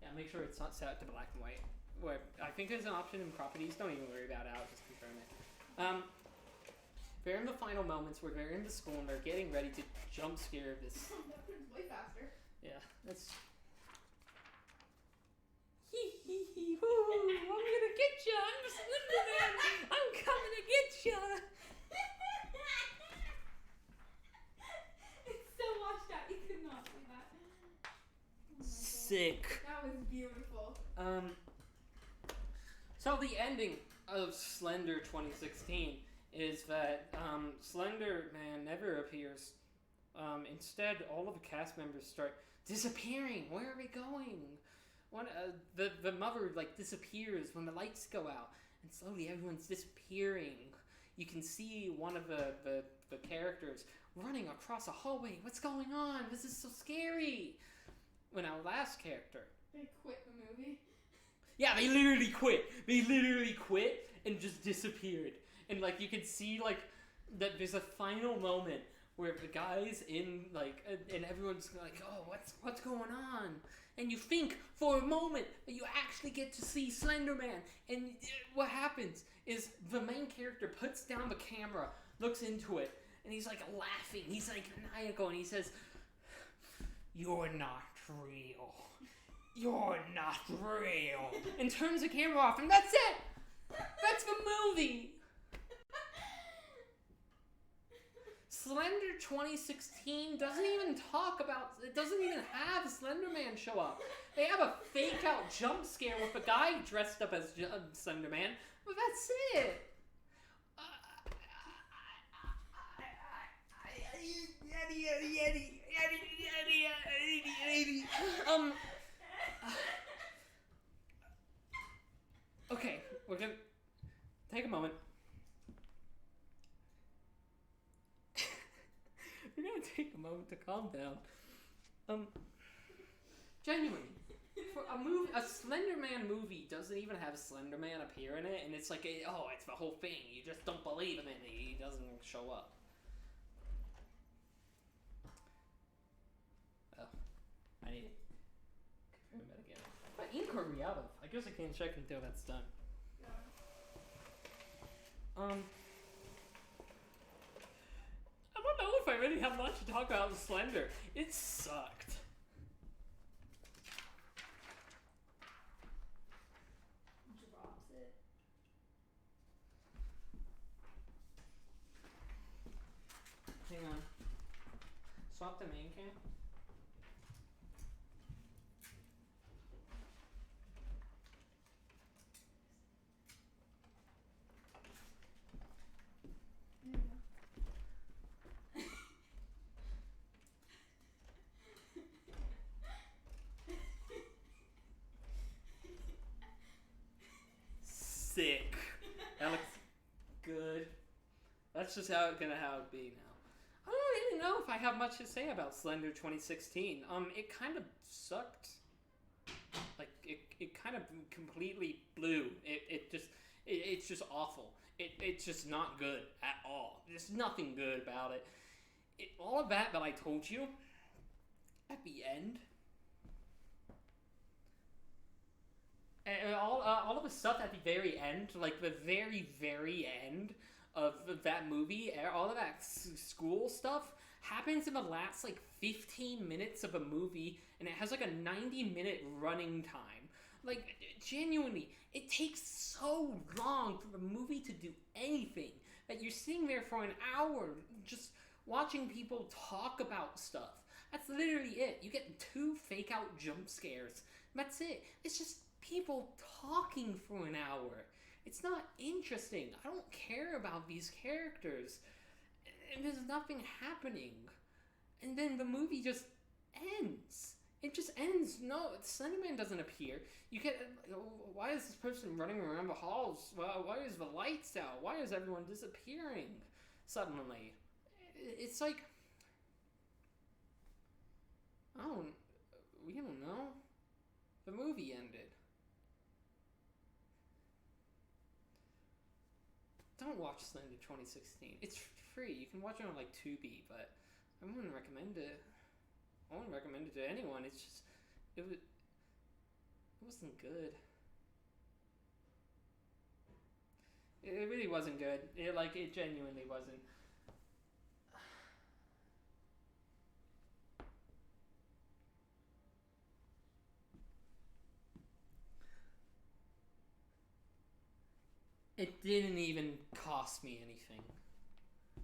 Yeah, make sure it's not set to black and white. Where I think there's an option in properties. Don't even worry about it. I'll just confirm it. They're in the final moments where they're in the school and they're getting ready to jump scare this. That prints way faster. Yeah, that's. Hee hee hee hoo! I'm gonna get ya! I'm the Slenderman! I'm coming to get ya! It's so washed out. You could not see that. Oh my God. Sick. That was beautiful. So the ending of Slender 2016 is that Slenderman never appears. Instead, all of the cast members start disappearing. Where are we going? The mother like disappears when the lights go out, and slowly everyone's disappearing. You can see one of the characters running across a hallway. What's going on? This is so scary. When our last character. They quit the movie. Yeah, they literally quit. They literally quit and just disappeared. And like you can see like that there's a final moment where the guy's in like and everyone's like, oh, what's going on? And you think for a moment that you actually get to see Slenderman. And what happens is the main character puts down the camera, looks into it, and he's like laughing. He's like maniacal, and he says, "You're not real. You're not real." And turns the camera off, and that's it. That's the movie. Slender 2016 doesn't even talk about, it doesn't even have Slenderman show up. They have a fake out jump scare with a guy dressed up as Slenderman, but that's it. Okay, we're gonna take a moment. We're gonna take a moment to calm down. Genuinely, for a Slenderman movie doesn't even have Slenderman appear in it, and it's like, it's the whole thing. You just don't believe him, and he doesn't show up. Oh, I need to confirm that again. What ink are we out of? I guess I can't check until that's done. I don't know if I really have much to talk about with Slender. It sucked. Drops it. Hang on. Swap the main cam. There you go. that's just how it be now. I don't really know if I have much to say about Slender 2016. It kind of sucked. Like, it kind of completely blew. It's just awful. It's just not good at all. There's nothing good about it. All of that I told you at the end, and all of the stuff at the very end, like the very, very end of that movie, all of that school stuff happens in the last, like, 15 minutes of a movie, and it has, like, a 90-minute running time. Like, genuinely, it takes so long for the movie to do anything that you're sitting there for an hour just watching people talk about stuff. That's literally it. You get 2 fake-out jump scares. That's it. It's just people talking for an hour. It's not interesting. I don't care about these characters. And there's nothing happening. And then the movie just ends. It just ends. No, Slenderman doesn't appear. You get, why is this person running around the halls? Why is the lights out? Why is everyone disappearing suddenly? It's like, we don't know. The movie ended. Don't watch Slender 2016. It's free. You can watch it on, like, Tubi, but I wouldn't recommend it. I wouldn't recommend it to anyone. It's just, it wasn't good. It really wasn't good. It genuinely wasn't. It didn't even cost me anything.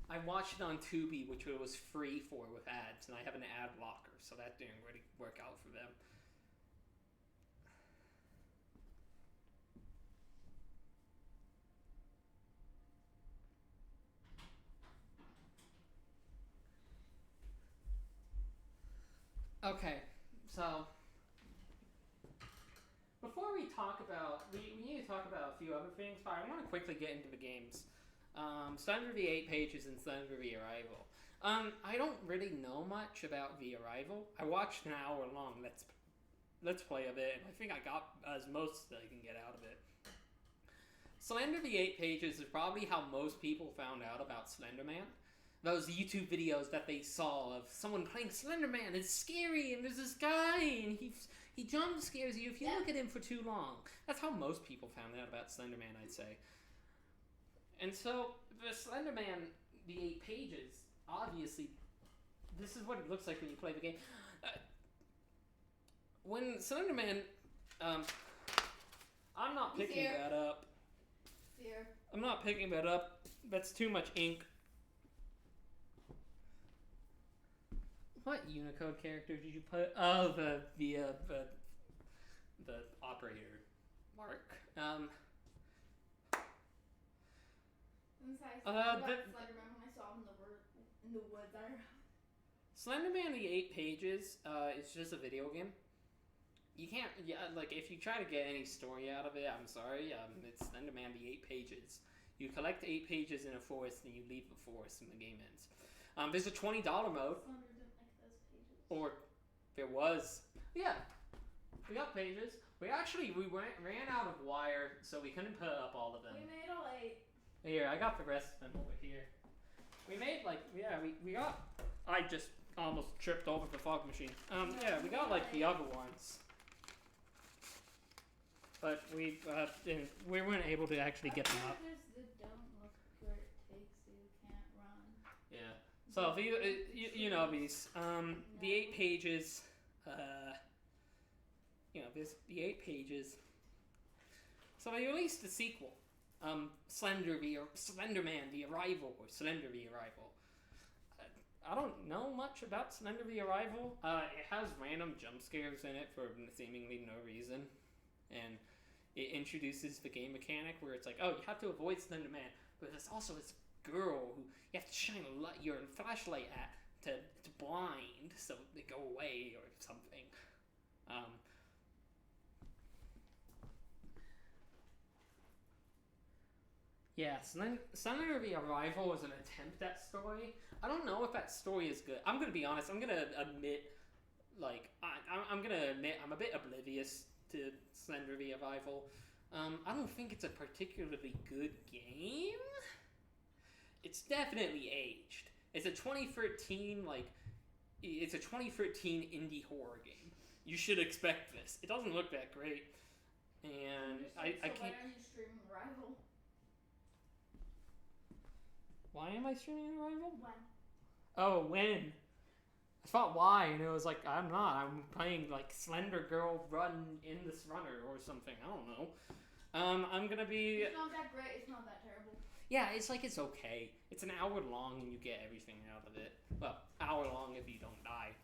I watched it on Tubi, which it was free for with ads, and I have an ad blocker, so that didn't really work out for them. Okay, so before we talk about, we need to talk about a few other things, but I want to quickly get into the games. Slender the 8 Pages and Slender the Arrival. I don't really know much about the Arrival. I watched an hour-long let's play of it, and I think I got as most that I can get out of it. Slender the 8 Pages is probably how most people found out about Slenderman. Those YouTube videos that they saw of someone playing Slenderman, it's scary, and there's this guy, and he jump scares you if you look at him for too long. That's how most people found out about Slenderman, I'd say. And so, the Slenderman, the 8 Pages, obviously, this is what it looks like when you play the game. When Slenderman, I'm not picking that up. Here. I'm not picking that up. That's too much ink. What Unicode character did you put? Oh, the operator, Mark. Slenderman when I saw him in the woods. Slenderman the 8 Pages is just a video game. You can't, like, if you try to get any story out of it, I'm sorry, it's Slenderman the 8 Pages. You collect 8 pages in a forest, and you leave the forest, and the game ends. There's a $20 mode. Slender didn't like those pages. Or, there was. Yeah, we got pages. We ran out of wire, so we couldn't put up all of them. We made all 8. Here, I got the rest of them over here. We made, like, we got, I just almost tripped over the fog machine. We got, like, the other ones. But we weren't able to actually get them up. There's the don't look where it takes you, can't run. Yeah. So, you know these. The 8 Pages, there's the 8 Pages. So they released the sequel. Slenderman the Arrival, or Slender the Arrival. I don't know much about Slender the Arrival. It has random jump scares in it for seemingly no reason. And it introduces the game mechanic where it's like, oh, you have to avoid Slenderman, but there's also this girl who you have to shine your flashlight at to blind so they go away or something. Yeah, Slender the Arrival was an attempt at story. I don't know if that story is good. I'm gonna be honest. I'm gonna admit, I'm gonna admit I'm a bit oblivious to Slender the Arrival. I don't think it's a particularly good game. It's definitely aged. It's a 2013 indie horror game. You should expect this. It doesn't look that great, and I can't. Why are you streaming Arrival? Why am I streaming Arrival? When? Oh, when? I thought why, and it was like, I'm not. I'm playing like Slender Girl Run in this Runner or something. I don't know. I'm gonna be. It's not that great. It's not that terrible. Yeah, it's okay. It's an hour long and you get everything out of it. Well, hour long if you don't die.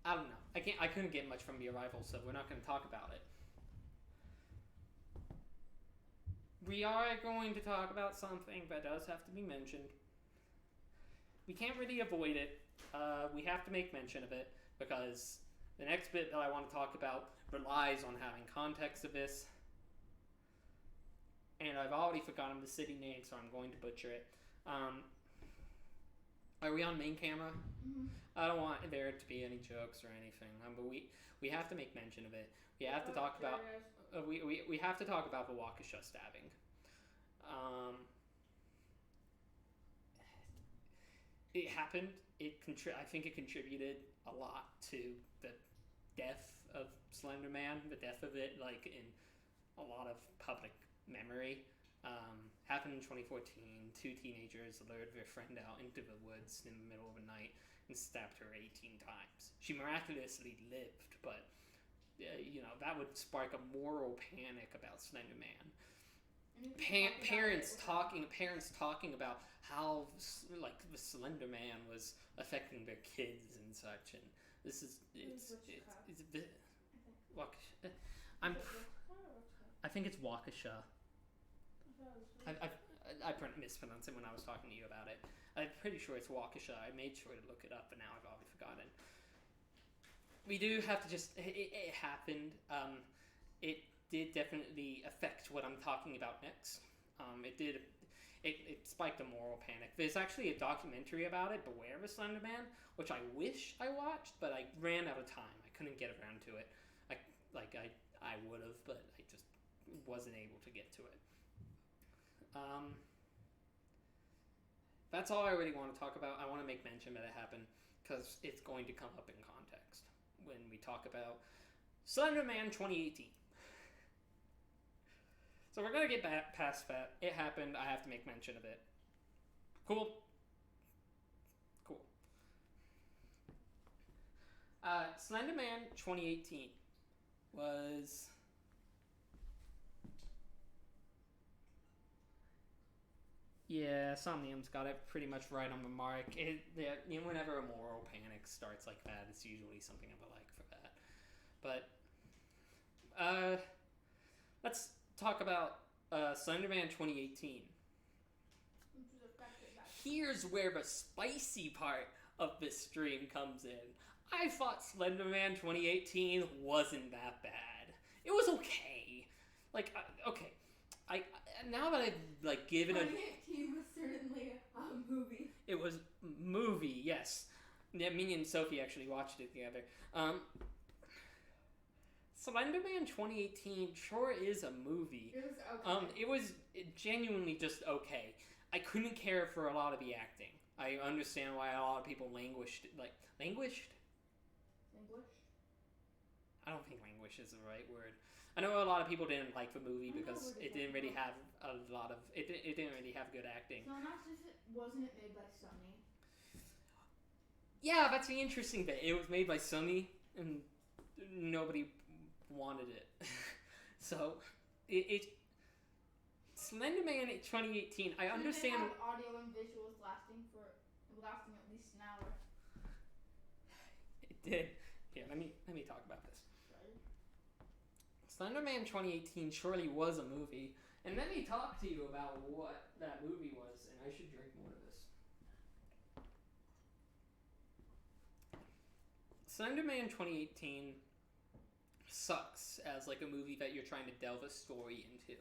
I don't know. I couldn't get much from the Arrival, so we're not gonna talk about it. We are going to talk about something that does have to be mentioned. We can't really avoid it. We have to make mention of it because the next bit that I want to talk about relies on having context of this. And I've already forgotten the city name, so I'm going to butcher it. Are we on main camera? Mm-hmm. I don't want there to be any jokes or anything, but we have to make mention of it. We have to talk about we have to talk about the Waukesha stabbing. It happened. I think it contributed a lot to the death of Slenderman. The death of it, like in a lot of public memory. Happened in 2014. Two teenagers lured their friend out into the woods in the middle of the night and stabbed her 18 times. She miraculously lived, but that would spark a moral panic about Slenderman. Parents talking about how the Slenderman was affecting their kids and such, and this is it's a bit. I think it's Waukesha. I mispronounced it when I was talking to you about it. I'm pretty sure it's Waukesha. I made sure to look it up, but now I've already forgotten. We do have to it happened. It did definitely affect what I'm talking about next. It spiked a moral panic. There's actually a documentary about it, Beware the Slenderman, which I wish I watched, but I ran out of time. I couldn't get around to it. I would have, but I just wasn't able to get to it. That's all I really want to talk about. I want to make mention that it happened because it's going to come up in context when we talk about Slenderman 2018. So we're going to get back past that. It happened. I have to make mention of it. Cool? Cool. Slenderman 2018 was... Yeah, Somnium's got it pretty much right on the mark. Whenever a moral panic starts like that, it's usually something of a like for that. But, let's talk about Slenderman 2018. Here's where the spicy part of this stream comes in. I thought Slenderman 2018 wasn't that bad. It was okay. Okay. Now that I've given 2018 was certainly a movie. It was movie, yes. Yeah, me and Sophie actually watched it together. Slenderman 2018 sure is a movie. It was okay. It was genuinely just okay. I couldn't care for a lot of the acting. I understand why a lot of people languished. Languished? I don't think languish is the right word. I know a lot of people didn't like the movie because it didn't really have a lot of... It didn't really have good acting. So wasn't it made by Sony? Yeah, that's the interesting bit. It was made by Sony, and nobody wanted it. So, Slenderman 2018, I understand... They have audio and visuals lasting at least an hour. It did. Here, let me talk about this. Slenderman 2018 surely was a movie, and let me talk to you about what that movie was, and I should drink more of this. Slenderman 2018 sucks as a movie that you're trying to delve a story into.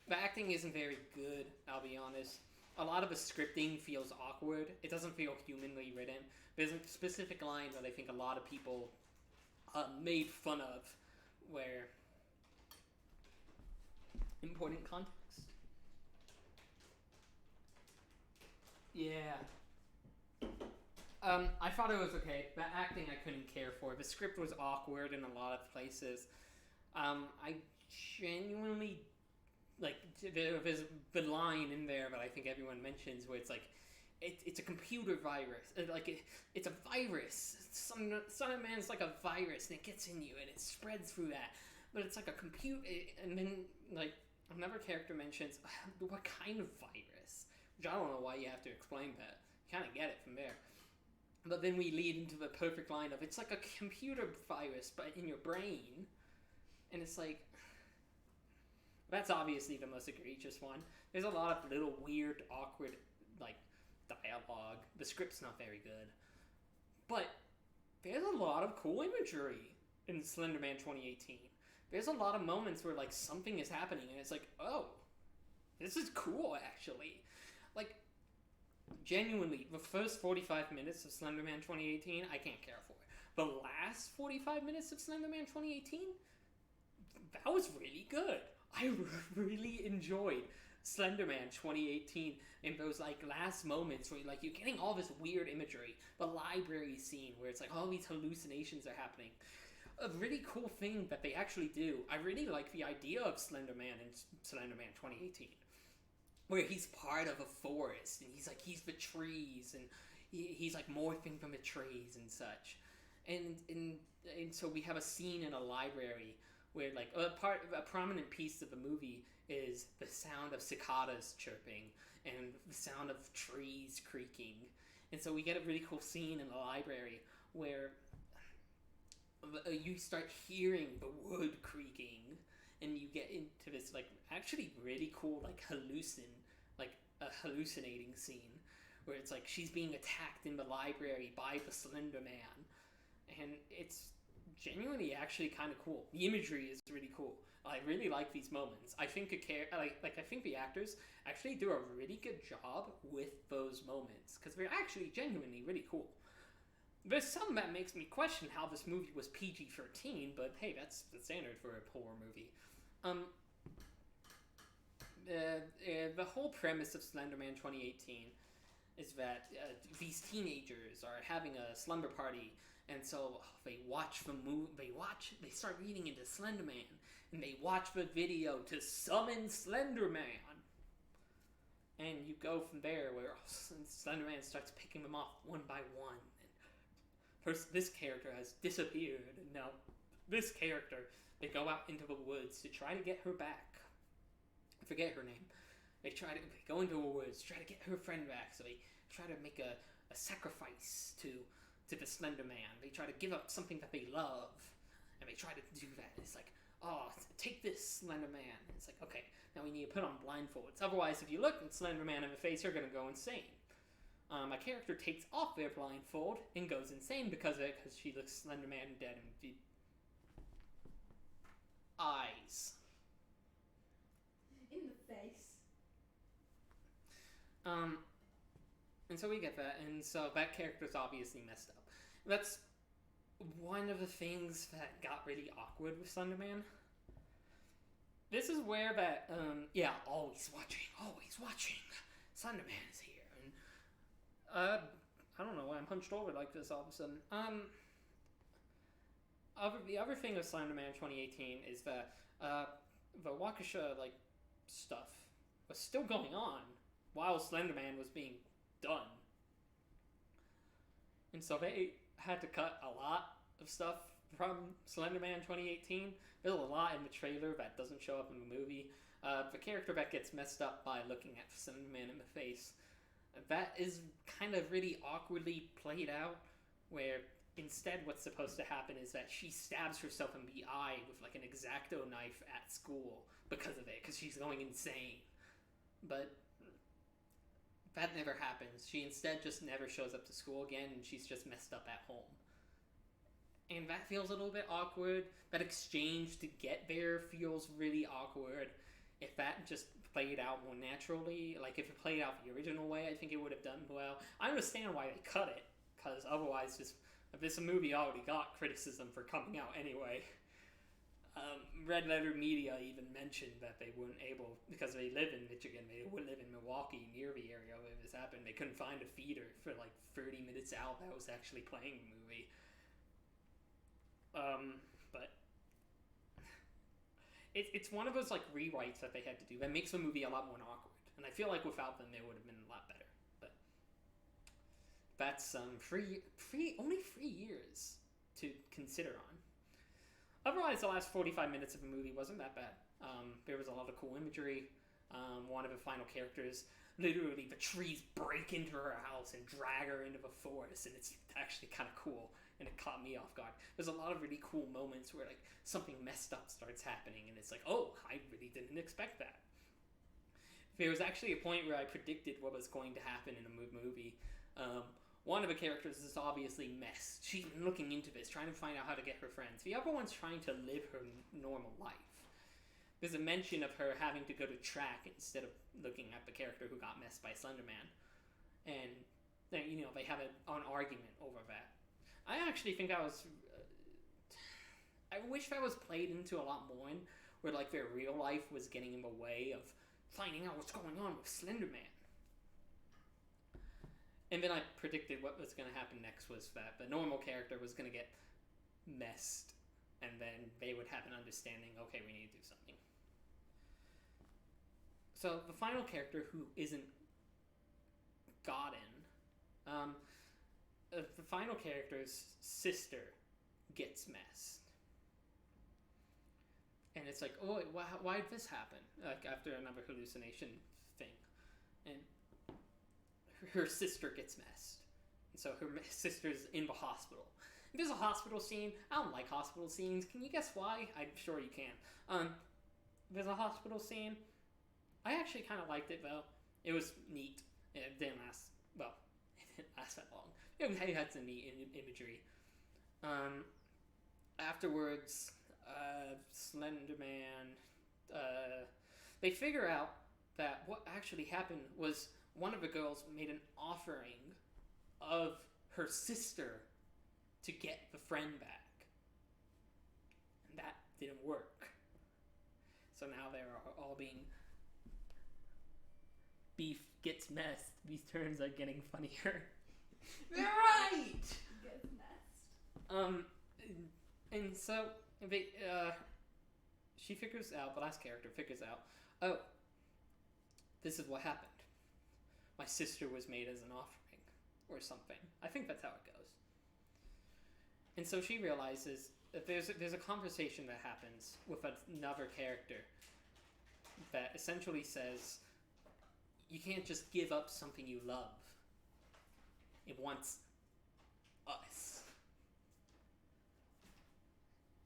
The acting isn't very good, I'll be honest. A lot of the scripting feels awkward. It doesn't feel humanly written. There's a specific line that I think a lot of people made fun of, where important context. Yeah. I thought it was okay. The acting I couldn't care for. The script was awkward in a lot of places. I genuinely there's the line in there that I think everyone mentions where it's like it's a computer virus. It's a virus. Slenderman's like a virus and it gets in you and it spreads through that. But it's like a computer, and then like another character mentions what kind of virus, which I don't know why you have to explain that. You kind of get it from there. But then we lead into the perfect line of it's like a computer virus but in your brain, and it's like. That's obviously the most egregious one. There's a lot of little weird, awkward, dialogue. The script's not very good. But there's a lot of cool imagery in Slenderman 2018. There's a lot of moments where, something is happening and it's like, oh, this is cool, actually. Genuinely, the first 45 minutes of Slenderman 2018, I can't care for. The last 45 minutes of Slenderman 2018, that was really good. I really enjoyed Slenderman 2018 in those last moments where you're getting all this weird imagery. The library scene where it's all these hallucinations are happening. A really cool thing that they actually do. I really like the idea of Slenderman in Slenderman 2018, where he's part of a forest and he's the trees and he's morphing from the trees and such. And so we have a scene in a library where a prominent piece of the movie is the sound of cicadas chirping and the sound of trees creaking. And so we get a really cool scene in the library where you start hearing the wood creaking and you get into this actually really cool hallucinating scene where it's she's being attacked in the library by the Slender Man, and it's genuinely actually kind of cool. The imagery is really cool. I really like these moments. I think I think the actors actually do a really good job with those moments because they're actually genuinely really cool. There's some that makes me question how this movie was PG-13, but hey, that's the standard for a horror movie. The whole premise of Slenderman 2018 is that these teenagers are having a slumber party. And so they watch the movie. They start reading into Slenderman, and they watch the video to summon Slenderman. And you go from there, where Slenderman starts picking them off one by one. And first, this character has disappeared, and now this character, they go out into the woods to try to get her back. I forget her name. They go into the woods, try to get her friend back. So they try to make a sacrifice to the Slender Man. They try to give up something that they love, and they try to do that. And it's oh, take this, Slender Man. And it's okay, now we need to put on blindfolds. Otherwise, if you look at Slender Man in the face, you're gonna go insane. My character takes off their blindfold and goes insane because of it, because she looks Slender Man dead in the eyes. In the face. And so we get that, and so that character's obviously messed up. That's one of the things that got really awkward with Slenderman. This is where that, always watching, Slenderman is here, and, I don't know why I'm hunched over like this all of a sudden. The other thing with Slenderman 2018 is that, the Waukesha, stuff was still going on while Slenderman was being done. And so they had to cut a lot of stuff from Slenderman 2018. There's a lot in the trailer that doesn't show up in the movie. The character that gets messed up by looking at Slenderman in the face, that is kind of really awkwardly played out, where instead what's supposed to happen is that she stabs herself in the eye with an X-Acto knife at school because of it, because she's going insane. But that never happens. She instead just never shows up to school again, and she's just messed up at home. And that feels a little bit awkward. That exchange to get there feels really awkward. If that just played out more naturally. Like, if it played out the original way, I think it would have done well. I understand why they cut it, because otherwise, this movie already got criticism for coming out anyway. Red Letter Media even mentioned that they weren't able, because they live in Michigan, they would live in Milwaukee, near the area where this happened. They couldn't find a theater for like 30 minutes out that was actually playing the movie. But it's one of those like rewrites that they had to do that makes the movie a lot more awkward. And I feel like without them, they would have been a lot better. But that's only 3 years to consider on. Otherwise, the last 45 minutes of the movie wasn't that bad. There was a lot of cool imagery. One of the final characters, literally, the trees break into her house and drag her into the forest, and it's actually kind of cool, and it caught me off guard. There's a lot of really cool moments where, like, something messed up starts happening, and it's like, oh, I really didn't expect that. There was actually a point where I predicted what was going to happen in a movie. One of the characters is obviously messed. She's been looking into this, trying to find out how to get her friends. The other one's trying to live her normal life. There's a mention of her having to go to track instead of looking at the character who got messed by Slenderman. And, they have an argument over that. I actually think that was... I wish that was played into a lot more, where, like, their real life was getting in the way of finding out what's going on with Slenderman. And then I predicted what was going to happen next was that the normal character was going to get messed, and then they would have an understanding, okay, we need to do something. So the final character who isn't gotten, the final character's sister gets messed. And it's like, oh, why did this happen? Like, after another hallucination thing. And her sister gets messed. And so her sister's in the hospital. There's a hospital scene. I don't like hospital scenes. Can you guess why? I'm sure you can. There's a hospital scene. I actually kind of liked it, though. It was neat. It didn't last, well, it didn't last that long. It had some neat imagery. Afterwards, Slenderman, they figure out that what actually happened was one of the girls made an offering of her sister to get the friend back. And that didn't work. So now they're all being... Beef gets messed. These terms are getting funnier. They're right! Gets messed. And so they, she figures out, the last character figures out, oh, this is what happened. My sister was made as an offering, or something. I think that's how it goes. And so she realizes that there's a conversation that happens with another character that essentially says, you can't just give up something you love. It wants us.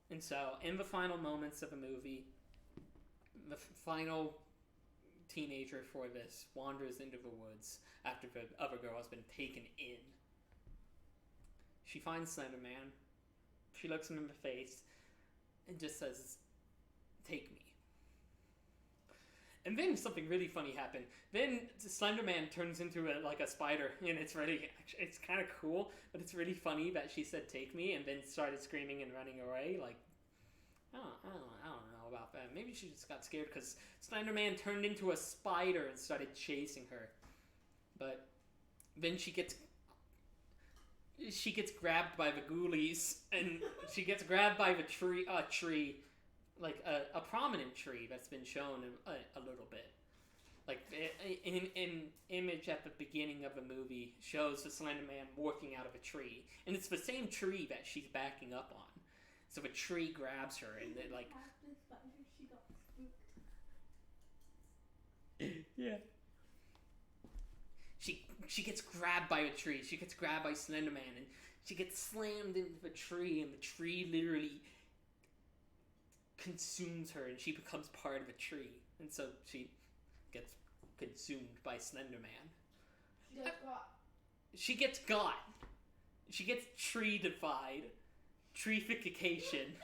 And so, in the final moments of the movie, the final teenager for this wanders into the woods after the other girl has been taken in. She finds Slenderman. She looks him in the face and just says, "Take me." And then something really funny happened. Then Slenderman turns into a spider, and it's kind of cool, but it's really funny that she said "take me" and then started screaming and running away. Like, I don't know about that. Maybe she just got scared because Slenderman turned into a spider and started chasing her. But then she gets grabbed by the ghoulies, and she gets grabbed by the tree. Like a prominent tree that's been shown a little bit. Like in image at the beginning of the movie shows the Slenderman walking out of a tree, and it's the same tree that she's backing up on. So the tree grabs her, and it like. After spider, she got spooked. Yeah. She gets grabbed by a tree. She gets grabbed by Slenderman, and she gets slammed into the tree, and the tree literally consumes her, and she becomes part of a tree, and so she gets consumed by Slenderman. She gets got. She gets tree-defied. Treeification.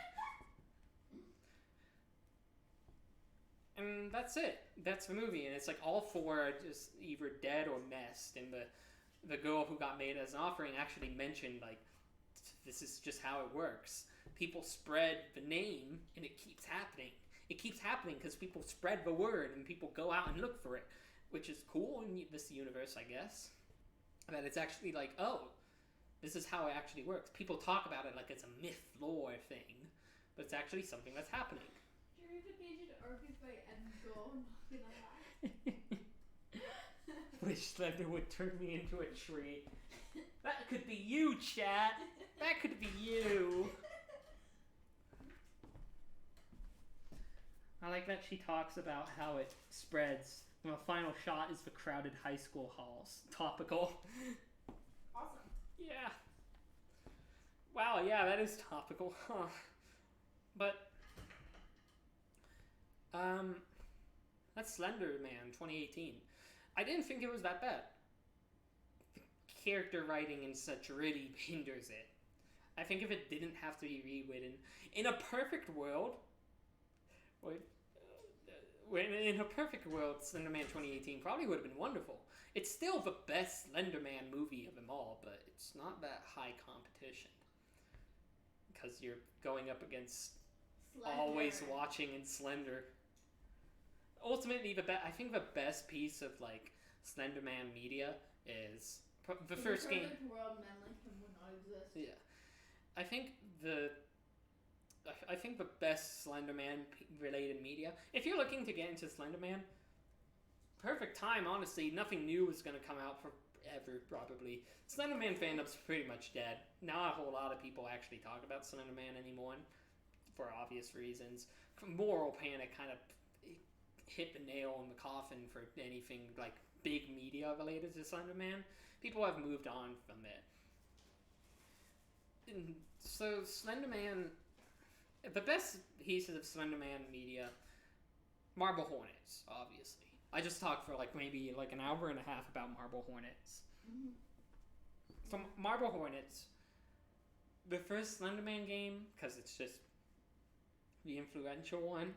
And that's it. That's the movie, and it's like all four are just either dead or messed. And the girl who got made as an offering actually mentioned like this is just how it works. People spread the name, and it keeps happening. It keeps happening because people spread the word, and people go out and look for it, which is cool in this universe, I guess. That it's actually like, oh, this is how it actually works. People talk about it like it's a myth lore thing, but it's actually something that's happening. Purification orchids by Edgo, not gonna lie. Wish Slender would turn me into a tree. That could be you, chat. That could be you. I like that she talks about how it spreads. And the final shot is the crowded high school halls. Topical. Awesome. Yeah. Wow, yeah, that is topical. Huh. But, that's Slenderman 2018. I didn't think it was that bad. The character writing and such really hinders it. I think if it didn't have to be rewritten, in a perfect world, in a perfect world, Slenderman 2018 probably would have been wonderful. It's still the best Slenderman movie of them all, but it's not that high competition. Because you're going up against Slender. Always Watching and Slender. Ultimately, I think the best piece of like Slenderman media is the first game. In a perfect world, Menlingham would not exist. Yeah, I think the best Slenderman related media. If you're looking to get into Slenderman, perfect time. Honestly, nothing new is going to come out forever. Probably Slenderman fandom's pretty much dead. Not a whole lot of people actually talk about Slenderman anymore, for obvious reasons. Moral Panic kind of hit the nail in the coffin for anything like big media related to Slenderman. People have moved on from it. And so Slenderman, the best pieces of Slenderman media, Marble Hornets, obviously. I just talked for like maybe like an hour and a half about Marble Hornets. Mm-hmm. So Marble Hornets, the first Slenderman game, because it's just the influential one.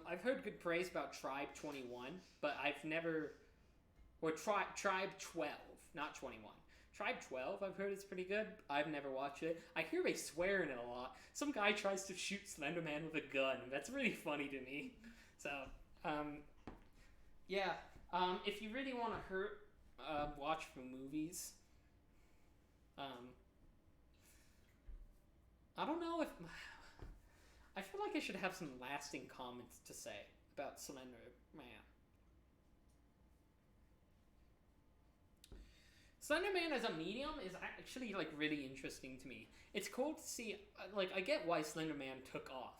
I've heard good praise about Tribe 21, but I've never... Or Tribe 12, not 21. Tribe 12, I've heard it's pretty good. I've never watched it. I hear they swear in it a lot. Some guy tries to shoot Slenderman with a gun. That's really funny to me. So, yeah. If you really want to watch the movies, I don't know if... I feel like I should have some lasting comments to say about Slenderman. Slenderman as a medium is actually like really interesting to me. It's cool to see, like, I get why Slenderman took off.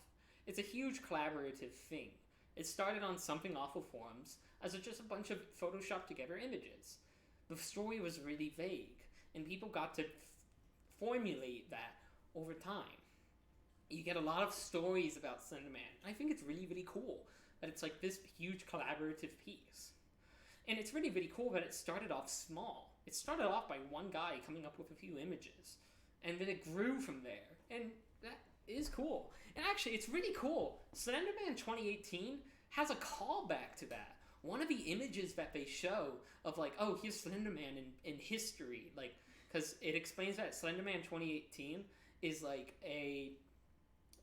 It's a huge collaborative thing. It started on Something Awful forums as just a bunch of photoshopped together images. The story was really vague, and people got to formulate that over time. You get a lot of stories about Slenderman. I think it's really, really cool that it's like this huge collaborative piece. And it's really, really cool that it started off small. It started off by one guy coming up with a few images. And then it grew from there. And that is cool. And actually, it's really cool. Slenderman 2018 has a callback to that. One of the images that they show of like, oh, here's Slenderman in history. Like, because it explains that Slenderman 2018 is like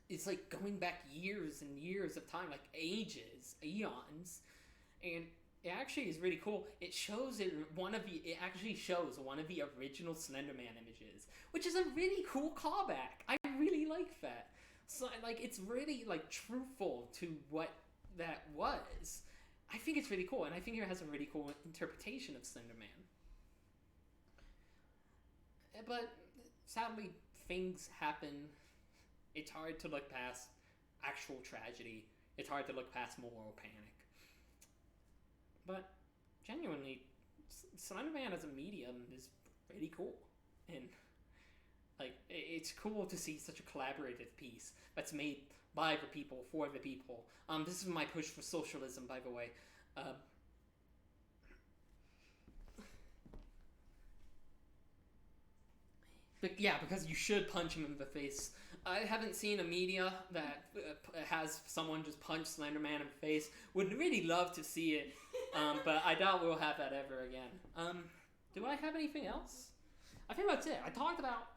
it's like going back years and years of time, like ages, eons. And it actually is really cool. It actually shows one of the original Slenderman images, which is a really cool callback. I really like that. So like it's really like truthful to what that was. I think it's really cool, and I think it has a really cool interpretation of Slenderman. But sadly, things happen. It's hard to look past actual tragedy. It's hard to look past moral panic. But genuinely, Slenderman as a medium is really cool. And like, it's cool to see such a collaborative piece that's made by the people, for the people. This is my push for socialism, by the way. But yeah, because you should punch him in the face. I haven't seen a media that has someone just punch Slenderman in the face. Would really love to see it, but I doubt we'll have that ever again. Do I have anything else? I think that's it. I talked about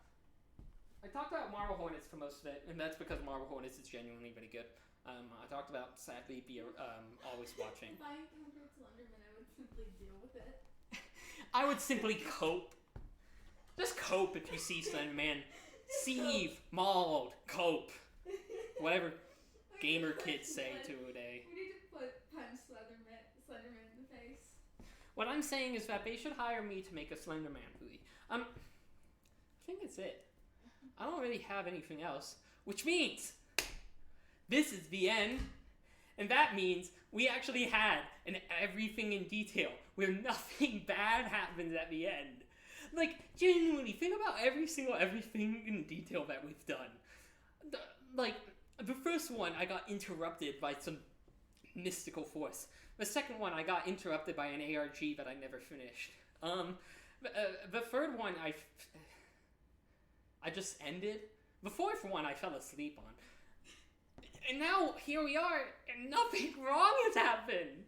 Marble Hornets for most of it, and that's because Marble Hornets is genuinely really good. I talked about sadly always watching. If I encountered Slenderman, I would simply deal with it. I would simply cope. Just cope if you see Slenderman. Sieve, mauled, cope. Whatever gamer kids say today. We need to punch Slenderman in the face. What I'm saying is that they should hire me to make a Slenderman movie. I think that's it. I don't really have anything else, which means this is the end, and that means we actually had an everything in detail where nothing bad happens at the end. Like, genuinely, think about every single everything in detail that we've done. The first one, I got interrupted by some mystical force. The second one, I got interrupted by an ARG that I never finished. The third one, I just ended. The fourth one, I fell asleep on. And now, here we are, and nothing wrong has happened!